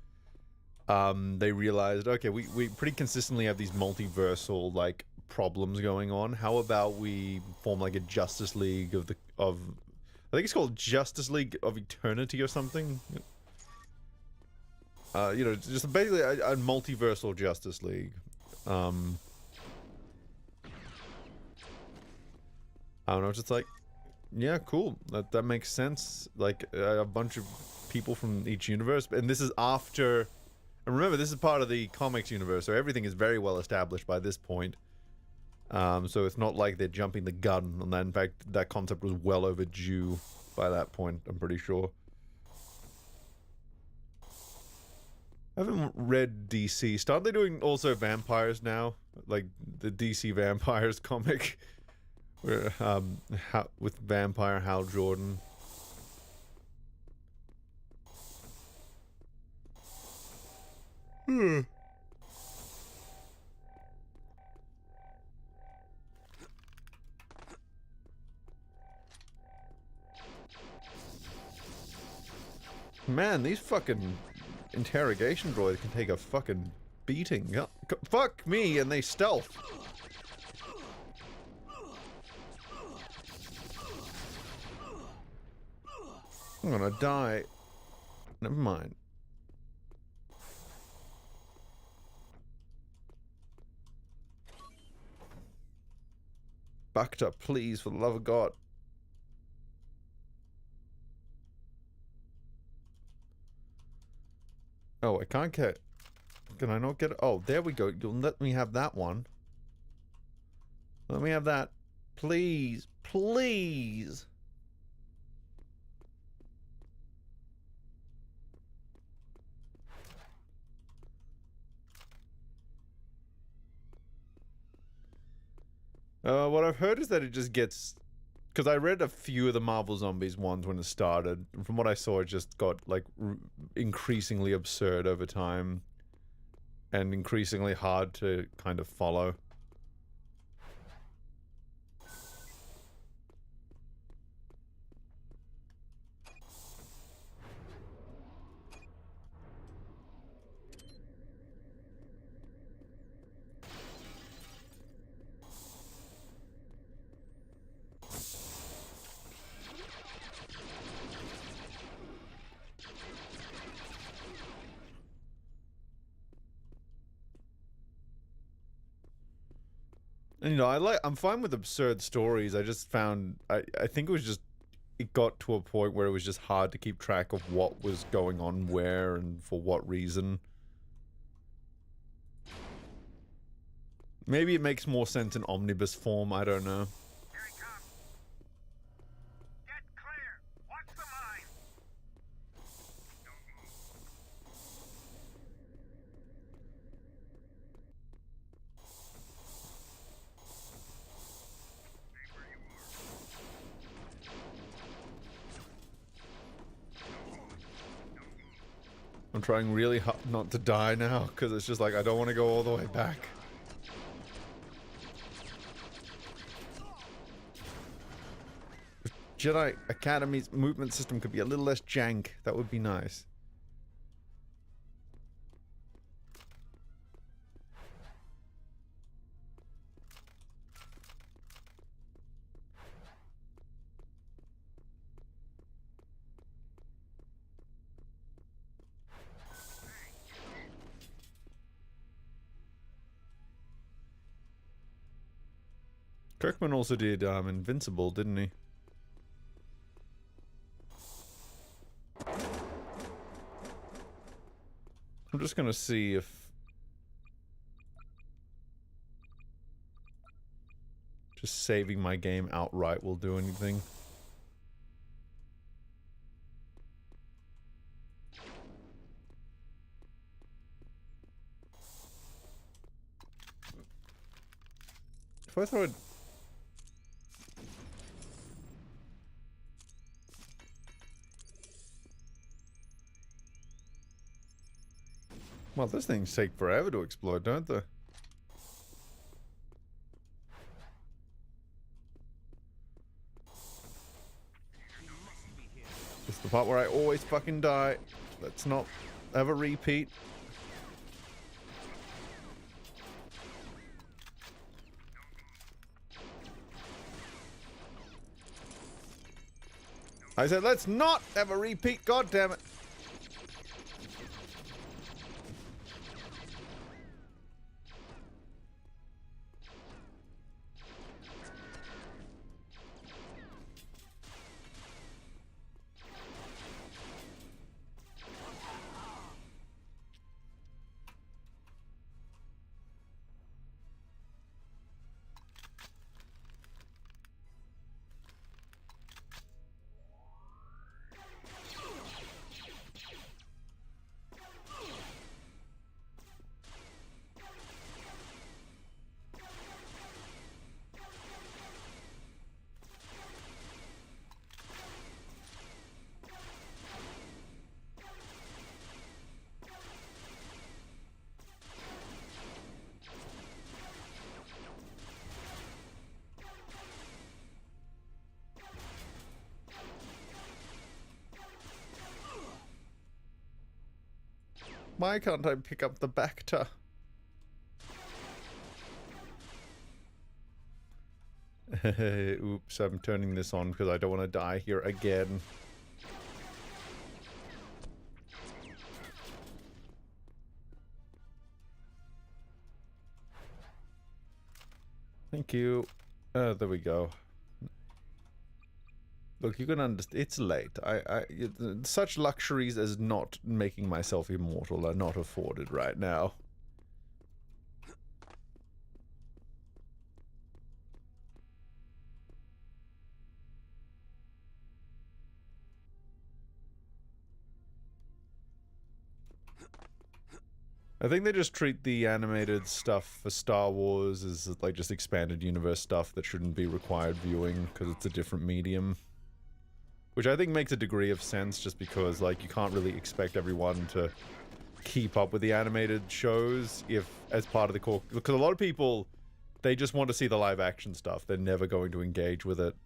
they realized, okay, we pretty consistently have these multiversal, like, problems going on. How about we form, like, a Justice League of I think it's called Justice League of Eternity or something? You know, just basically a multiversal Justice League. I don't know, just like, yeah, cool. That makes sense. Like, a bunch of people from each universe. And this is after... And remember, this is part of the comics universe, so everything is very well established by this point. So it's not like they're jumping the gun on that. In fact, that concept was well overdue by that point, I'm pretty sure. I haven't read DC. Started they doing also vampires now? Like the DC Vampires comic? Where, with Vampire Hal Jordan. Man, these fucking interrogation droids can take a fucking beating. Fuck me, and they stealth. I'm gonna die. Never mind. Backed up, please, for the love of God. Oh, I can't get... Can I not get it? Oh, there we go. You'll let me have that one. Let me have that. Please. Please. What I've heard is that it just gets... Because I read a few of the Marvel Zombies ones when it started. And from what I saw, it just got, like, increasingly absurd over time. And increasingly hard to kind of follow. And, you know, I'm fine with absurd stories. I just found, I think it was just, it got to a point where it was just hard to keep track of what was going on where and for what reason. Maybe it makes more sense in omnibus form, I don't know. Here he comes. Get clear. Watch the mine. Don't move. Stay where you are. Don't move. I'm trying really hard not to die now, because it's just like, I don't want to go all the way back. If Jedi Academy's movement system could be a little less jank, that would be nice. Kirkman also did Invincible, didn't he? I'm just gonna see if... just saving my game outright will do anything. If I throw it... Well, those things take forever to explode, don't they? This is the part where I always fucking die. Let's not have a repeat. I said, let's not have a repeat, god damn it. Why can't I pick up the Bacta? Oops, I'm turning this on because I don't want to die here again. Thank you. There we go. Look, you can understand. It's late. Such luxuries as not making myself immortal are not afforded right now. I think they just treat the animated stuff for Star Wars as like just expanded universe stuff that shouldn't be required viewing because it's a different medium. Which I think makes a degree of sense just because like you can't really expect everyone to keep up with the animated shows if as part of the core, because a lot of people, they just want to see the live action stuff. They're never going to engage with it.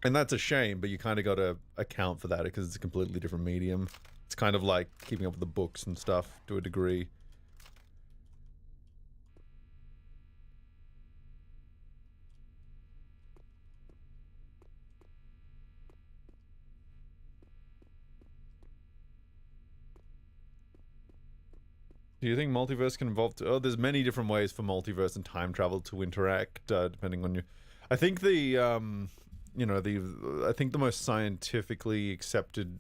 And that's a shame, but you kind of got to account for that because it's a completely different medium. It's kind of like keeping up with the books and stuff to a degree. Do you think multiverse can involve... Oh, there's many different ways for multiverse and time travel to interact, depending on you. I think the, you know, I think the most scientifically accepted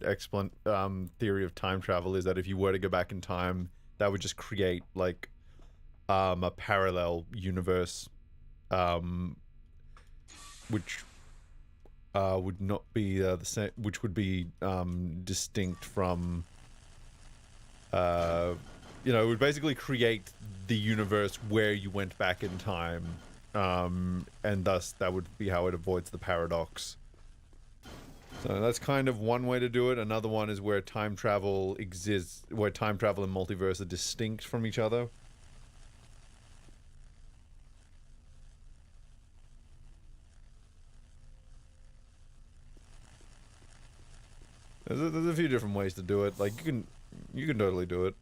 theory of time travel is that if you were to go back in time, that would just create, like, a parallel universe, which would not be the same, which would be distinct from... you know, it would basically create the universe where you went back in time, and thus that would be how it avoids the paradox. So that's kind of one way to do it. Another one is where time travel exists, where time travel and multiverse are distinct from each other. There's a few different ways to do it. Like you can totally do it.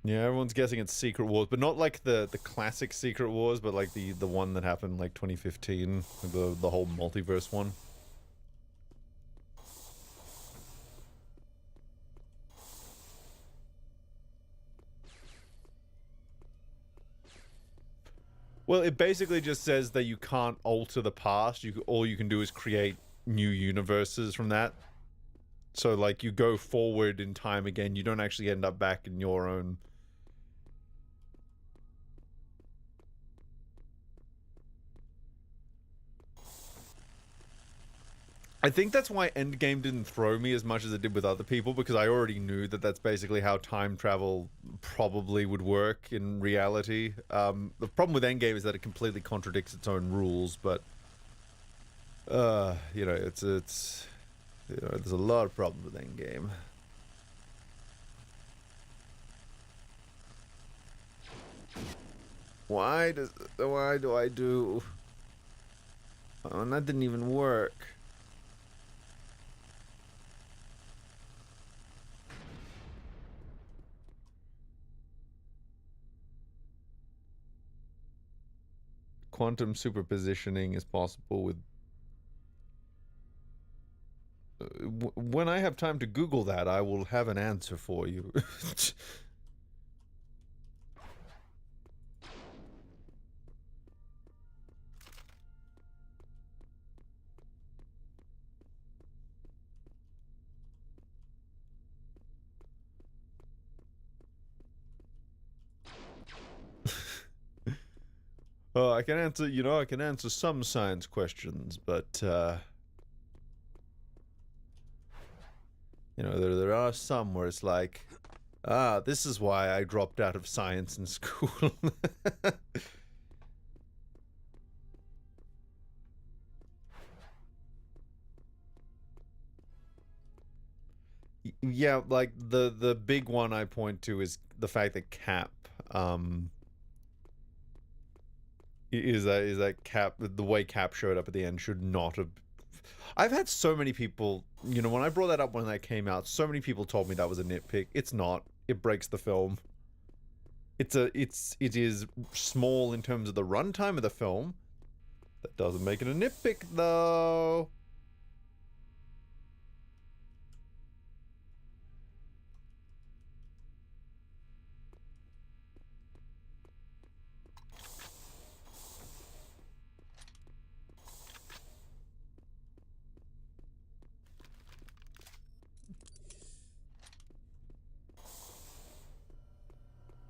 Yeah, everyone's guessing it's Secret Wars, but not like the classic Secret Wars, but like the one that happened like 2015, the whole multiverse one. Well, it basically just says that you can't alter the past. All you can do is create new universes from that. So like you go forward in time again, you don't actually end up back in your own. I think that's why Endgame didn't throw me as much as it did with other people, because I already knew that that's basically how time travel probably would work in reality. The problem with Endgame is that it completely contradicts its own rules, but you know, it's you know, there's a lot of problems with Endgame. Why do I do? Oh, and that didn't even work. Quantum superpositioning is possible with... when I have time to Google that, I will have an answer for you. Oh, I can answer, you know, I can answer some science questions, but, you know, there are some where it's like, ah, this is why I dropped out of science in school. Yeah, like, the big one I point to is the fact that Cap, is that Cap, the way Cap showed up at the end should not have... I've had so many people, you know, when I brought that up when that came out, so many people told me that was a nitpick. It's not. It breaks the film. It is small in terms of the runtime of the film, That doesn't make it a nitpick, though.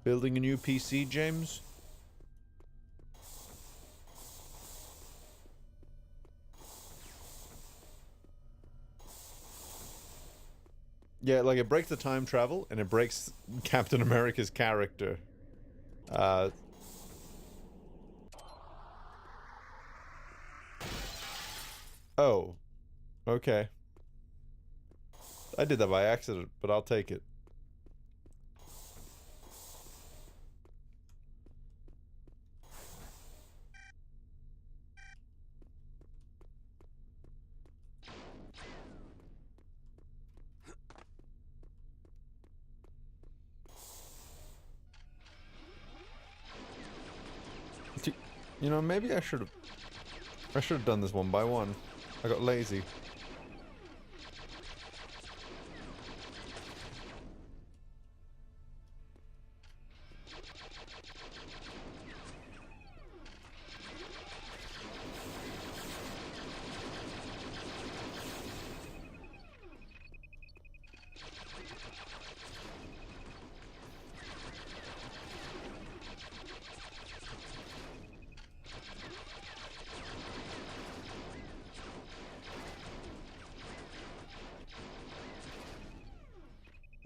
Building a new PC, James? Yeah, like it breaks the time travel and it breaks Captain America's character. Oh. Okay. I did that by accident, but I'll take it. You know, maybe I should have done this one by one. I got lazy.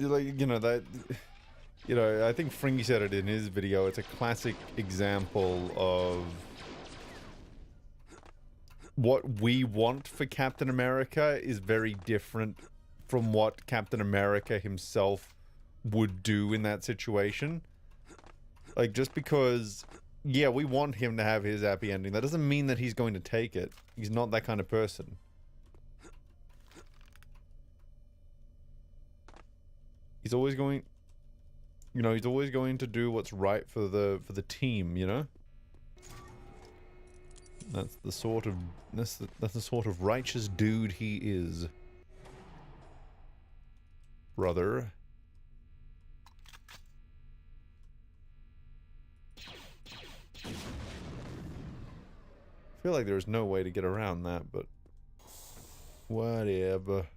Like, you know, that, you know, I think Fringy said it in his video. It's a classic example of what we want for Captain America is very different from what Captain America himself would do in that situation. Like, just because, yeah, we want him to have his happy ending, that doesn't mean that he's going to take it. He's not that kind of person. He's always going, you know, he's always going to do what's right for the team, you know? That's the sort of that's the sort of righteous dude he is. Brother. I feel like there's no way to get around that, but whatever.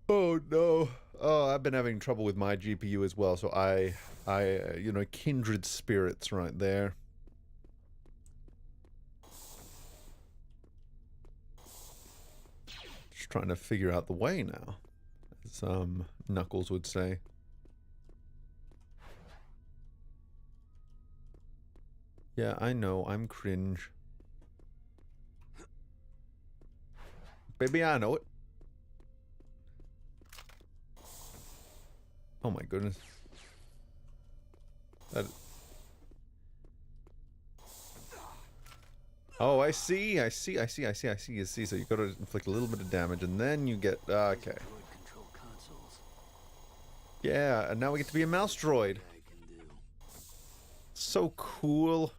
Oh no. Oh, I've been having trouble with my GPU as well, so you know, kindred spirits right there. Just trying to figure out the way now, as Knuckles would say. Yeah, I know, I'm cringe. Baby, I know it. Oh my goodness. That... Oh, I see. So you gotta inflict a little bit of damage and then you get... okay. Yeah, and now we get to be a mouse droid. So cool.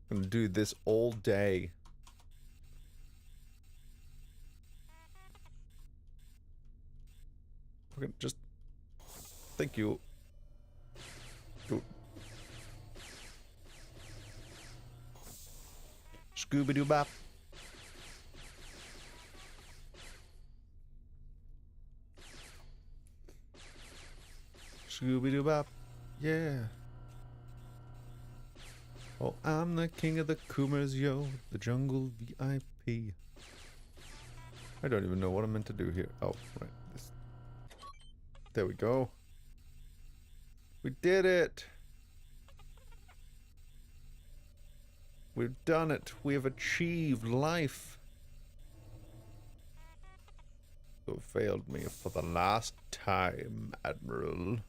I'm gonna do this all day. Okay, just... Thank you. Scooby-Doo-bop. Scooby-Doo-bop. Yeah. Oh, I'm the king of the Coomers, yo. The jungle VIP. I don't even know what I'm meant to do here. Oh, right. This. There we go. We did it. We've done it. We have achieved life. You failed me for the last time, Admiral.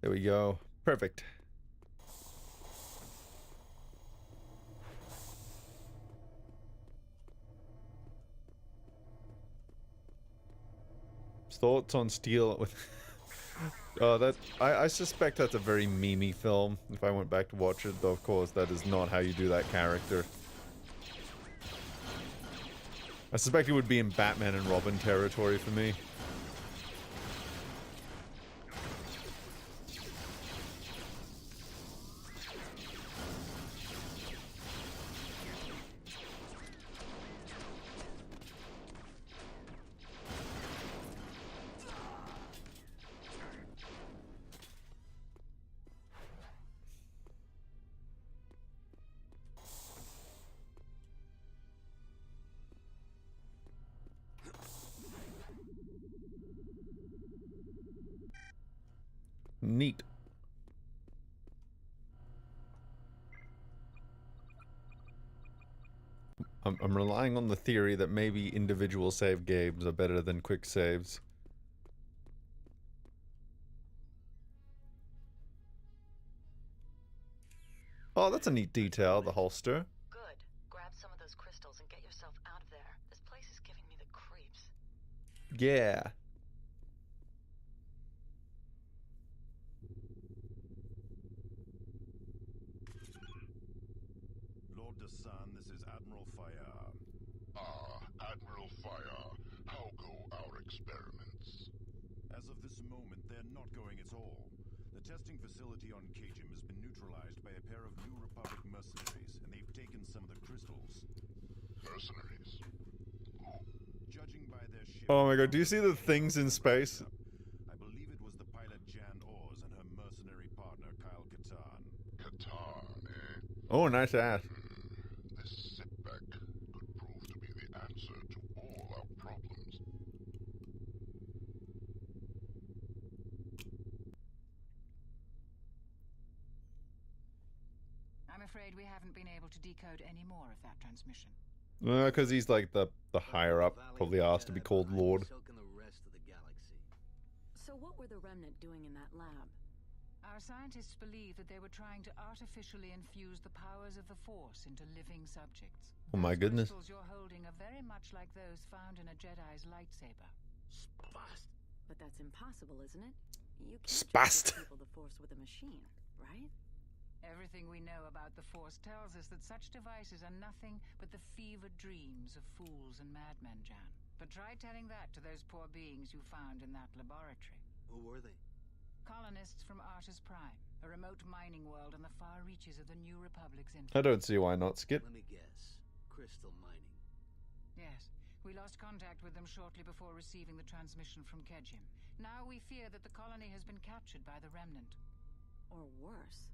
There we go. Perfect. Thoughts on Steel with that I suspect that's a very memey film if I went back to watch it, though of course that is not how you do that character. I suspect it would be in Batman and Robin territory for me. Neat. I'm relying on the theory that maybe individual save games are better than quick saves. Oh, that's a neat detail, the holster. Good. Grab some of those crystals and get yourself out of there. This place is giving me the creeps. Yeah. Lord Desan, this is Admiral Fire. Ah, Admiral Fire. How go our experiments? As of this moment, they're not going at all. The testing facility on Kajim has been neutralized by a pair of New Republic mercenaries, and they've taken some of the crystals. Mercenaries? Judging by their ship... Oh my god, do you see the things in space? I believe it was the pilot Jan Oz and her mercenary partner Kyle Katarn. Katarn, eh? Oh, nice ass. This setback could prove to be the answer to all our problems. I'm afraid we haven't been able to decode any more of that transmission. Because he's like the higher up, probably asked to be called Lord. So can the rest of the galaxy. So what were the Remnant doing in that lab? Our scientists believe that they were trying to artificially infuse the powers of the Force into living subjects. Oh my Those goodness. crystals you're holding are very much like those found in a Jedi's lightsaber. Spast. But that's impossible, isn't it? You can't Spast. just give people the Force with a machine, right? Everything we know about the Force tells us that such devices are nothing but the fevered dreams of fools and madmen, Jan. But try telling that to those poor beings you found in that laboratory. Who were they? Colonists from Artus Prime, a remote mining world on the far reaches of the New Republic's I influence. don't see why not, Skip. Let me guess. Crystal mining. Yes, we lost contact with them shortly before receiving the transmission from Kejim. Now we fear that the colony has been captured by the Remnant. Or worse.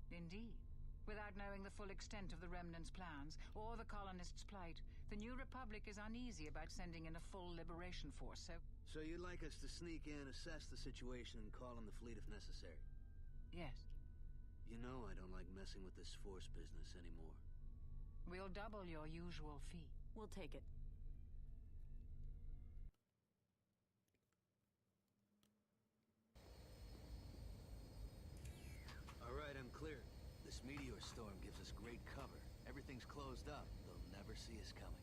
Indeed. Without knowing the full extent of the Remnant's plans, or the colonists' plight, the New Republic is uneasy about sending in a full liberation force, so... So you'd like us to sneak in, assess the situation, and call in the fleet if necessary? Yes. You know I don't like messing with this Force business anymore. We'll double your usual fee. We'll take it. All right, I'm clear. This meteor storm gives us great cover. Everything's closed up. They'll never see us coming.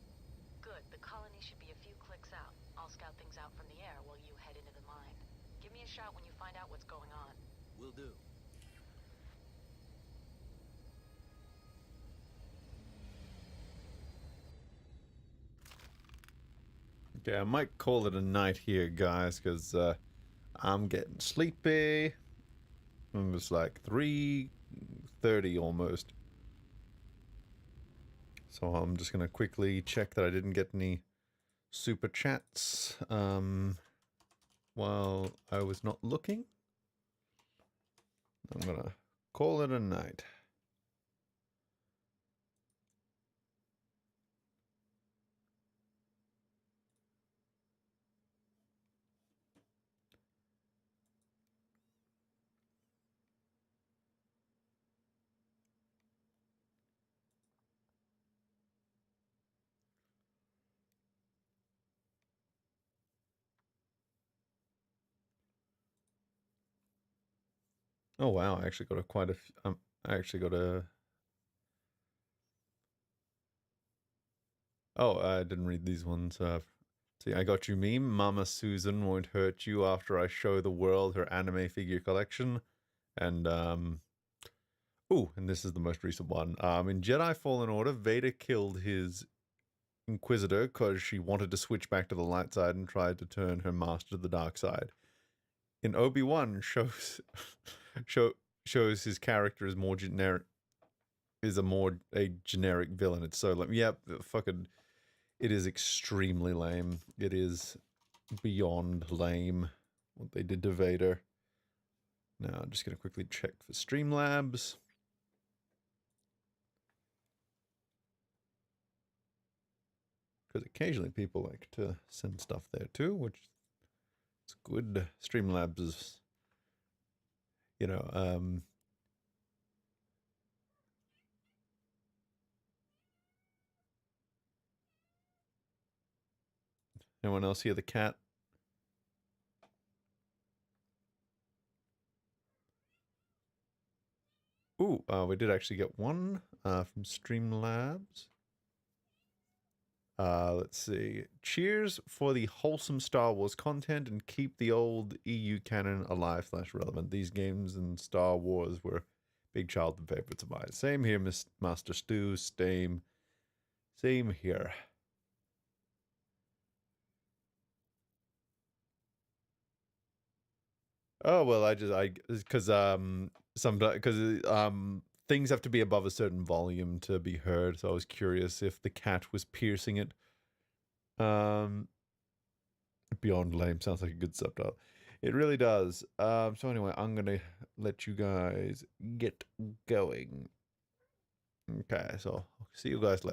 Good. The colony should be a few clicks out. I'll scout things out from the air while you head into the mine. Give me a shout when you find out what's going on. Will do. Okay, I might call it a night here, guys, because I'm getting sleepy. It was like 3:30 almost. So I'm just going to quickly check that I didn't get any super chats while I was not looking. I'm going to call it a night. Oh wow, I actually got a quite a. I actually got a. Oh, I didn't read these ones. See, I got you meme. Mama Susan won't hurt you after I show the world her anime figure collection, and ooh, and this is the most recent one. In Jedi Fallen Order, Vader killed his Inquisitor because she wanted to switch back to the light side and tried to turn her master to the dark side. In Obi-Wan, shows his character is more generic, is a generic villain. It's so lame. Yep, fucking, it is extremely lame. It is beyond lame what they did to Vader. Now I'm just gonna quickly check for Streamlabs. Because occasionally people like to send stuff there too, which is good. Streamlabs is, you know, anyone else hear the cat? Ooh, we did actually get one from Streamlabs. Let's see. Cheers for the wholesome Star Wars content and keep the old EU canon alive / relevant. These games and Star Wars were big childhood favorites of mine. Same here, Master Stu. Same here. Oh well, because sometimes things have to be above a certain volume to be heard. So I was curious if the cat was piercing it. Beyond lame sounds like a good subtitle. It really does. So anyway, I'm gonna let you guys get going. Okay, so see you guys later.